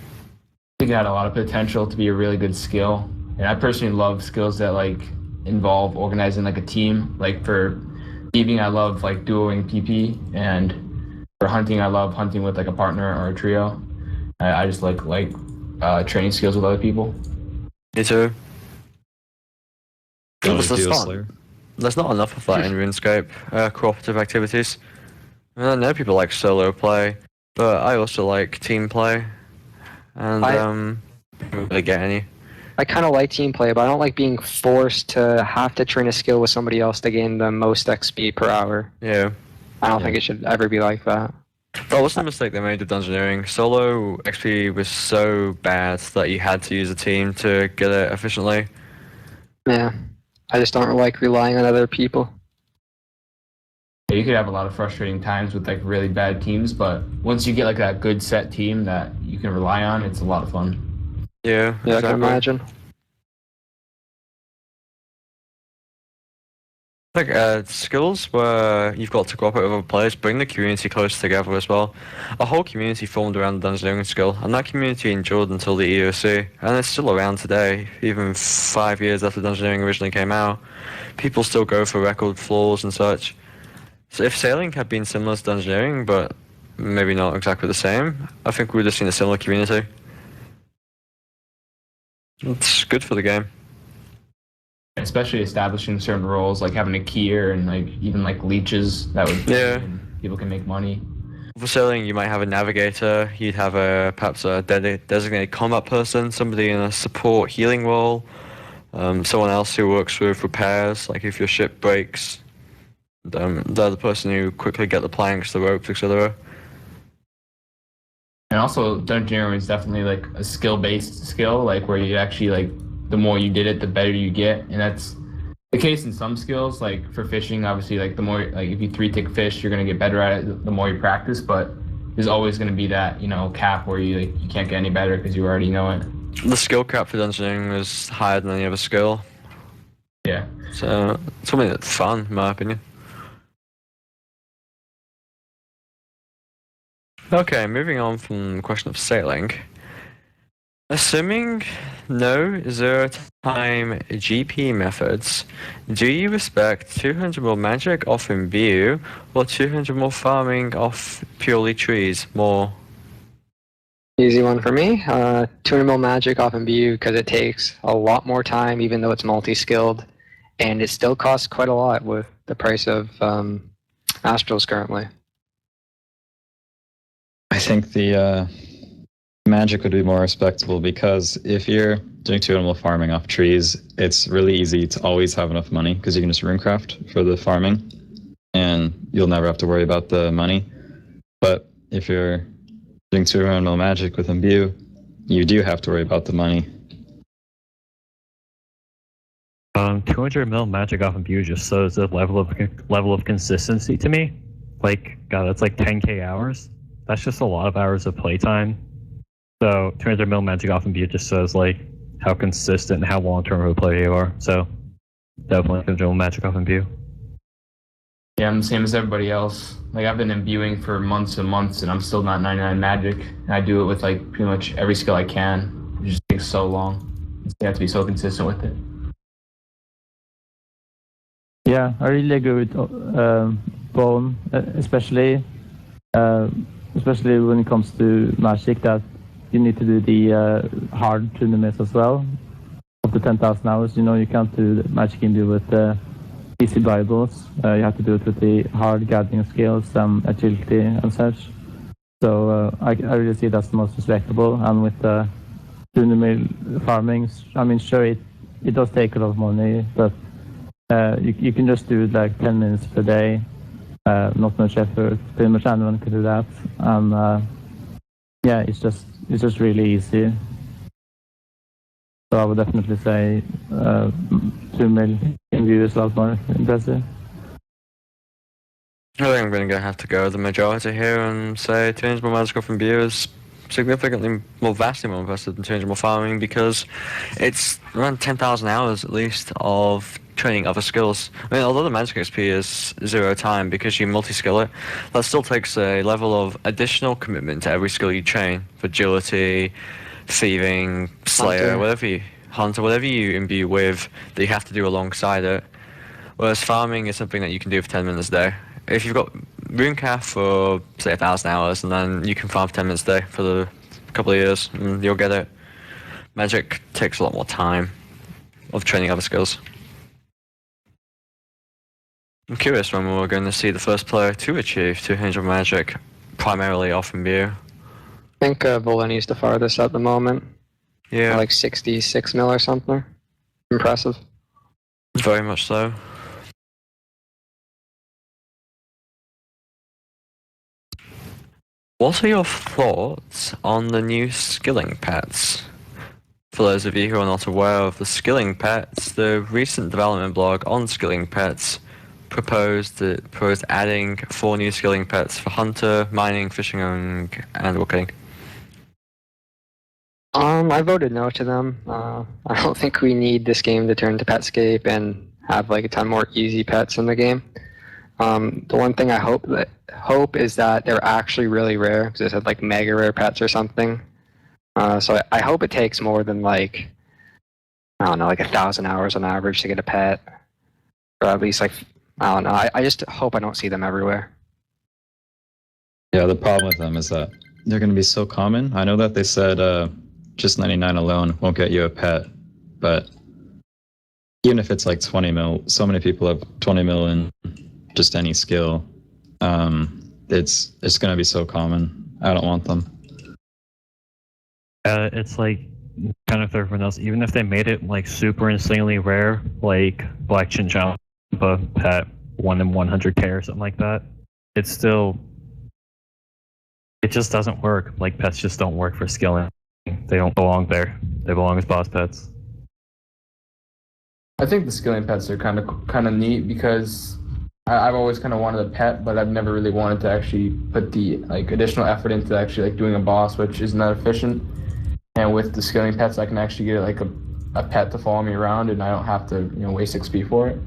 think it had a lot of potential to be a really good skill. And I personally love skills that like involve organizing like a team. Like for thieving, I love like duoing PP, and for hunting, I love hunting with like a partner or a trio. I just like training skills with other people. Me too. Slayer. There's not enough of that in RuneScape, cooperative activities. I know people like solo play, but I also like team play, and I don't really get any. I kind of like team play, but I don't like being forced to have to train a skill with somebody else to gain the most XP per hour. Yeah. I don't think it should ever be like that. That was the mistake they made with dungeoneering. Solo XP was so bad that you had to use a team to get it efficiently. Yeah. I just don't like relying on other people. Yeah, you could have a lot of frustrating times with like really bad teams, but once you get like a good set team that you can rely on, it's a lot of fun. Yeah, Yeah, exactly. I can imagine. Like skills where you've got to cooperate with other players, bring the community closer together as well. A whole community formed around the dungeoneering skill, and that community endured until the EOC, and it's still around today, even 5 years after dungeoneering originally came out. People still go for record floors and such. So if sailing had been similar to dungeoneering, but maybe not exactly the same, I think we would have seen a similar community. It's good for the game. Especially establishing certain roles, like having a keyer and like even like leeches that would and people can make money. For sailing, you might have a navigator. You'd have perhaps a designated combat person, somebody in a support healing role, someone else who works with repairs, like if your ship breaks. They're the person who quickly get the planks, the ropes, etc. And also, dungeoneering is definitely like a skill-based skill, like where you actually like the more you did it, the better you get, and that's the case in some skills. Like for fishing, obviously, like the more like if you 3-tick fish, you're gonna get better at it the more you practice. But there's always gonna be that cap where you can't get any better because you already know it. The skill cap for dungeoneering is higher than any other skill. Yeah. So it's something that's fun, in my opinion. Okay, moving on from the question of sailing. Assuming no zero-time GP methods, do you respect 200 more magic off imbue or 200 more farming off purely trees more? Easy one for me. 200 mil magic off imbue because it takes a lot more time, even though it's multi-skilled, and it still costs quite a lot with the price of Astrals currently. I think the magic would be more respectable because if you're doing 2 animal farming off trees, it's really easy to always have enough money because you can just runecraft for the farming and you'll never have to worry about the money. But if you're doing 2 animal magic with imbue, you do have to worry about the money. 200 mil magic off imbue just shows a level of consistency to me. Like, God, that's like 10k hours. That's just a lot of hours of playtime. So 200 mil magic off imbue just shows like how consistent and how long-term of a player you are. So definitely 200 mil magic off imbue. Yeah, I'm the same as everybody else. Like I've been imbuing for months and months, and I'm still not 99 magic. And I do it with like pretty much every skill I can. It just takes so long. You have to be so consistent with it. Yeah, I really agree with Bone, especially when it comes to magic, that you need to do the hard tournaments as well. Up to 10,000 hours, you can't do the magic imbue with easy Bibles. You have to do it with the hard gathering skills and agility and such. So I really see that's the most respectable. And with the tournament farming, I mean, sure, it does take a lot of money, but you can just do it like 10 minutes per day. Not much effort. Pretty much anyone can do that, and yeah, it's just really easy. So I would definitely say 2 million views is a lot more impressive. I think I'm going to have to go the majority here and say 200 more magic off imbue is significantly more, vastly more impressive than 200 more farming because it's around 10,000 hours at least of training other skills. I mean, although the magic XP is 0 time because you multi-skill it, that still takes a level of additional commitment to every skill you train. Agility, thieving, slayer, hunter, whatever you imbue with, that you have to do alongside it. Whereas farming is something that you can do for 10 minutes a day. If you've got runecraft for, say, 1,000 hours, and then you can farm for 10 minutes a day for the couple of years, and you'll get it. Magic takes a lot more time of training other skills. I'm curious when we're going to see the first player to achieve 200 magic, primarily off imbue. I think Voleni's the farthest at the moment. Yeah. Like 66 mil or something. Impressive. Very much so. What are your thoughts on the new skilling pets? For those of you who are not aware of the skilling pets, the recent development blog on skilling pets proposed adding 4 new skilling pets for hunter, mining, fishing, and woodcutting. I voted no to them. I don't think we need this game to turn to Petscape, and have like a ton more easy pets in the game. The one thing I hope is that they're actually really rare, because it said like mega rare pets or something. So I hope it takes more than like, I don't know, like 1,000 hours on average to get a pet, or at least like, I don't know. I just hope I don't see them everywhere. Yeah, the problem with them is that they're going to be so common. I know that they said just 99 alone won't get you a pet, but even if it's like 20 mil, so many people have 20 mil in just any skill. It's going to be so common. I don't want them. It's like kind of for everyone else. Even if they made it like super insanely rare, like Black Chinchompa pet 1 in 100k or something like that, it's still, it just doesn't work. Like pets just don't work for skilling. They don't belong there. They belong as boss pets. I think the skilling pets are kind of neat because I've always kind of wanted a pet, but I've never really wanted to actually put the like additional effort into actually like doing a boss, which isn't that efficient. And with the skilling pets, I can actually get like a pet to follow me around, and I don't have to waste XP for it.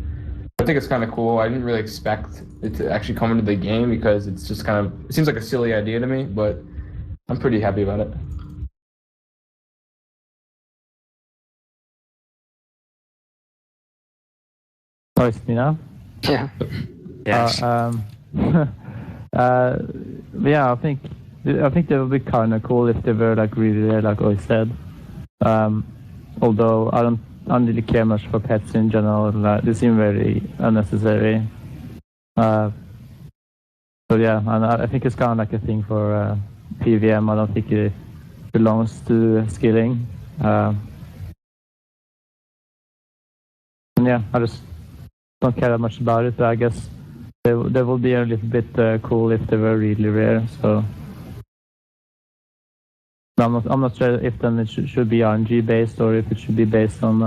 I think it's kind of cool. I didn't really expect it to actually come into the game because it's just kind of, it seems like a silly idea to me, but I'm pretty happy about it. Oh, it's me now? Yeah. Yes. Yeah, I think they would be kind of cool if they were like really rare, like I said. Although I don't really care much for pets in general. They seem very unnecessary. So yeah, and I think it's kind of like a thing for PVM. I don't think it belongs to skilling. And yeah, I just don't care that much about it. But I guess they will be a little bit cool if they were really rare. So I'm not sure if then it should be RNG based or if it should be based on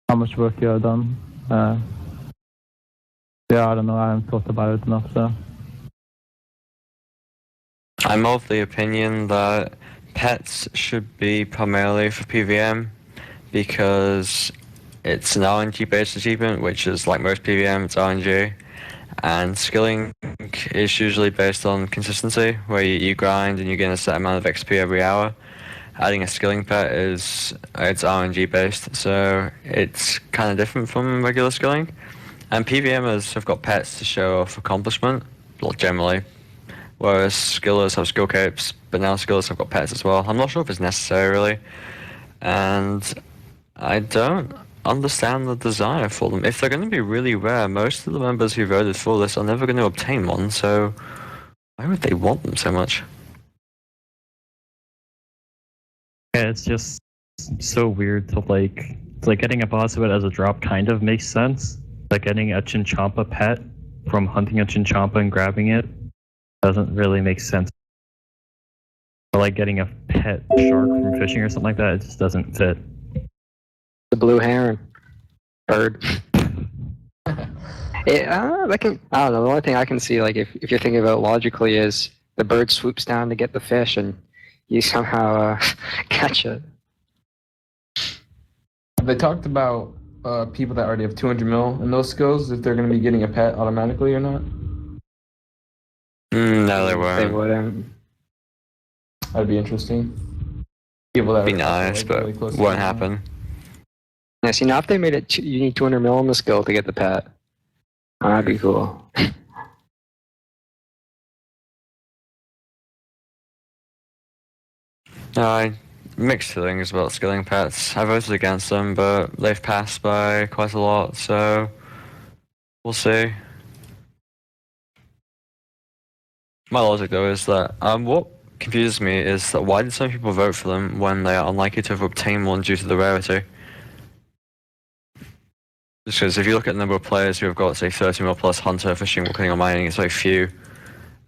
how much work you have done. Yeah, I don't know. I haven't thought about it enough. So I'm of the opinion that pets should be primarily for PVM because it's an RNG based achievement, which is like most PVM, it's RNG. And skilling is usually based on consistency, where you grind and you gain a set amount of XP every hour. Adding a skilling pet it's RNG based, so it's kind of different from regular skilling. And PVMers have got pets to show off accomplishment, generally, whereas skillers have skill capes, but now skillers have got pets as well. I'm not sure if it's necessary really, and I don't understand the desire for them. If they're going to be really rare, most of the members who voted for this are never going to obtain one, so why would they want them so much? Yeah, it's just so weird to like getting a boss of it as a drop kind of makes sense. Like getting a Chinchompa pet from hunting a Chinchompa and grabbing it doesn't really make sense. Or like getting a pet shark from fishing or something like that, it just doesn't fit. The blue heron. Bird. I don't know. The only thing I can see, like, if you're thinking about it logically, is the bird swoops down to get the fish, and you somehow catch it. They talked about people that already have 200 mil in those skills, if they're going to be getting a pet automatically or not. No, they won't. They wouldn't. That'd be interesting. People that Be are, nice, like, but really close to won't the- happen. Yeah, see, now if they made it, you need 200 mil on the skill to get the pet. Oh, that'd be cool. No, mixed feelings about skilling pets. I voted against them, but they've passed by quite a lot, so we'll see. My logic though is that what confuses me is that why did some people vote for them when they are unlikely to have obtained one due to the rarity? Just because if you look at the number of players who have got, say, 30 mil plus hunter, fishing, walking, or mining, it's very few.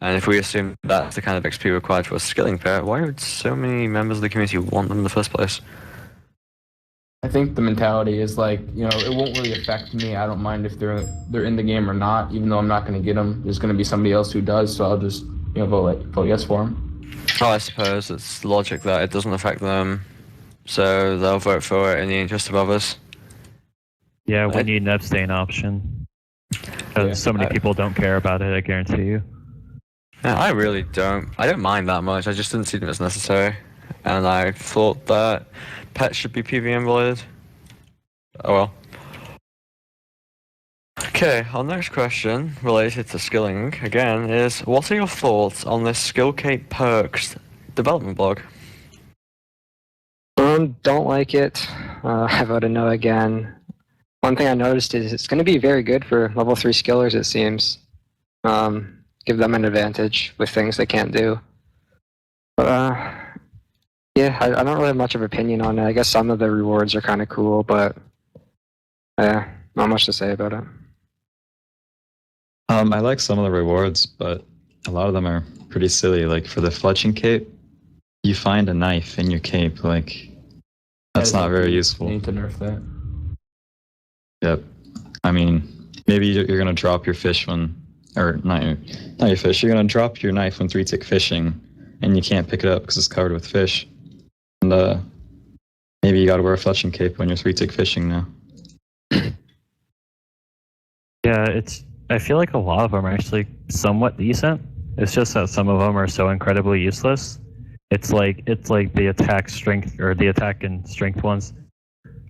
And if we assume that's the kind of XP required for a skilling pet, why would so many members of the community want them in the first place? I think the mentality is like, it won't really affect me. I don't mind if they're in the game or not, even though I'm not going to get them. There's going to be somebody else who does, so I'll just vote yes for them. Oh, I suppose it's logic that it doesn't affect them, so they'll vote for it in the interest of others. Yeah, we I- need an abstain option. Because Yeah, so many people don't care about it, I guarantee you. Yeah, I really don't. I don't mind that much. I just didn't see them as necessary, and I thought that pets should be PvM related. Oh well. Okay, our next question related to skilling again is: what are your thoughts on this skill cape perks development blog? Don't like it. I vote a no again. One thing I noticed is it's going to be very good for level 3 skillers, it seems. Give them an advantage with things they can't do. But, yeah, I don't really have much of an opinion on it. I guess some of the rewards are kind of cool, but yeah, not much to say about it. I like some of the rewards, but a lot of them are pretty silly. Like for the fletching cape, you find a knife in your cape. Like that's not very useful. You need to nerf that. Yep. I mean, maybe you're gonna drop your fish when, or not your fish. You're gonna drop your knife when 3-tick fishing, and you can't pick it up because it's covered with fish. And maybe you gotta wear a fletching cape when you're 3-tick fishing now. Yeah, I feel like a lot of them are actually somewhat decent. It's just that some of them are so incredibly useless. It's like the attack strength or the attack and strength ones.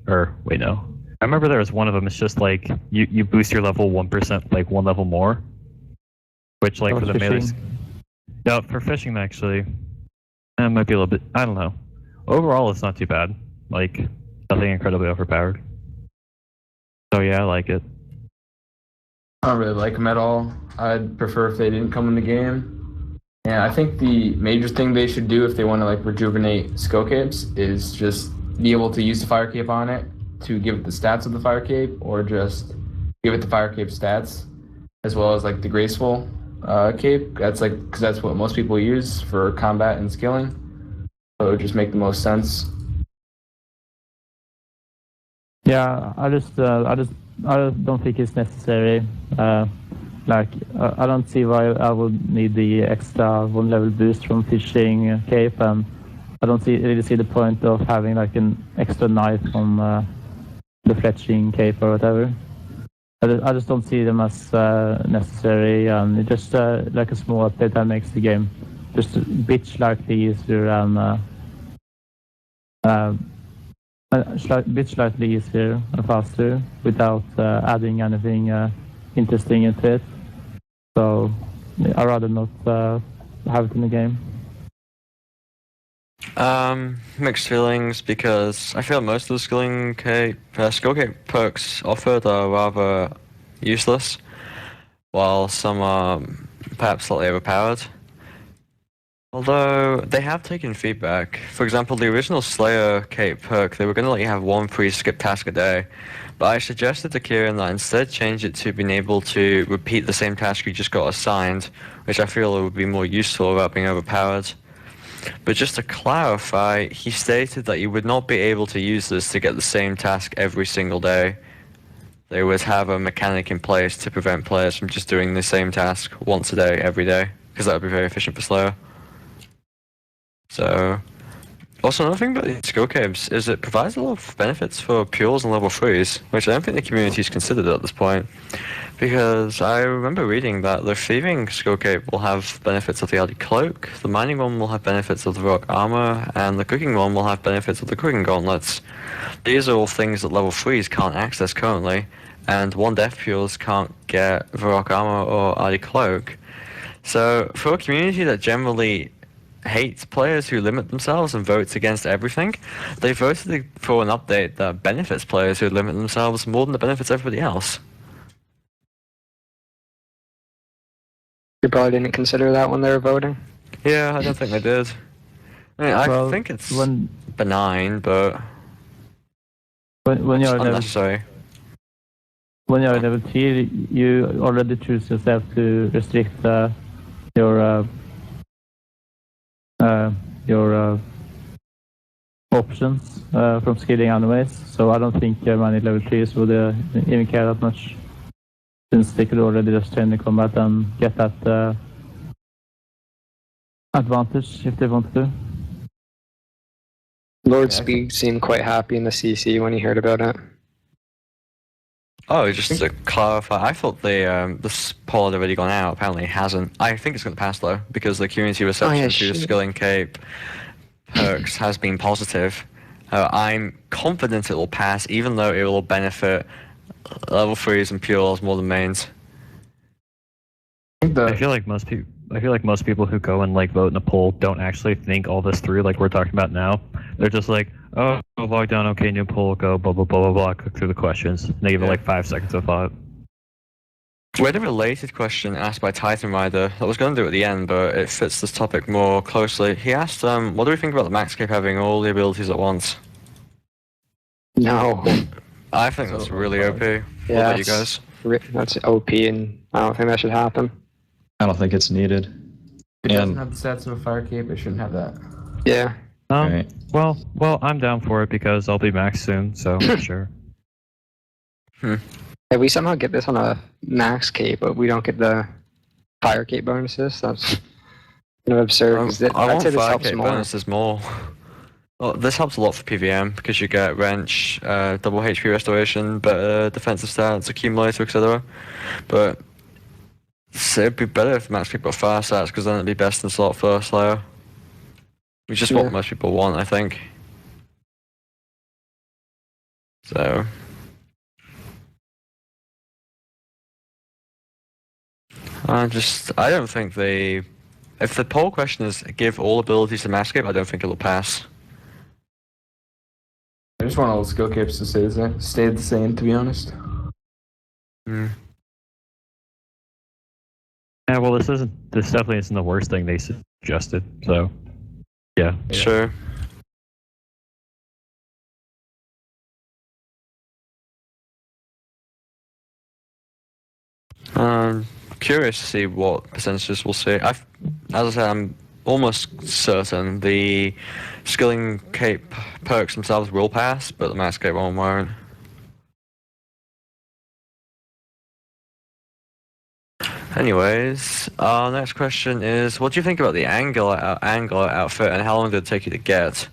Or wait, no. I remember there was one of them. It's just like you boost your level 1%, like one level more. Which like for the melee. Yeah, for fishing actually, it might be a little bit. I don't know. Overall, it's not too bad. Like nothing incredibly overpowered. So yeah, I like it. I don't really like them at all. I'd prefer if they didn't come in the game. And I think the major thing they should do if they want to like rejuvenate skill capes is just be able to use the fire cape on it to give it the stats of the fire cape, or just give it the fire cape stats, as well as like the graceful cape. That's like because that's what most people use for combat and skilling. So it would just make the most sense. Yeah, I don't think it's necessary. I don't see why I would need the extra 1 level boost from fishing cape, and I don't really see the point of having like an extra knife on the fletching cape or whatever. I just don't see them as necessary, and it's just like a small update that makes the game just a bit slightly easier and slightly easier and faster without adding anything interesting into it. So I'd rather not have it in the game. Mixed feelings, because I feel most of the skill cape perks offered are rather useless, while some are perhaps slightly overpowered. Although they have taken feedback. For example, the original Slayer cape perk, they were going to let you have 1 free skip task a day, but I suggested to Kieran that instead change it to being able to repeat the same task you just got assigned, which I feel would be more useful without being overpowered. But just to clarify, he stated that you would not be able to use this to get the same task every single day. They would have a mechanic in place to prevent players from just doing the same task once a day, every day, because that would be very efficient for Slayer. So, also another thing about these skill capes is it provides a lot of benefits for pures and level 3s, which I don't think the community's considered at this point. Because I remember reading that the thieving skill cape will have benefits of the Aldi cloak, the mining one will have benefits of the rock armor, and the cooking one will have benefits of the cooking gauntlets. These are all things that level 3s can't access currently, and 1 death pures can't get the rock armor or Aldi cloak. So for a community that generally hates players who limit themselves and votes against everything, they voted for an update that benefits players who limit themselves more than it benefits everybody else. You probably didn't consider that when they were voting. Yeah, I don't think they did. I mean, I think it's benign, but when it's you're unnecessary. when you're level 3, you already choose yourself to restrict your options from skilling anyways. So I don't think many level 3s would even care that much, since they could already just train the combat and get that advantage if they wanted to. Lord Speed seemed quite happy in the CC when he heard about it. Oh, just to clarify, I thought the poll had already gone out. Apparently, it hasn't. I think it's going to pass though, because the community reception to the Skilling Cape perks has been positive. I'm confident it will pass, even though it will benefit level 3s and PLs more than mains. I feel like most people who go and like vote in a poll don't actually think all this through, like we're talking about now. They're just like, oh, log down, okay, new poll, go, blah blah blah blah blah, click through the questions. And they give it like 5 seconds of thought. We had a related question asked by Titan Rider. I was going to do it at the end, but it fits this topic more closely. He asked, what do we think about the Maxcape having all the abilities at once? No. I think that's really OP. What about you guys? That's OP, and I don't think that should happen. I don't think it's needed. It doesn't have the stats of a fire cape. It shouldn't have that. Yeah. Right. Well, I'm down for it because I'll be max soon, so sure. If we somehow get this on a max cape, but we don't get the fire cape bonuses, that's kind of absurd. I want this fire helps cape more. bonuses more. Well, this helps a lot for PVM because you get wrench, double HP restoration, better defensive stats, accumulator, etc. But it'd be better if max people got fire stats because then it'd be best in slot for Slayer. Which is what most people want, I think. So. I don't think if the poll question is give all abilities to Maxcape, I don't think it'll pass. I just want all the skill capes to stay the same, to be honest. Mm. Yeah, well, this definitely isn't the worst thing they suggested, so yeah. Sure. Curious to see what percentages we'll see. As I said, I'm almost certain the Skilling Cape perks themselves will pass, but the Max Cape one won't. Anyways, our next question is, what do you think about the Angler outfit and how long did it take you to get?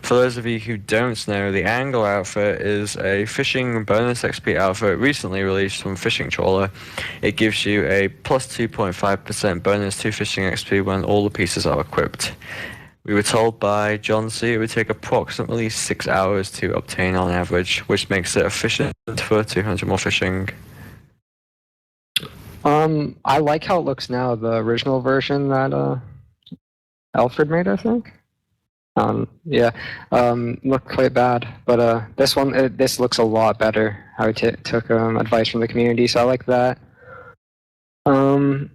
For those of you who don't know, the Angler outfit is a fishing bonus XP outfit recently released from Fishing Trawler. It gives you a plus 2.5% bonus to fishing XP when all the pieces are equipped. We were told by John C. it would take approximately 6 hours to obtain on average, which makes it efficient for 200 more fishing. I like how it looks now, the original version that Alfred made, I think. Looked quite bad, but this looks a lot better. I took advice from the community, so I like that. I don't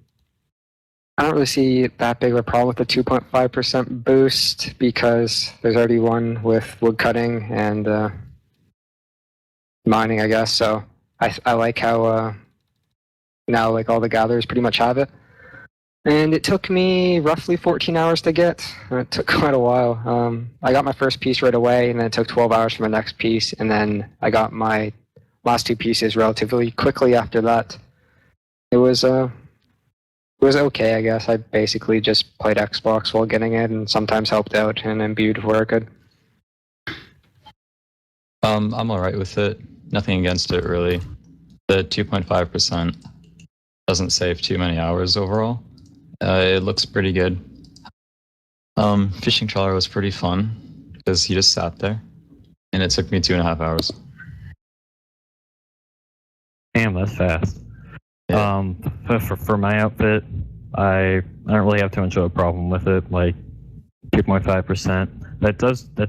really see that big of a problem with the 2.5% boost because there's already one with wood cutting and mining, I guess. So I like how now like all the gatherers pretty much have it. And it took me roughly 14 hours to get. It took quite a while. I got my first piece right away, and then it took 12 hours for my next piece, and then I got my last 2 pieces relatively quickly after that. It was okay, I guess. I basically just played Xbox while getting it, and sometimes helped out and imbued where I could. I'm alright with it. Nothing against it, really. The 2.5% doesn't save too many hours overall. It looks pretty good. Fishing Trawler was pretty fun because he just sat there, and it took me 2.5 hours. Damn, that's fast. Yeah. For my outfit, I don't really have too much of a problem with it. Like 2.5%. That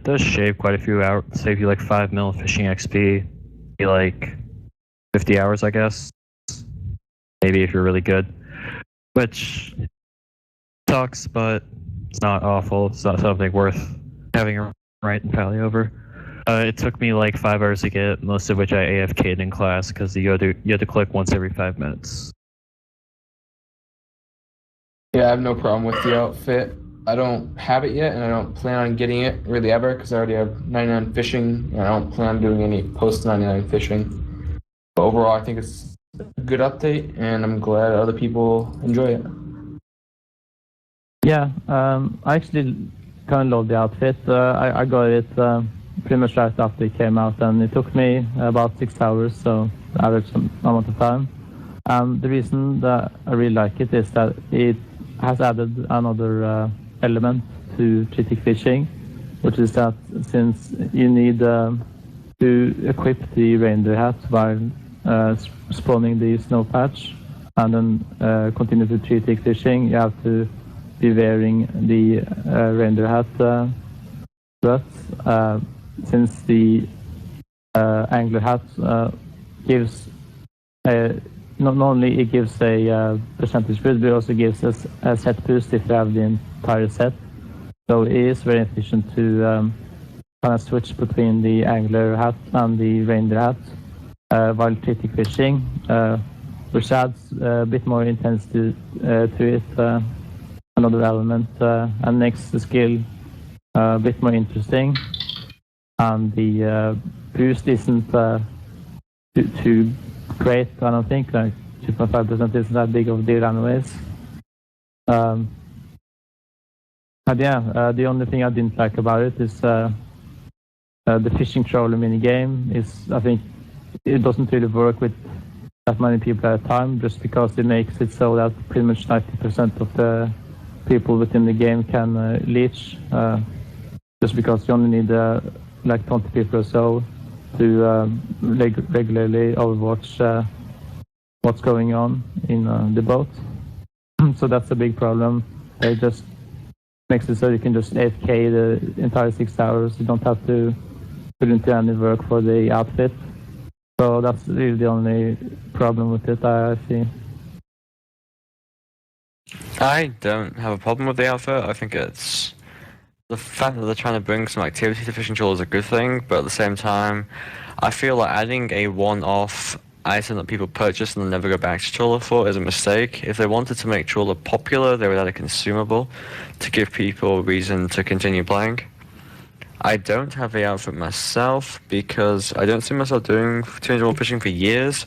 does shave quite a few hours. Save you like 5 mil fishing XP. Be like 50 hours, I guess. Maybe if you're really good. Which sucks, but it's not awful. It's not something worth having a right and pally over. It took me like 5 hours to get, most of which I AFK'd in class because you had to click once every 5 minutes. Yeah, I have no problem with the outfit. I don't have it yet, and I don't plan on getting it really ever because I already have 99 fishing, and I don't plan on doing any post 99 fishing. But overall, I think it's a good update, and I'm glad other people enjoy it. Yeah, I actually kind of love the outfit. I got it pretty much right after it came out, and it took me about 6 hours, so average amount of time. And the reason that I really like it is that it has added another element to cheating fishing, which is that since you need to equip the reindeer hat while spawning the snow patch and then continue to cheating fishing, you have to be wearing the reindeer hat. But since the angler hat gives not only it gives a percentage boost, but it also gives us a set boost if you have the entire set. So it is very efficient to kind of switch between the angler hat and the reindeer hat while cheating fishing, which adds a bit more intensity to it, another element, and makes the skill a bit more interesting. And the boost isn't too great, I don't think. Like 2.5% isn't that big of a deal anyways. But yeah, the only thing I didn't like about it is the fishing trawler minigame. I think it doesn't really work with that many people at a time, just because it makes it so that pretty much 90% of the people within the game can leech, just because you only need like 20 people or so to regularly overwatch what's going on in the boat. So that's a big problem. It just makes it so you can just AFK the entire 6 hours. You don't have to put into any work for the outfit. So that's really the only problem with it, I see. I don't have a problem with the outfit. I think it's the fact that they're trying to bring some activity to fishing trawler is a good thing, but at the same time, I feel like adding a one-off item that people purchase and then never go back to trawler for is a mistake. If they wanted to make trawler popular, they would add a consumable to give people a reason to continue playing. I don't have the outfit myself because I don't see myself doing 200 fishing for years,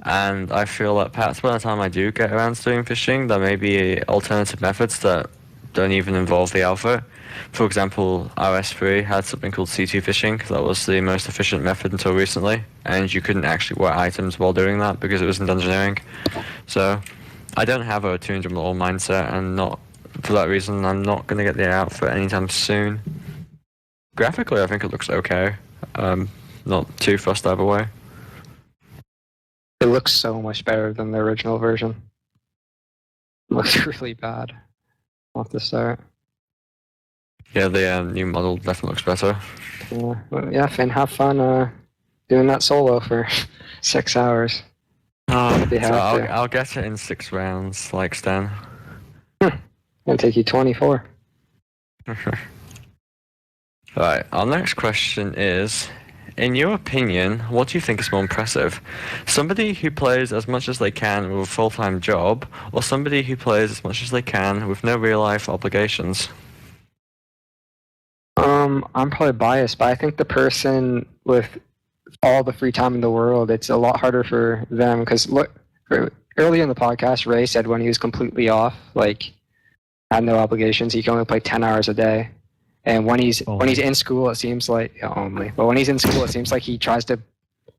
and I feel that perhaps by the time I do get around to doing fishing, there may be alternative methods that don't even involve the outfit. For example, RS3 had something called C2 fishing. That was the most efficient method until recently, and you couldn't actually wear items while doing that because it was in dungeoneering. So I don't have a 200 level mindset, and not for that reason I'm not going to get the outfit anytime soon. Graphically, I think it looks okay. Not too fussed either way. It looks so much better than the original version. It looks really bad off the start. Yeah, the new model definitely looks better. Yeah, Finn, have fun doing that solo for 6 hours. I'll get it in 6 rounds, like Stan. It'll take you 24. Right, our next question is, in your opinion, what do you think is more impressive? Somebody who plays as much as they can with a full-time job, or somebody who plays as much as they can with no real-life obligations? I'm probably biased, but I think the person with all the free time in the world, it's a lot harder for them, because look, earlier in the podcast, Ray said when he was completely off, like, had no obligations, he can only play 10 hours a day. And when he's in school, it seems like But when he's in school, it seems like he tries to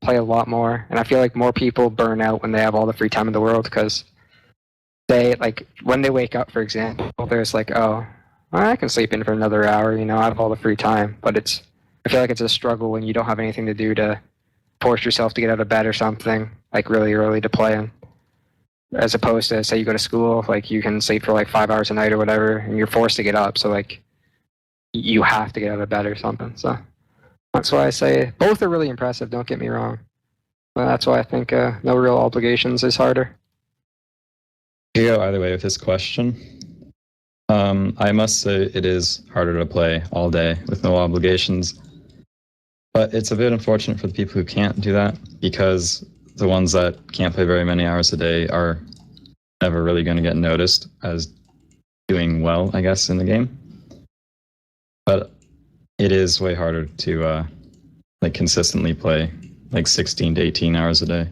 play a lot more. And I feel like more people burn out when they have all the free time in the world, because they, like, when they wake up, for example, there's like, oh, I can sleep in for another hour. You know, I have all the free time. But I feel like it's a struggle when you don't have anything to do to force yourself to get out of bed or something, like really early to play. And as opposed to, say, you go to school, like, you can sleep for like 5 hours a night or whatever, and you're forced to get up. So like, you have to get out of bed or something. So that's why I say both are really impressive, don't get me wrong. But that's why I think no real obligations is harder. You go either way with this question. I must say it is harder to play all day with no obligations. But it's a bit unfortunate for the people who can't do that, because the ones that can't play very many hours a day are never really going to get noticed as doing well, I guess, in the game. But it is way harder to like consistently play like 16 to 18 hours a day.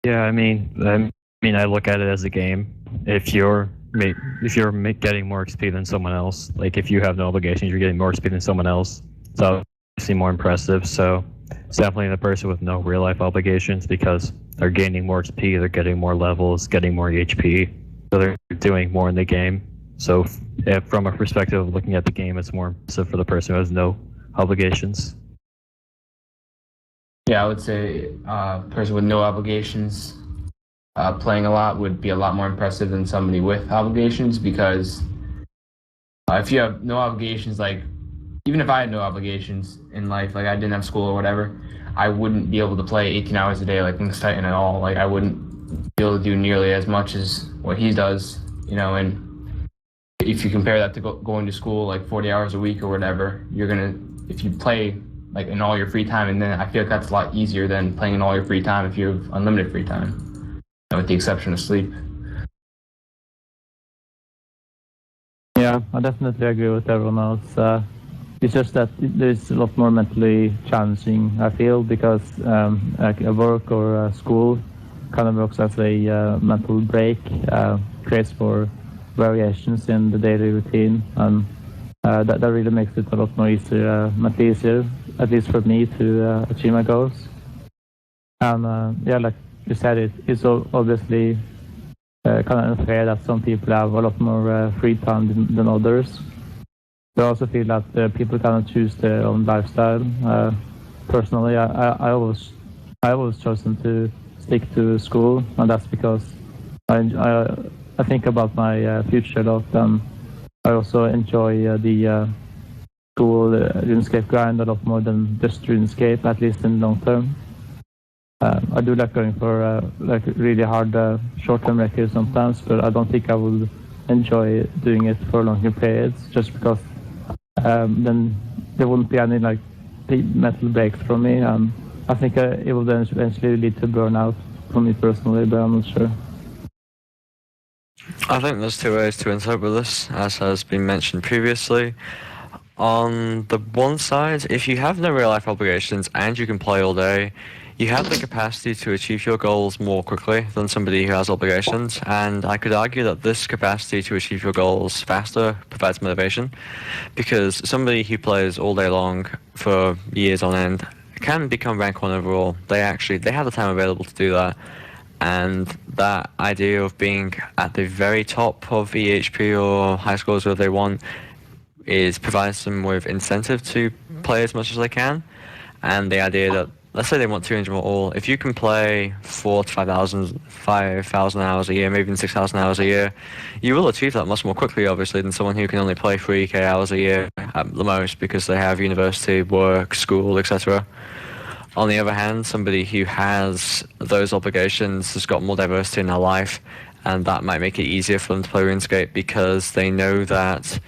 Yeah, I mean, I look at it as a game. If you're getting more XP than someone else, like if you have no obligations, you're getting more XP than someone else. It's obviously more impressive. So It's definitely the person with no real life obligations because they're gaining more XP, they're getting more levels, getting more HP, so they're doing more in the game. So, if from a perspective of looking at the game, it's more impressive for the person who has no obligations. Yeah, I would say a person with no obligations playing a lot would be a lot more impressive than somebody with obligations, because if you have no obligations, like even if I had no obligations in life, like I didn't have school or whatever, I wouldn't be able to play 18 hours a day like Link's Titan at all. Like I wouldn't be able to do nearly as much as what he does, you know. And if you compare that to going to school like 40 hours a week or whatever, if you play like in all your free time, and then I feel like that's a lot easier than playing in all your free time if you have unlimited free time, with the exception of sleep. Yeah, I definitely agree with everyone else. It's just that there's a lot more mentally challenging, I feel, because like a work or a school kind of works as a mental break, creates more variations in the daily routine, and that really makes it a lot more much easier, at least for me, to achieve my goals. And yeah, like you said, it's obviously kind of unfair that some people have a lot more free time than others. I also feel that people kind of choose their own lifestyle. Personally, I always chosen to stick to school, and that's because I think about my future a lot, and I also enjoy the school RuneScape grind a lot more than just RuneScape, at least in the long term. I do like going for like really hard short-term records sometimes, but I don't think I would enjoy doing it for longer periods, just because then there wouldn't be any like big mental breaks from me. I think it will then eventually lead to burnout for me personally, but I'm not sure. I think there's two ways to interpret this, as has been mentioned previously. On the one side, if you have no real life obligations and you can play all day, you have the capacity to achieve your goals more quickly than somebody who has obligations, and I could argue that this capacity to achieve your goals faster provides motivation, because somebody who plays all day long for years on end can become rank 1 overall. They have the time available to do that, and that idea of being at the very top of EHP or high scores where they want provides them with incentive to play as much as they can. And the idea that, let's say they want 200 more all, if you can play 4,000 to 5,000 hours a year, maybe even 6,000 hours a year, you will achieve that much more quickly, obviously, than someone who can only play 3k hours a year at the most, because they have university, work, school, etc. On the other hand, somebody who has those obligations has got more diversity in their life, and that might make it easier for them to play RuneScape, because they know that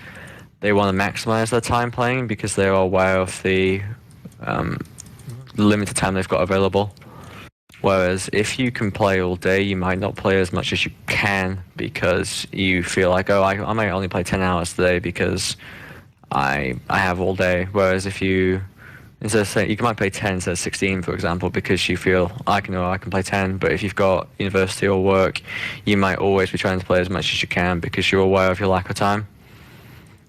they want to maximize their time playing, because they are aware of the limited time they've got available. Whereas if you can play all day, you might not play as much as you can, because you feel like, oh, I might only play 10 hours today because I have all day. Whereas if you, instead of saying, you might play 10 instead of 16, for example, because you feel, I can play 10, but if you've got university or work, you might always be trying to play as much as you can because you're aware of your lack of time.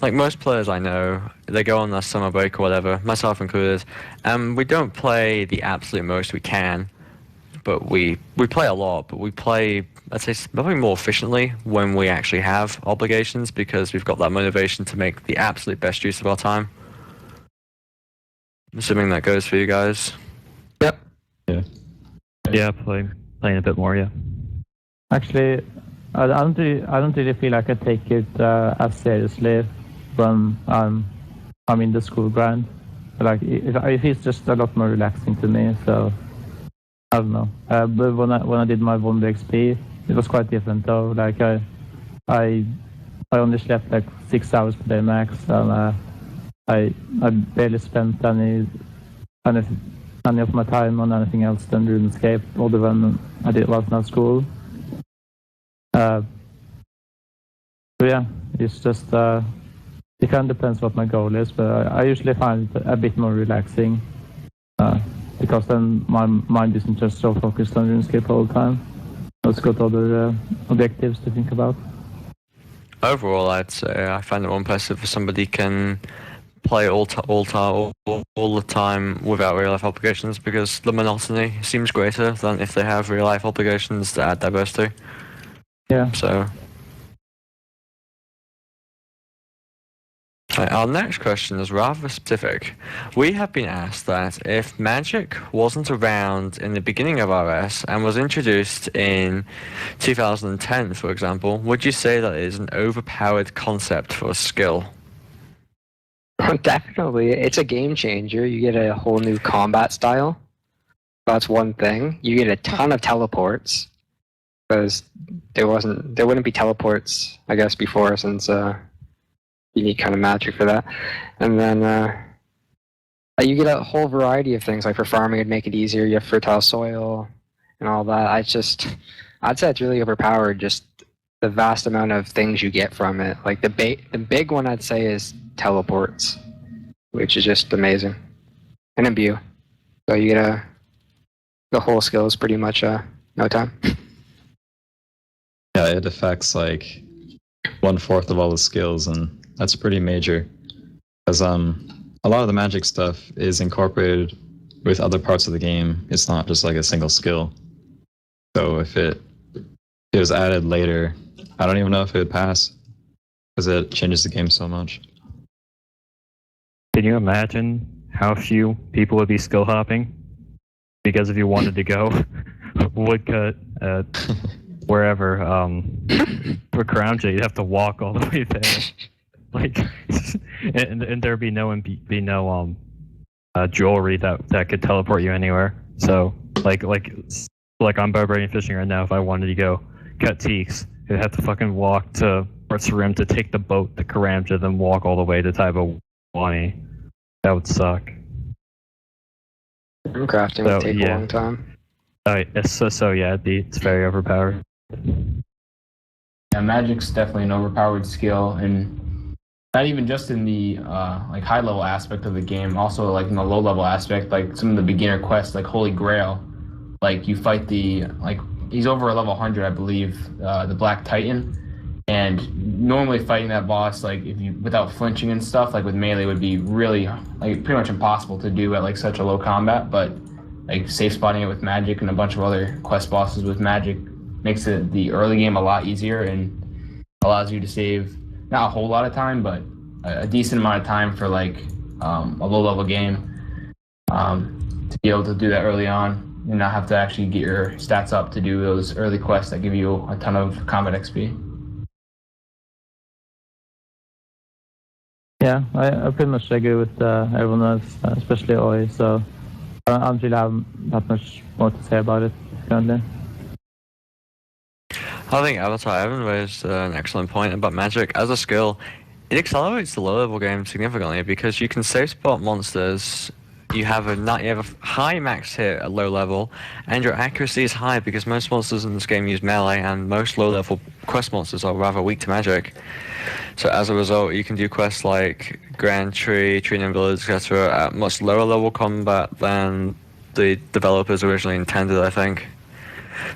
Like most players I know, they go on their summer break or whatever, myself included, and we don't play the absolute most we can, but we play a lot, but we play, I'd say, probably more efficiently when we actually have obligations, because we've got that motivation to make the absolute best use of our time. I'm assuming that goes for you guys. Yep. Yeah. Yeah, playing a bit more, yeah. Actually, I don't really feel like I take it as seriously when I'm in the school grind. Like it feels just a lot more relaxing to me. So I don't know. But when I did my 1 XP, it was quite different though. Like I only slept like 6 hours per day max, and I barely spent any of my time on anything else than RuneScape, other than wasn't at school. So yeah, it's just it kind of depends what my goal is, but I usually find it a bit more relaxing because then my mind isn't just so focused on RuneScape all the time. It's got other objectives to think about. Overall, I'd say I find it more impressive if somebody can play all the time without real life obligations because the monotony seems greater than if they have real life obligations to add diversity. Yeah. So. Our next question is rather specific. We have been asked that if Magic wasn't around in the beginning of RS and was introduced in 2010, for example, would you say that it is an overpowered concept for a skill? Definitely. It's a game changer. You get a whole new combat style. That's one thing. You get a ton of teleports. Because there wouldn't be teleports, I guess, before, since you need kind of magic for that. And then you get a whole variety of things, like for farming it'd make it easier, you have fertile soil and all that. I'd say it's really overpowered, just the vast amount of things you get from it. Like the big one I'd say is teleports, which is just amazing. And imbue. So you get the whole skill is pretty much no time. Yeah, it affects like 1/4 of all the skills, and that's pretty major. Because a lot of the magic stuff is incorporated with other parts of the game. It's not just like a single skill. So if it was added later, I don't even know if it would pass because it changes the game so much. Can you imagine how few people would be skill hopping? Because if you wanted to go woodcut wherever for Crown J, you'd have to walk all the way there. Like, and there'd be no jewelry that could teleport you anywhere. So like on barbarian fishing right now, if I wanted to go cut teaks, I'd have to fucking walk to Port's Rim to take the boat to Karamja, then walk all the way to Taiba Wani. That would suck. Crafting would take a long time. Oh, Yeah, it's very overpowered. Yeah, Magic's definitely an overpowered skill, and not even just in the like high level aspect of the game, also like in the low level aspect, like some of the beginner quests, like Holy Grail, like you fight he's over a level 100, I believe, the Black Titan, and normally fighting that boss, like if you without flinching and stuff, like with melee, would be really like pretty much impossible to do at like such a low combat. But like safe spotting it with Magic and a bunch of other quest bosses with Magic makes it the early game a lot easier and allows you to save not a whole lot of time, but a decent amount of time for like a low level game to be able to do that early on and not have to actually get your stats up to do those early quests that give you a ton of combat XP. Yeah, I pretty much agree with everyone else, especially Oi, so I don't really have that much more to say about it currently. I think Avatar Evan raised an excellent point about Magic. As a skill, it accelerates the low-level game significantly because you can safe spot monsters. You have a high max hit at low level, and your accuracy is high because most monsters in this game use melee, and most low-level quest monsters are rather weak to magic. So as a result, you can do quests like Grand Tree, Tree Nim Village, etc. at much lower level combat than the developers originally intended, I think.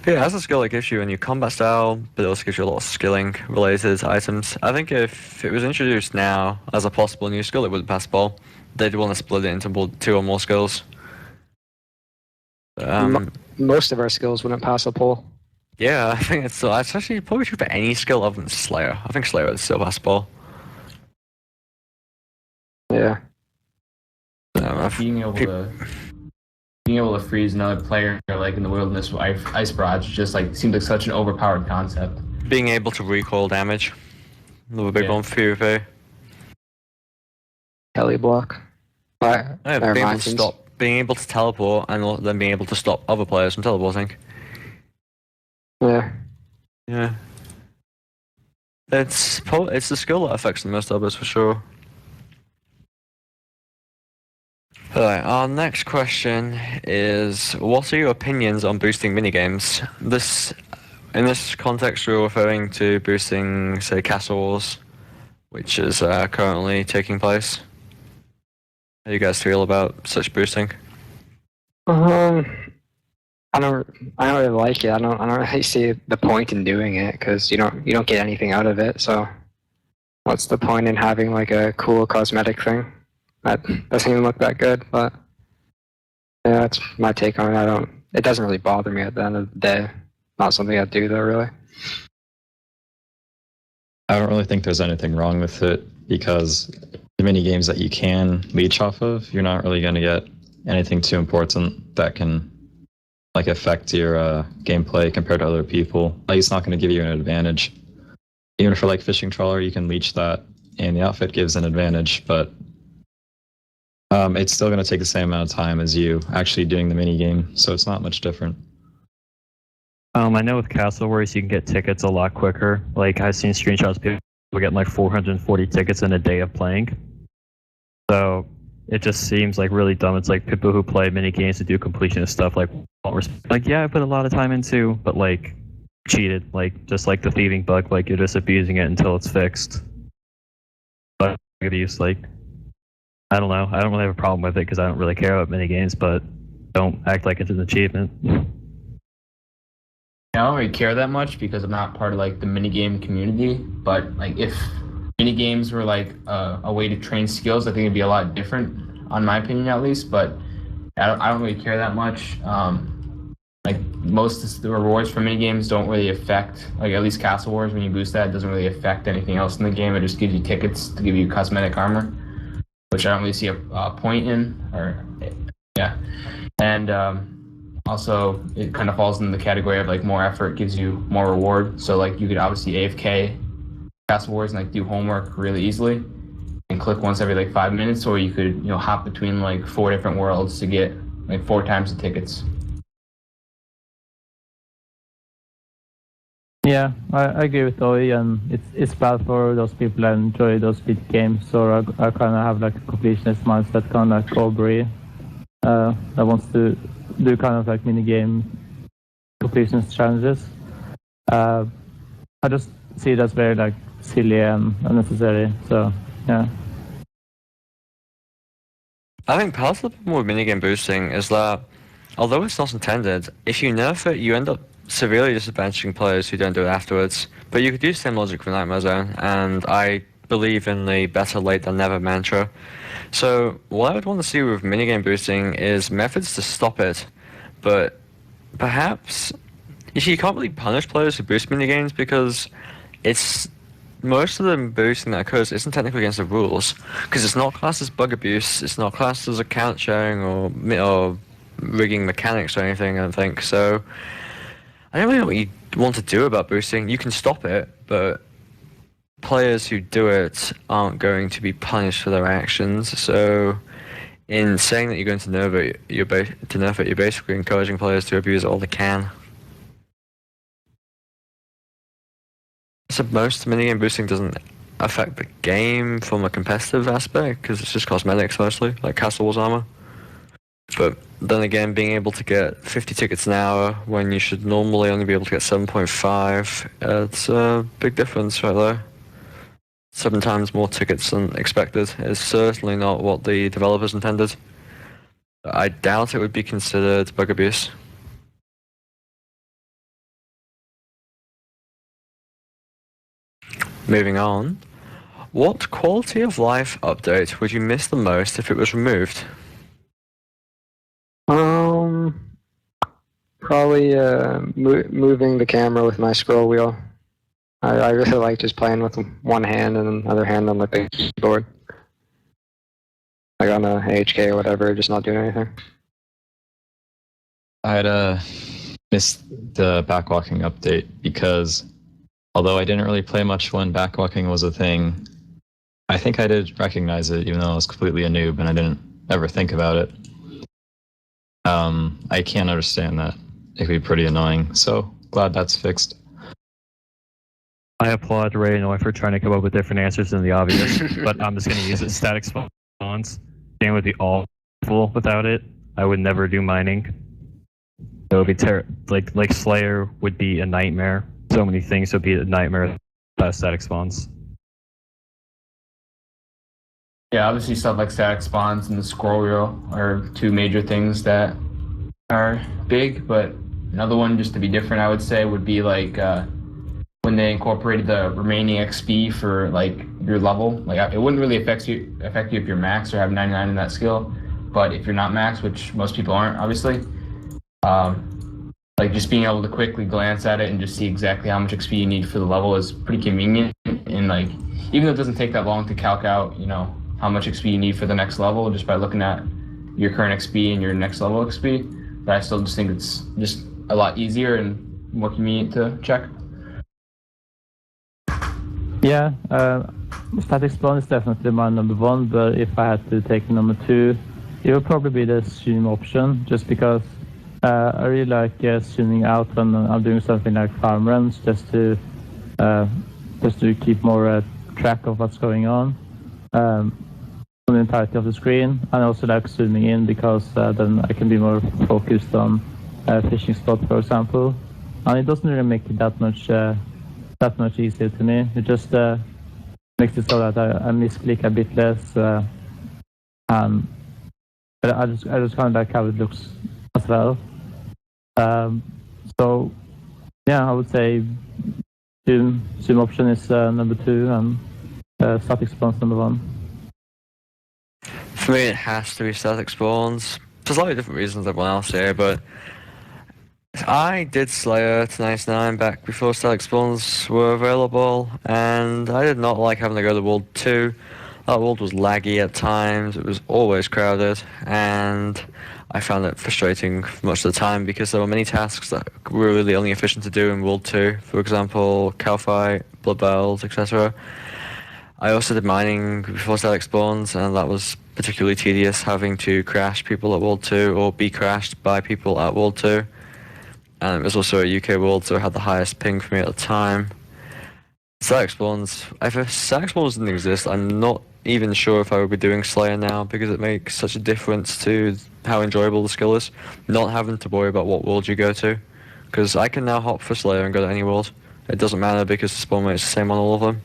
But yeah, as a skill, it gives you a new combat style, but it also gives you a lot of skilling-related items. I think if it was introduced now as a possible new skill, it would pass ball. They'd want to split it into 2 or more skills. Most of our skills wouldn't pass a poll. Yeah, I think it's actually probably true for any skill other than Slayer. I think Slayer would still pass ball. Yeah. Being able to freeze another player like in the wilderness with ice barrage just like seems like such an overpowered concept. Being able to recoil damage, another big one for PvP. Kelly block. Being able to teleport and then being able to stop other players from teleporting. Yeah. Yeah. It's the skill that affects the most others for sure. Alright, our next question is, what are your opinions on boosting minigames? In this context, we're referring to boosting, say, Castle Wars, which is currently taking place. How do you guys feel about such boosting? I don't really like it. I don't really see the point in doing it because you don't get anything out of it. So, what's the point in having like a cool cosmetic thing? That doesn't even look that good, but yeah, that's my take on it. It doesn't really bother me at the end of the day. Not something I do though, really. I don't really think there's anything wrong with it because the mini games that you can leech off of, you're not really going to get anything too important that can like affect your gameplay compared to other people. Like it's not going to give you an advantage. Even for like fishing trawler, you can leech that, and the outfit gives an advantage, but it's still going to take the same amount of time as you actually doing the mini game, so it's not much different. I know with Castle Wars you can get tickets a lot quicker. Like I've seen screenshots of people getting like 440 tickets in a day of playing. So it just seems like really dumb. It's like people who play mini games to do completionist stuff like yeah, I put a lot of time into, but like cheated, like just like the thieving bug, like you're just abusing it until it's fixed. But abuse, like I don't know. I don't really have a problem with it because I don't really care about mini games, but don't act like it's an achievement. I don't really care that much because I'm not part of like the minigame community, but like if minigames were like a way to train skills, I think it'd be a lot different, on my opinion at least, but I don't really care that much. Like most of the rewards for minigames don't really affect, like at least Castle Wars, when you boost that, it doesn't really affect anything else in the game. It just gives you tickets to give you cosmetic armor, which I don't really see a point in, or yeah. And also, it kind of falls in the category of like more effort gives you more reward. So like you could obviously AFK Castle Wars and like do homework really easily and click once every like 5 minutes, or you could hop between like 4 different worlds to get like 4 times the tickets. Yeah, I agree with Oi, and it's bad for those people that enjoy those speed games, or I kind of have like a completionist mindset, kind of like Aubrey, that wants to do kind of like mini game completionist challenges. I just see it as very like silly and unnecessary. So yeah. I think part of the problem with minigame boosting is that, although it's not intended, if you nerf it, you end up severely disadvantaging players who don't do it afterwards. But you could use the same logic for Nightmare Zone, and I believe in the better late than never mantra. So what I would want to see with minigame boosting is methods to stop it, but perhaps you can't really punish players who boost minigames because it's most of the boosting that occurs isn't technically against the rules, because it's not classed as bug abuse, it's not classed as account sharing or rigging mechanics or anything, I don't think. So I don't really know what you want to do about boosting. You can stop it, but players who do it aren't going to be punished for their actions. So in saying that you're going to nerf it, you're basically encouraging players to abuse it all they can. So most minigame boosting doesn't affect the game from a competitive aspect because it's just cosmetics mostly, like Castle Wars armor. But then again, being able to get 50 tickets an hour when you should normally only be able to get 7.5, it's a big difference right there. 7 times more tickets than expected is certainly not what the developers intended. I doubt it would be considered bug abuse. Moving on, what quality of life update would you miss the most if it was removed? Probably moving the camera with my scroll wheel. I really like just playing with one hand and then the other hand on the keyboard. Like on a HK or whatever, just not doing anything. I'd missed the backwalking update because although I didn't really play much when backwalking was a thing, I think I did recognize it even though I was completely a noob and I didn't ever think about it. I can't understand that. It could be pretty annoying, so glad that's fixed. I applaud Ray and Noi for trying to come up with different answers than the obvious, but I'm just going to use it. Static spawns. Game would be awful without it. I would never do mining. It would be like Slayer would be a nightmare. So many things would be a nightmare without static spawns. Yeah, obviously stuff like static spawns and the scroll wheel are 2 major things that are big, but another one just to be different, I would say, would be like when they incorporated the remaining XP for like your level. Like, it wouldn't really affect you if you're max or have 99 in that skill. But if you're not max, which most people aren't, obviously, like just being able to quickly glance at it and just see exactly how much XP you need for the level is pretty convenient. And like, even though it doesn't take that long to calc out, how much XP you need for the next level just by looking at your current XP and your next level XP, but I still just think it's just a lot easier and more convenient to check. Yeah, static spawn is definitely my number one, but if I had to take number two, it would probably be the zoom option, just because I really like zooming out when I'm doing something like farm runs, just to keep more track of what's going on the entirety of the screen. And I also like zooming in because then I can be more focused on fishing spot, for example. And it doesn't really make it that much easier to me. It just makes it so that I misclick a bit less, and I just kind of like how it looks as well. So yeah, I would say zoom option is number two, and static spawns number one. For me, it has to be static spawns. For slightly different reasons than everyone else here, but I did Slayer to 99 back before static spawns were available, and I did not like having to go to World 2. That world was laggy at times, it was always crowded, and I found it frustrating much of the time because there were many tasks that were really only efficient to do in World 2. For example, cow fight, blood battles, etc. I also did mining before static spawns, and that was particularly tedious, having to crash people at World 2 or be crashed by people at World 2. And it was also a UK world, so it had the highest ping for me at the time. Static spawns, if static spawns didn't exist, I'm not even sure if I would be doing Slayer now, because it makes such a difference to how enjoyable the skill is, not having to worry about what world you go to. Because I can now hop for Slayer and go to any world. It doesn't matter because the spawn rate is the same on all of them.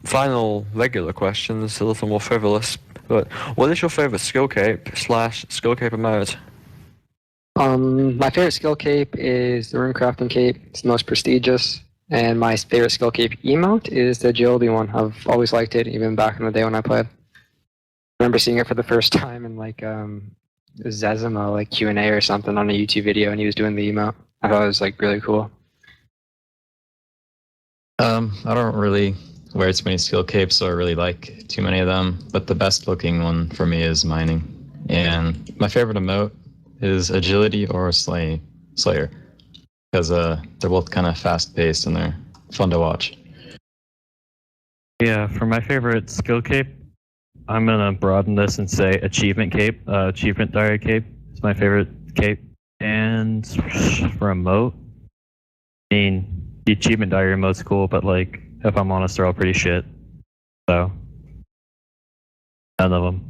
Final regular question is a little more frivolous, but what is your favourite skill cape / skill cape emote? My favorite skill cape is the runecrafting cape. It's the most prestigious. And my favorite skill cape emote is the agility one. I've always liked it, even back in the day when I played. I remember seeing it for the first time in like Zezima, like Q&A or something on a YouTube video, and he was doing the emote. I thought it was like really cool. I don't really wear too many skill capes, so I really like too many of them. But the best looking one for me is mining. And my favorite emote is agility or Slayer, because they're both kind of fast paced and they're fun to watch. Yeah, for my favorite skill cape, I'm gonna broaden this and say achievement cape. Achievement diary cape is my favorite cape. And for emote, I mean, the achievement diary emote's cool, but like, if I'm honest, they're all pretty shit. So, none of them.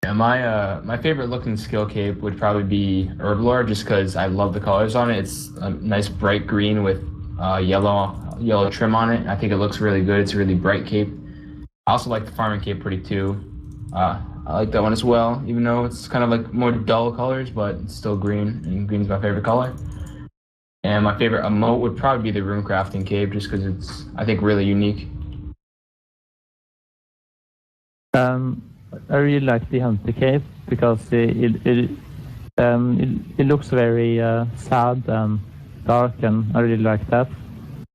Yeah, my favorite looking skill cape would probably be Herblore, just because I love the colors on it. It's a nice bright green with yellow trim on it. I think it looks really good. It's a really bright cape. I also like the farming cape pretty too. I like that one as well, even though it's kind of like more dull colors, but it's still green, and green's my favorite color. And my favorite emote would probably be the runecrafting cape, just because it's, I think, really unique. I really like the hunter cape because it looks very sad and dark, and I really like that.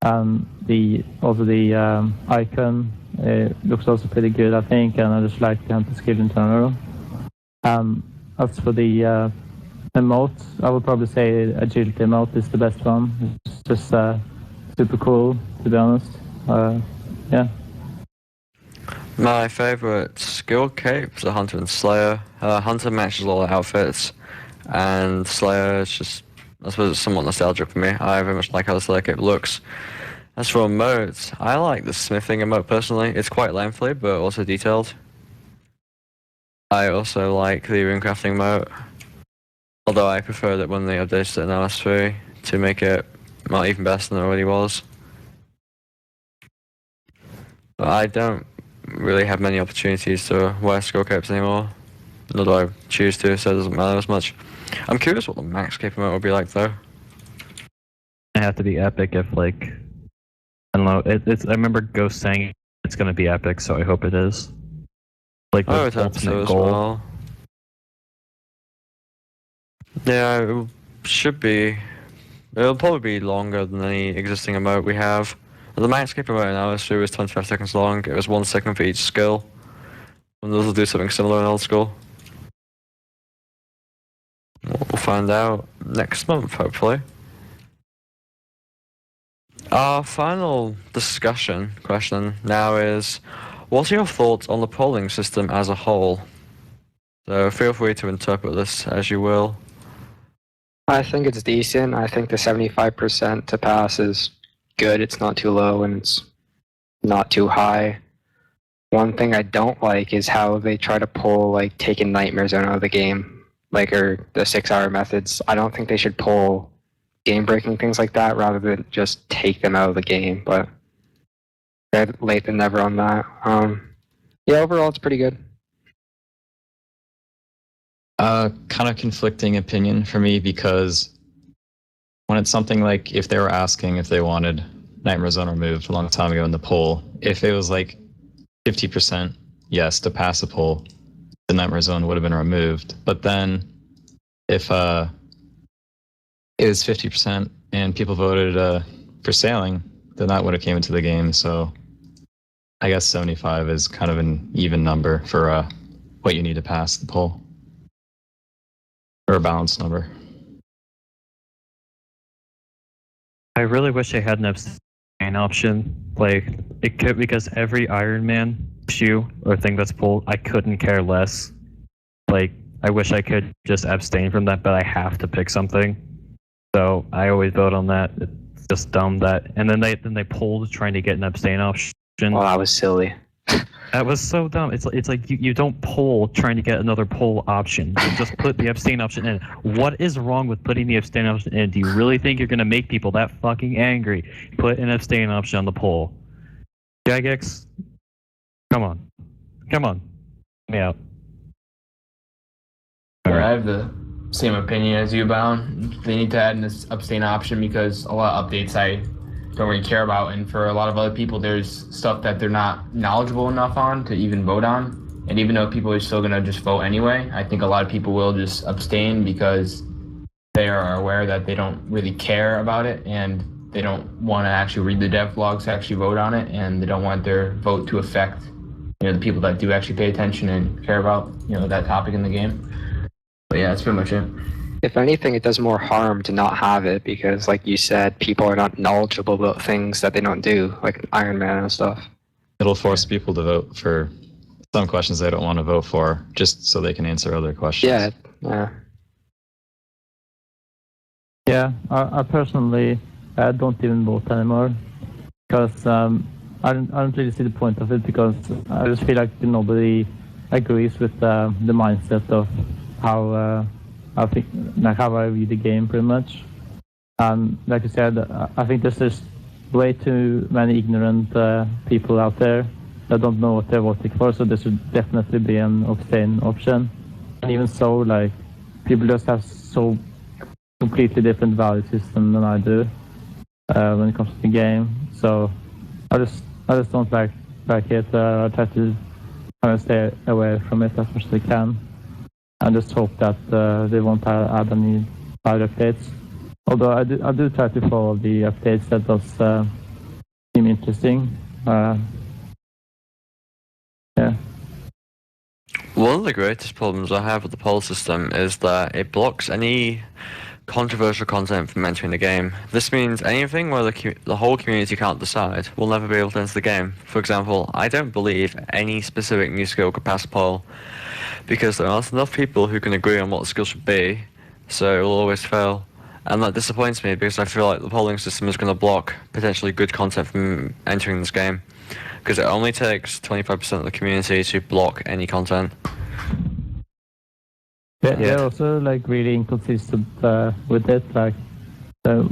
And the icon looks also pretty good, I think, and I just like the hunter skill in general. As for the emote, I would probably say agility emote is the best one. It's just super cool, to be honest. Yeah. My favourite skill capes are Hunter and Slayer. Hunter matches all the outfits, and Slayer is just, I suppose it's somewhat nostalgic for me. I very much like how the Slayer cape looks. As for emotes, I like the smithing emote personally. It's quite lengthy, but also detailed. I also like the runecrafting emote, although I preferred it when they updated it in LS3 to make it not even better than it already was. But I don't really have many opportunities to wear skill capes anymore. nor do I choose to, so it doesn't matter as much. I'm curious what the Maxcape emote will be like, though. It have to be epic if, like, I don't know. It's I remember Ghost saying it's going to be epic, so I hope it is. Like, I the would hope so ultimate as goal. well. Yeah, it should be. It'll probably be longer than any existing emote we have. The Maxcape emote in OS2 was 25 seconds long. It was 1 second for each skill. And those will do something similar in old school. We'll find out next month, hopefully. Our final discussion question now is, what are your thoughts on the polling system as a whole? So feel free to interpret this as you will. I think it's decent. I think the 75% to pass is good. It's not too low and it's not too high. One thing I don't like is how they try to pull, like, taking nightmares out of the game, like, or the 6-hour methods. I don't think they should pull game-breaking things like that rather than just take them out of the game, but they're late than never on that. Yeah, overall it's pretty good. Kind of conflicting opinion for me, because when it's something like, if they were asking if they wanted Nightmare Zone removed a long time ago in the poll, if it was like 50% yes to pass a poll, the Nightmare Zone would have been removed. But then if it was 50% and people voted for sailing, then that would have came into the game. So I guess 75 is kind of an even number for what you need to pass the poll. Or a balanced number. I really wish they had an abstain option. Like, it could, because every Iron Man issue or thing that's pulled, I couldn't care less. Like, I wish I could just abstain from that, but I have to pick something. So I always vote on that. It's just dumb that, and then they pulled trying to get an abstain option. Well, that was silly. That was so dumb. It's like you don't poll trying to get another poll option. You just put the abstain option in. What is wrong with putting the abstain option in? Do you really think you're gonna make people that fucking angry? Put an abstain option on the poll. Jagex, come on. Let me out. I have the same opinion as you, Bound. They need to add this abstain option because a lot of updates I don't really care about, and for a lot of other people there's stuff that they're not knowledgeable enough on to even vote on. And even though people are still going to just vote anyway, I think a lot of people will just abstain because they are aware that they don't really care about it and they don't want to actually read the dev logs to actually vote on it, and they don't want their vote to affect, you know, the people that do actually pay attention and care about, you know, that topic in the game. But yeah, that's pretty much it. If anything, it does more harm to not have it because, like you said, people are not knowledgeable about things that they don't do, like Iron Man and stuff. It'll force people to vote for some questions they don't want to vote for, just so they can answer other questions. Yeah. Yeah, I personally don't even vote anymore because I don't really see the point of it, because I just feel like nobody agrees with the mindset of how I think, like, how I view the game pretty much. And like you said, I think there's just way too many ignorant people out there that don't know what they're voting for, so there should definitely be an abstain option. And even so, like, people just have so completely different value system than I do when it comes to the game. So I just don't like it. I try to kind of stay away from it as much as I can. I just hope that they won't add any side updates. Although I do try to follow the updates that does seem interesting. Yeah. One of the greatest problems I have with the poll system is that it blocks any controversial content from entering the game. This means anything where the whole community can't decide will never be able to enter the game. For example, I don't believe any specific new skill could pass a poll, because there aren't enough people who can agree on what the skill should be, so it will always fail. And that disappoints me because I feel like the polling system is going to block potentially good content from entering this game, because it only takes 25% of the community to block any content. They're also like really inconsistent with it. Like, I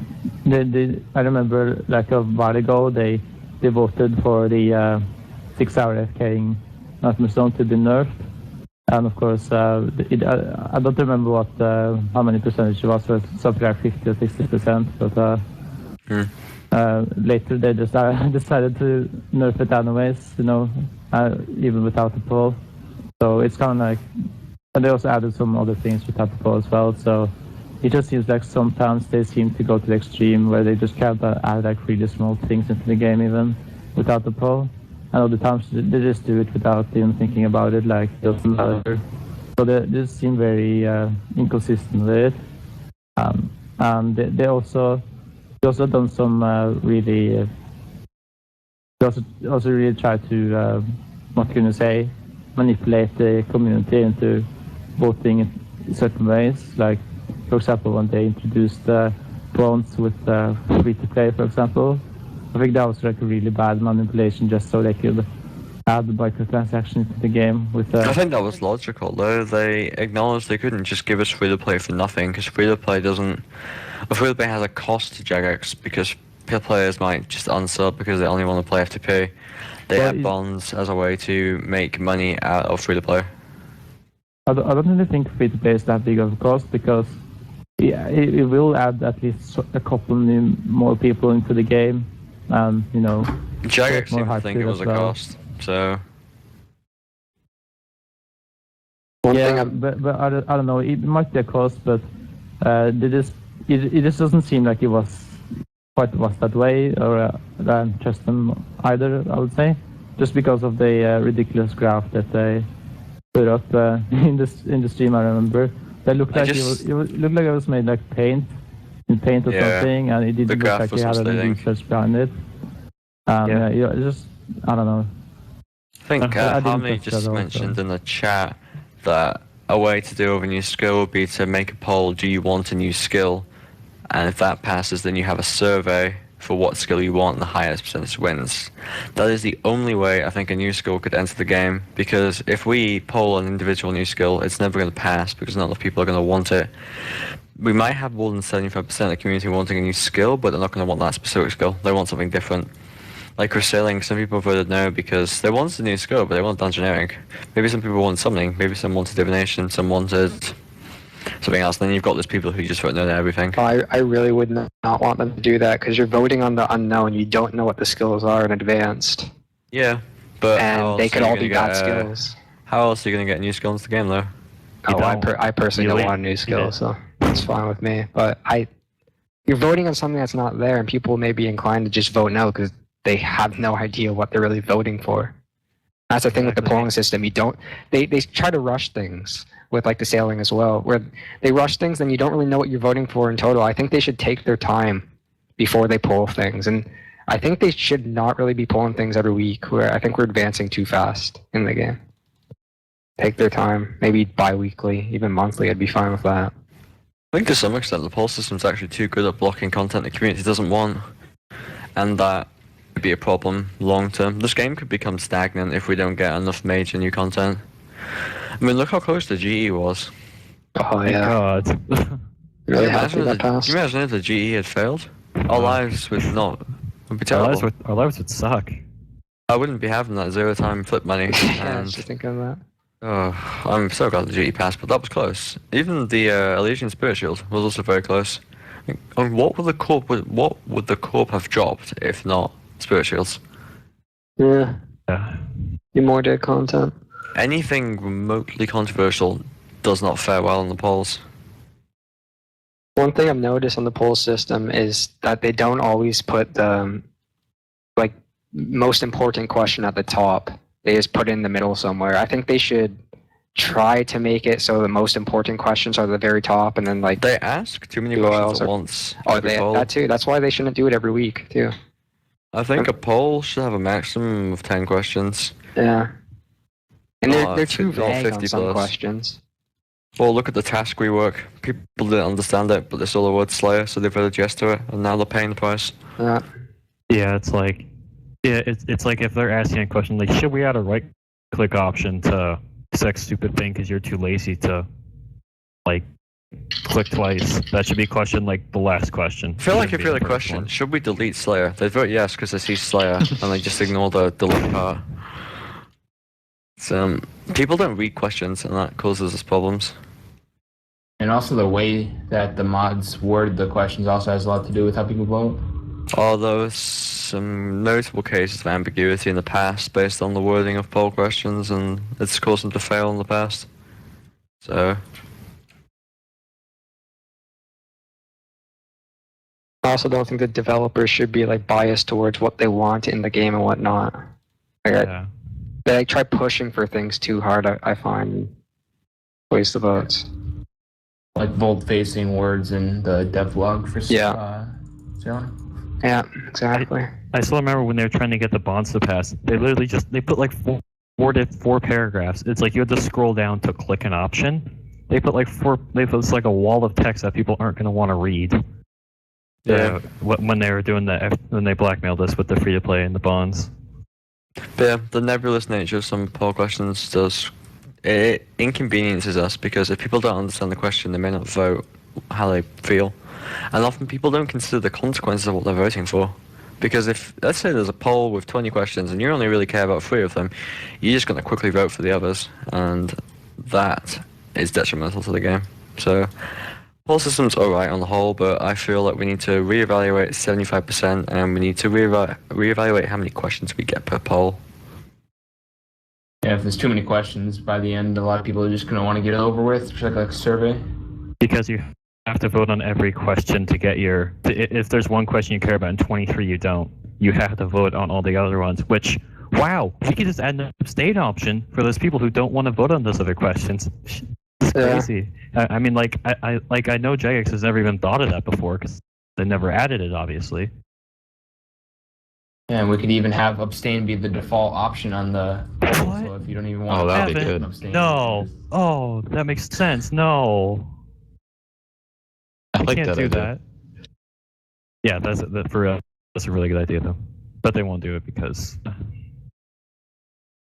remember like a while ago they voted for the 6-hour FKing Nightmare Zone to be nerfed, And of course, I don't remember what how many percentage it was, but something like 50 or 60%. But later they just decided to nerf it anyways, even without the poll. So it's kind of like, and they also added some other things without the poll as well. So it just seems like sometimes they seem to go to the extreme where they just can't add like really small things into the game even without the poll. And other times they just do it without even thinking about it, like it doesn't matter. So they just seem very inconsistent with it. And they also done some really. They also really try to what can you say, manipulate the community into voting in certain ways. Like for example, when they introduced bronze with free to play, for example. I think that was like a really bad manipulation just so they could add the microtransactions into the game. I think that was logical though. They acknowledged they couldn't just give us free to play for nothing because free to play has a cost to Jagex because players might just unsub because they only want to play FTP. They have bonds as a way to make money out of free to play. I don't really think free to play is that big of a cost because it will add at least a couple more people into the game. And Jagex seemed to think it was a cost, so but I don't know. It might be a cost, but it just doesn't seem like it was that way, or I don't trust them either. I would say, just because of the ridiculous graph that they put up in the stream. I remember that looked like it was made like paint or something, and it didn't look like it had any research behind it. Just I don't know. I think Harmony just mentioned in the chat that a way to do with a new skill would be to make a poll, do you want a new skill? And if that passes, then you have a survey for what skill you want, and the highest percentage wins. That is the only way I think a new skill could enter the game, because if we poll an individual new skill, it's never going to pass because not enough people are going to want it. We might have more than 75% of the community wanting a new skill, but they're not going to want that specific skill. They want something different. Like sailing, some people voted no because they wanted a new skill, but they want dungeoneering. Maybe some people want something. Maybe some wanted divination, some wanted something else. And then you've got those people who just vote no to everything. I really would not want them to do that because you're voting on the unknown. You don't know what the skills are in advance. Yeah, but and they could all be bad skills. How else are you going to get a new skill into the game, though? I personally don't want a new skill, so that's fine with me. But you're voting on something that's not there, and people may be inclined to just vote no because they have no idea what they're really voting for. That's the thing with the polling system. They try to rush things with like the sailing as well, where they rush things and you don't really know what you're voting for in total. I think they should take their time before they poll things, and I think they should not really be polling things every week. Where I think we're advancing too fast in the game. Take their time, maybe bi-weekly, even monthly. I'd be fine with that. I think to some extent the poll system's actually too good at blocking content the community doesn't want, and that could be a problem long term. This game could become stagnant if we don't get enough major new content. I mean, look how close the GE was. Oh yeah. God. Really Can you imagine if the GE had failed? Our lives would be terrible. Our lives would suck. I wouldn't be having that 0-time flip money. Yeah, I was just thinking of that. Oh, I'm so glad the GE passed, but that was close. Even the Elysian Spirit Shield was also very close. I mean, what would the corp have dropped if not Spirit Shields? Yeah. Yeah. Be more dead content. Anything remotely controversial does not fare well in the polls. One thing I've noticed on the poll system is that they don't always put the most important question at the top. They just put it in the middle somewhere. I think they should try to make it so the most important questions are at the very top, and then they ask too many questions at once. Oh, that too. That's why they shouldn't do it every week too. I think a poll should have a maximum of 10 questions. Yeah. And they're too vague 50 on some plus. questions. Well, look at the task rework. People didn't understand it, but they saw the word Slayer, so they voted yes to it, and now they're paying the price. Yeah. Yeah, it's like if they're asking a question like, should we add a right-click option to sex stupid thing because you're too lazy to click twice? That should be question the last question. I feel like if you're the question, should we delete Slayer? They vote yes because they see Slayer, and they just ignore the delete part. So People don't read questions, and that causes us problems. And also the way that the mods word the questions also has a lot to do with how people vote. Although some notable cases of ambiguity in the past based on the wording of poll questions, and it's caused them to fail in the past. So I also don't think that developers should be like biased towards what they want in the game and whatnot. Like, Yeah. they like, try pushing for things too hard. I find waste the votes. Like vote-facing words in the devlog for sailing. Yeah, exactly. I still remember when they were trying to get the bonds to pass. They literally they put like four paragraphs. It's like you had to scroll down to click an option. They put like it's like a wall of text that people aren't going to want to read. Yeah. When they were doing when they blackmailed us with the free to play and the bonds. But yeah, the nebulous nature of some poll questions it inconveniences us, because if people don't understand the question, they may not vote how they feel. And often people don't consider the consequences of what they're voting for. Because if, let's say there's a poll with 20 questions and you only really care about 3 of them, you're just going to quickly vote for the others. And that is detrimental to the game. So, poll system's alright on the whole, but I feel like we need to reevaluate 75%, and we need to reevaluate how many questions we get per poll. Yeah, if there's too many questions, by the end, a lot of people are just going to want to get it over with, just like a survey. Because you have to vote on every question to get if there's one question you care about and 23 you don't, you have to vote on all the other ones, which, wow, we could just add an abstain option for those people who don't want to vote on those other questions. It's crazy. I mean, like, I know Jagex has never even thought of that before, because they never added it, obviously. And we could even have abstain be the default option on the poll, What? so if you don't even want that'd be Evan, good. abstain. No. Oh, that makes sense. No. I You like can't that do idea. that. Yeah, for real. That's a really good idea, though. But they won't do it because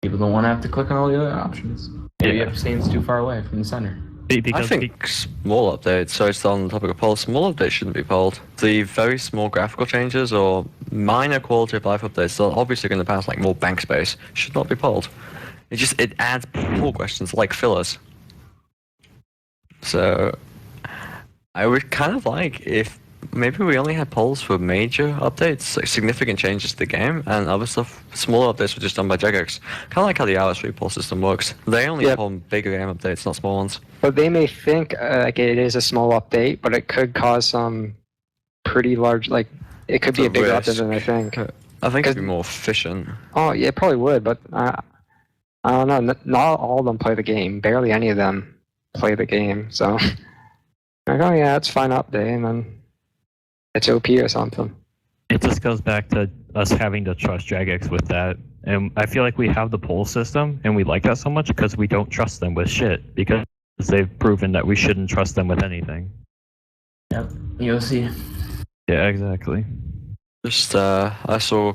People don't want to have to click on all the other options. Maybe Yeah. abstain's too far away from the center. I think small updates, sorry, still on the topic of polls, small updates shouldn't be polled. The very small graphical changes or minor quality of life updates that are obviously going to pass, like more bank space, should not be polled. It adds poll questions like fillers. So I would kind of like if maybe we only had polls for major updates, like significant changes to the game, and other stuff, smaller updates were just done by Jagex. Kind of like how the RS3 poll system works. They only poll bigger game updates, not small ones. But they may think like it is a small update, but it could cause some pretty large, like, it could be a bigger update than I think. I think it'd be more efficient. Oh, yeah, it probably would, but I don't know. Not all of them play the game. Barely any of them play the game. So, like, oh yeah, it's fine update, and then it's OP or something. it just goes back to us having to trust Jagex with that. And I feel like we have the poll system, and we like that so much because we don't trust them with shit, because they've proven that we shouldn't trust them with anything. Yep, you'll see. Yeah, exactly. Just I saw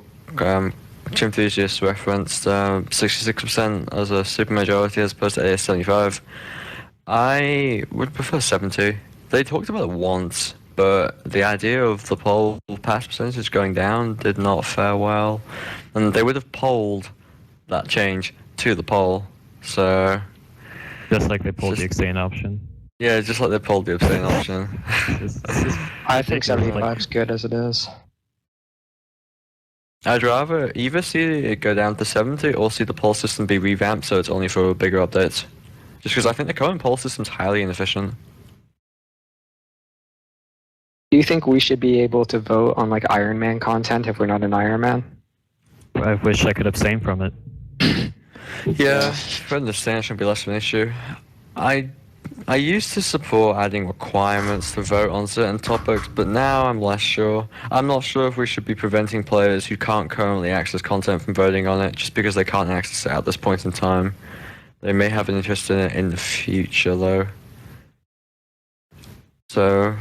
Enthusiast referenced 66% as a supermajority as opposed to AS75. I would prefer 70. They talked about it once, but the idea of the poll pass percentage going down did not fare well, and they would have polled that change to the poll. So Just like they pulled the abstain option. yeah, just like they polled the abstain option. I think 75 is good as it is. I'd rather either see it go down to 70 or see the poll system be revamped so it's only for bigger updates. Just because I think the current poll system's highly inefficient. Do you think we should be able to vote on like Iron Man content if we're not an Iron Man? I wish I could abstain from it. Yeah, for understanding it should be less of an issue. I used to support adding requirements to vote on certain topics, but now I'm less sure. I'm not sure if we should be preventing players who can't currently access content from voting on it just because they can't access it at this point in time. They may have an interest in it in the future, though. So,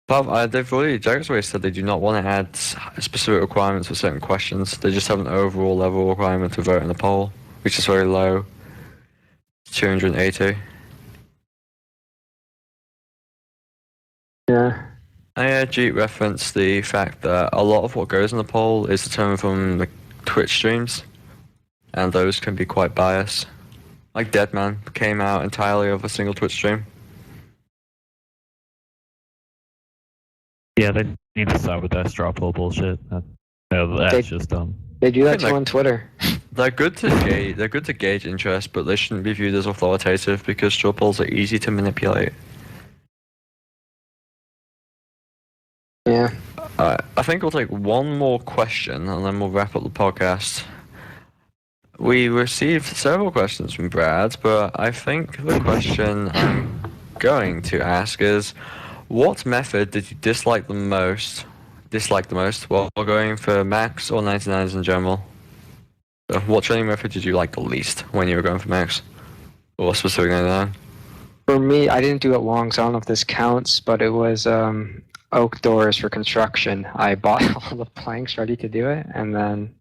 they've already, Jagex already said they do not want to add specific requirements for certain questions. They just have an overall level requirement to vote in the poll, which is very low. 280. Yeah. I Jeet referenced the fact that a lot of what goes in the poll is determined from the Twitch streams. and those can be quite biased. Like Deadman came out entirely of a single Twitch stream. Yeah, they need to stop with that straw poll bullshit. That's just dumb. They do that think too on Twitter. They're good to gauge interest, but they shouldn't be viewed as authoritative because straw polls are easy to manipulate. Yeah. I think we'll take one more question and then we'll wrap up the podcast. We received several questions from Brad, but I think the question I'm going to ask is, what method did you dislike the most while going for max or 99s in general? What training method did you like the least when you were going for max? Or specific 99? For me, I didn't do it long, so I don't know if this counts, but it was oak doors for construction. I bought all the planks ready to do it, and then,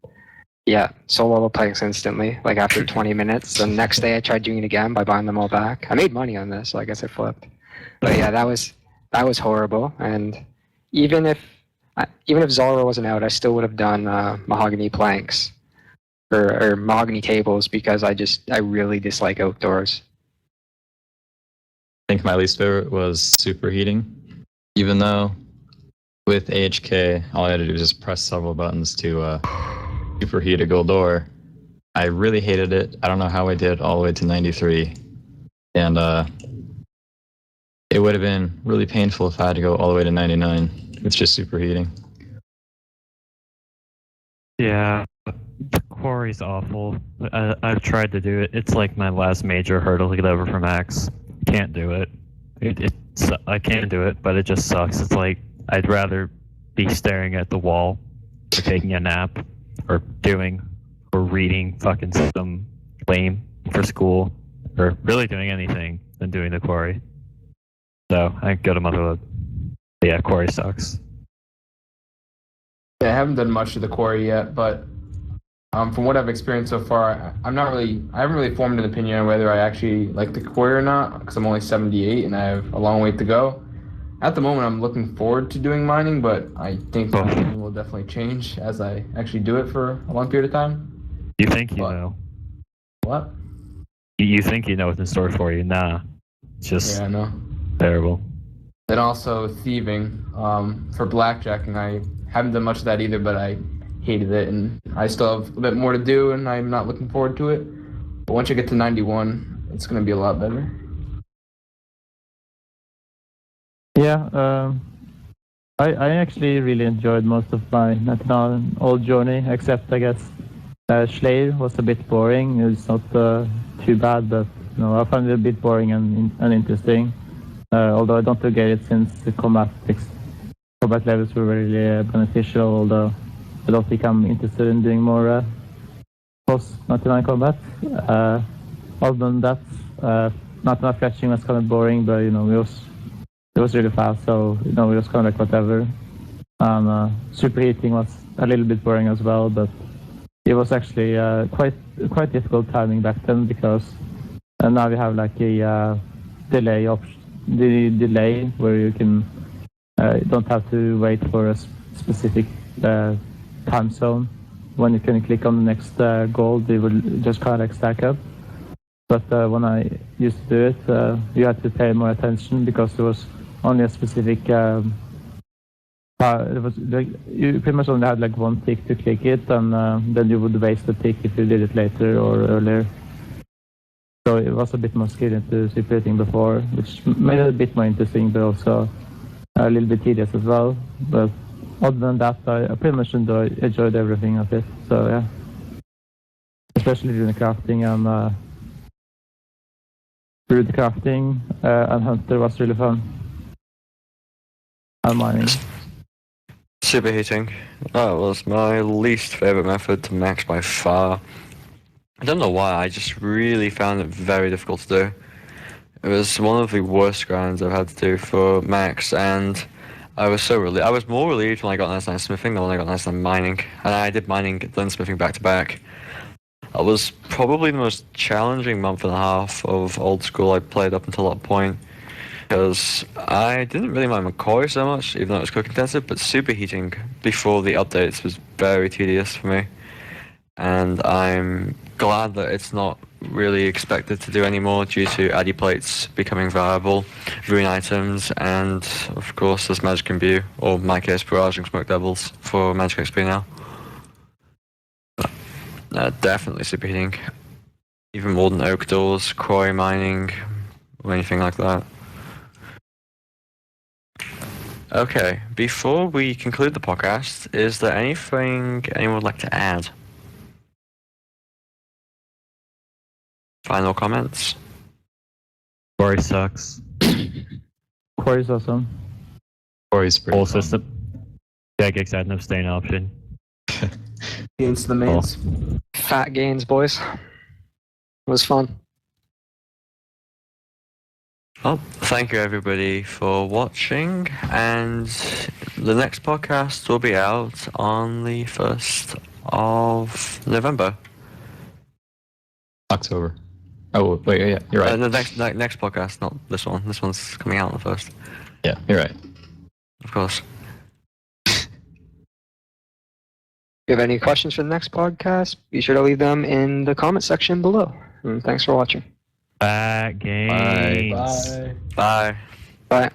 yeah, sold all the planks instantly, like after 20 minutes. The next day I tried doing it again by buying them all back. I made money on this, so I guess I flipped. But yeah, that was horrible, and even if Zalra wasn't out, I still would have done mahogany planks or mahogany tables because I really dislike oak doors. I think my least favorite was superheating. Even though with AHK, all I had to do was just press several buttons to superheat a gold door. I really hated it. I don't know how I did it all the way to 93. And it would have been really painful if I had to go all the way to 99 with just superheating. Yeah, the quarry's awful. I've tried to do it. It's like my last major hurdle to get over for max. Can't do it. I can't do it, but it just sucks. It's like I'd rather be staring at the wall or taking a nap or reading fucking some lame for school or really doing anything than doing the quarry. So I go to motherlode. Yeah, quarry sucks. Yeah, I haven't done much of the quarry yet, but from what I've experienced so far, I haven't really formed an opinion on whether I actually like the quarry or not, because I'm only 78 and I have a long way to go. At the moment, I'm looking forward to doing mining, but I think my opinion will definitely change as I actually do it for a long period of time. You think you know? What? You think you know what's in store for you? Nah, it's just I know. Terrible. Then also thieving for blackjacking. I haven't done much of that either, but I hated it, and I still have a bit more to do, and I'm not looking forward to it. But once you get to 91, it's going to be a lot better. Yeah, I actually really enjoyed most of my old journey, except I guess Slayer was a bit boring. It's not too bad, but I found it a bit boring and uninteresting. Although I don't regret it since the combat levels were really beneficial, although I don't think I'm interested in doing more post-99 combat. Other than that, 99 fetching was kind of boring, but it was really fast, so it was kind of like whatever. And superheating was a little bit boring as well, but it was actually quite difficult timing back then because now we have like a delay option. The delay where you can don't have to wait for a specific time zone. When you can click on the next gold, it will just kind of like stack up. But when I used to do it, you had to pay more attention because there was only a specific. It was like you pretty much only had like one tick to click it, and then you would waste the tick if you did it later or earlier. So it was a bit more skill into superheating before, which made it a bit more interesting, but also a little bit tedious as well. But other than that, I pretty much enjoyed everything of it. So yeah, especially during the crafting and and Hunter was really fun. And mining. Superheating. That was my least favorite method to max by far. I don't know why, I just really found it very difficult to do. It was one of the worst grinds I've had to do for max, and I was I was more relieved when I got 99 smithing than when I got 99 mining. And I did mining then smithing back to back. It was probably the most challenging month and a half of old school I played up until that point. Because I didn't really mind McCoy so much, even though it was quick intensive, but superheating before the updates was very tedious for me. And I'm glad that it's not really expected to do anymore due to addy plates becoming viable, rune items, and of course there's magic imbue, or in my case barrage and smoke devils for magic XP now. Definitely superheating. Even more than oak doors, quarry mining, or anything like that. Okay, before we conclude the podcast, is there anything anyone would like to add? Final comments? Quarry sucks. Quarry's awesome. Quarry's pretty Whole fun. system. Jagex had an abstain option. Against the mains. Fat gains, boys. It was fun. Well, thank you everybody for watching, and the next podcast will be out on the 1st of November. October. Oh wait, yeah, you're right. The next podcast, not this one. This one's coming out on the 1st. Yeah, you're right. Of course. If you have any questions for the next podcast, be sure to leave them in the comment section below. And thanks for watching. Fat games. Bye. Bye. Bye.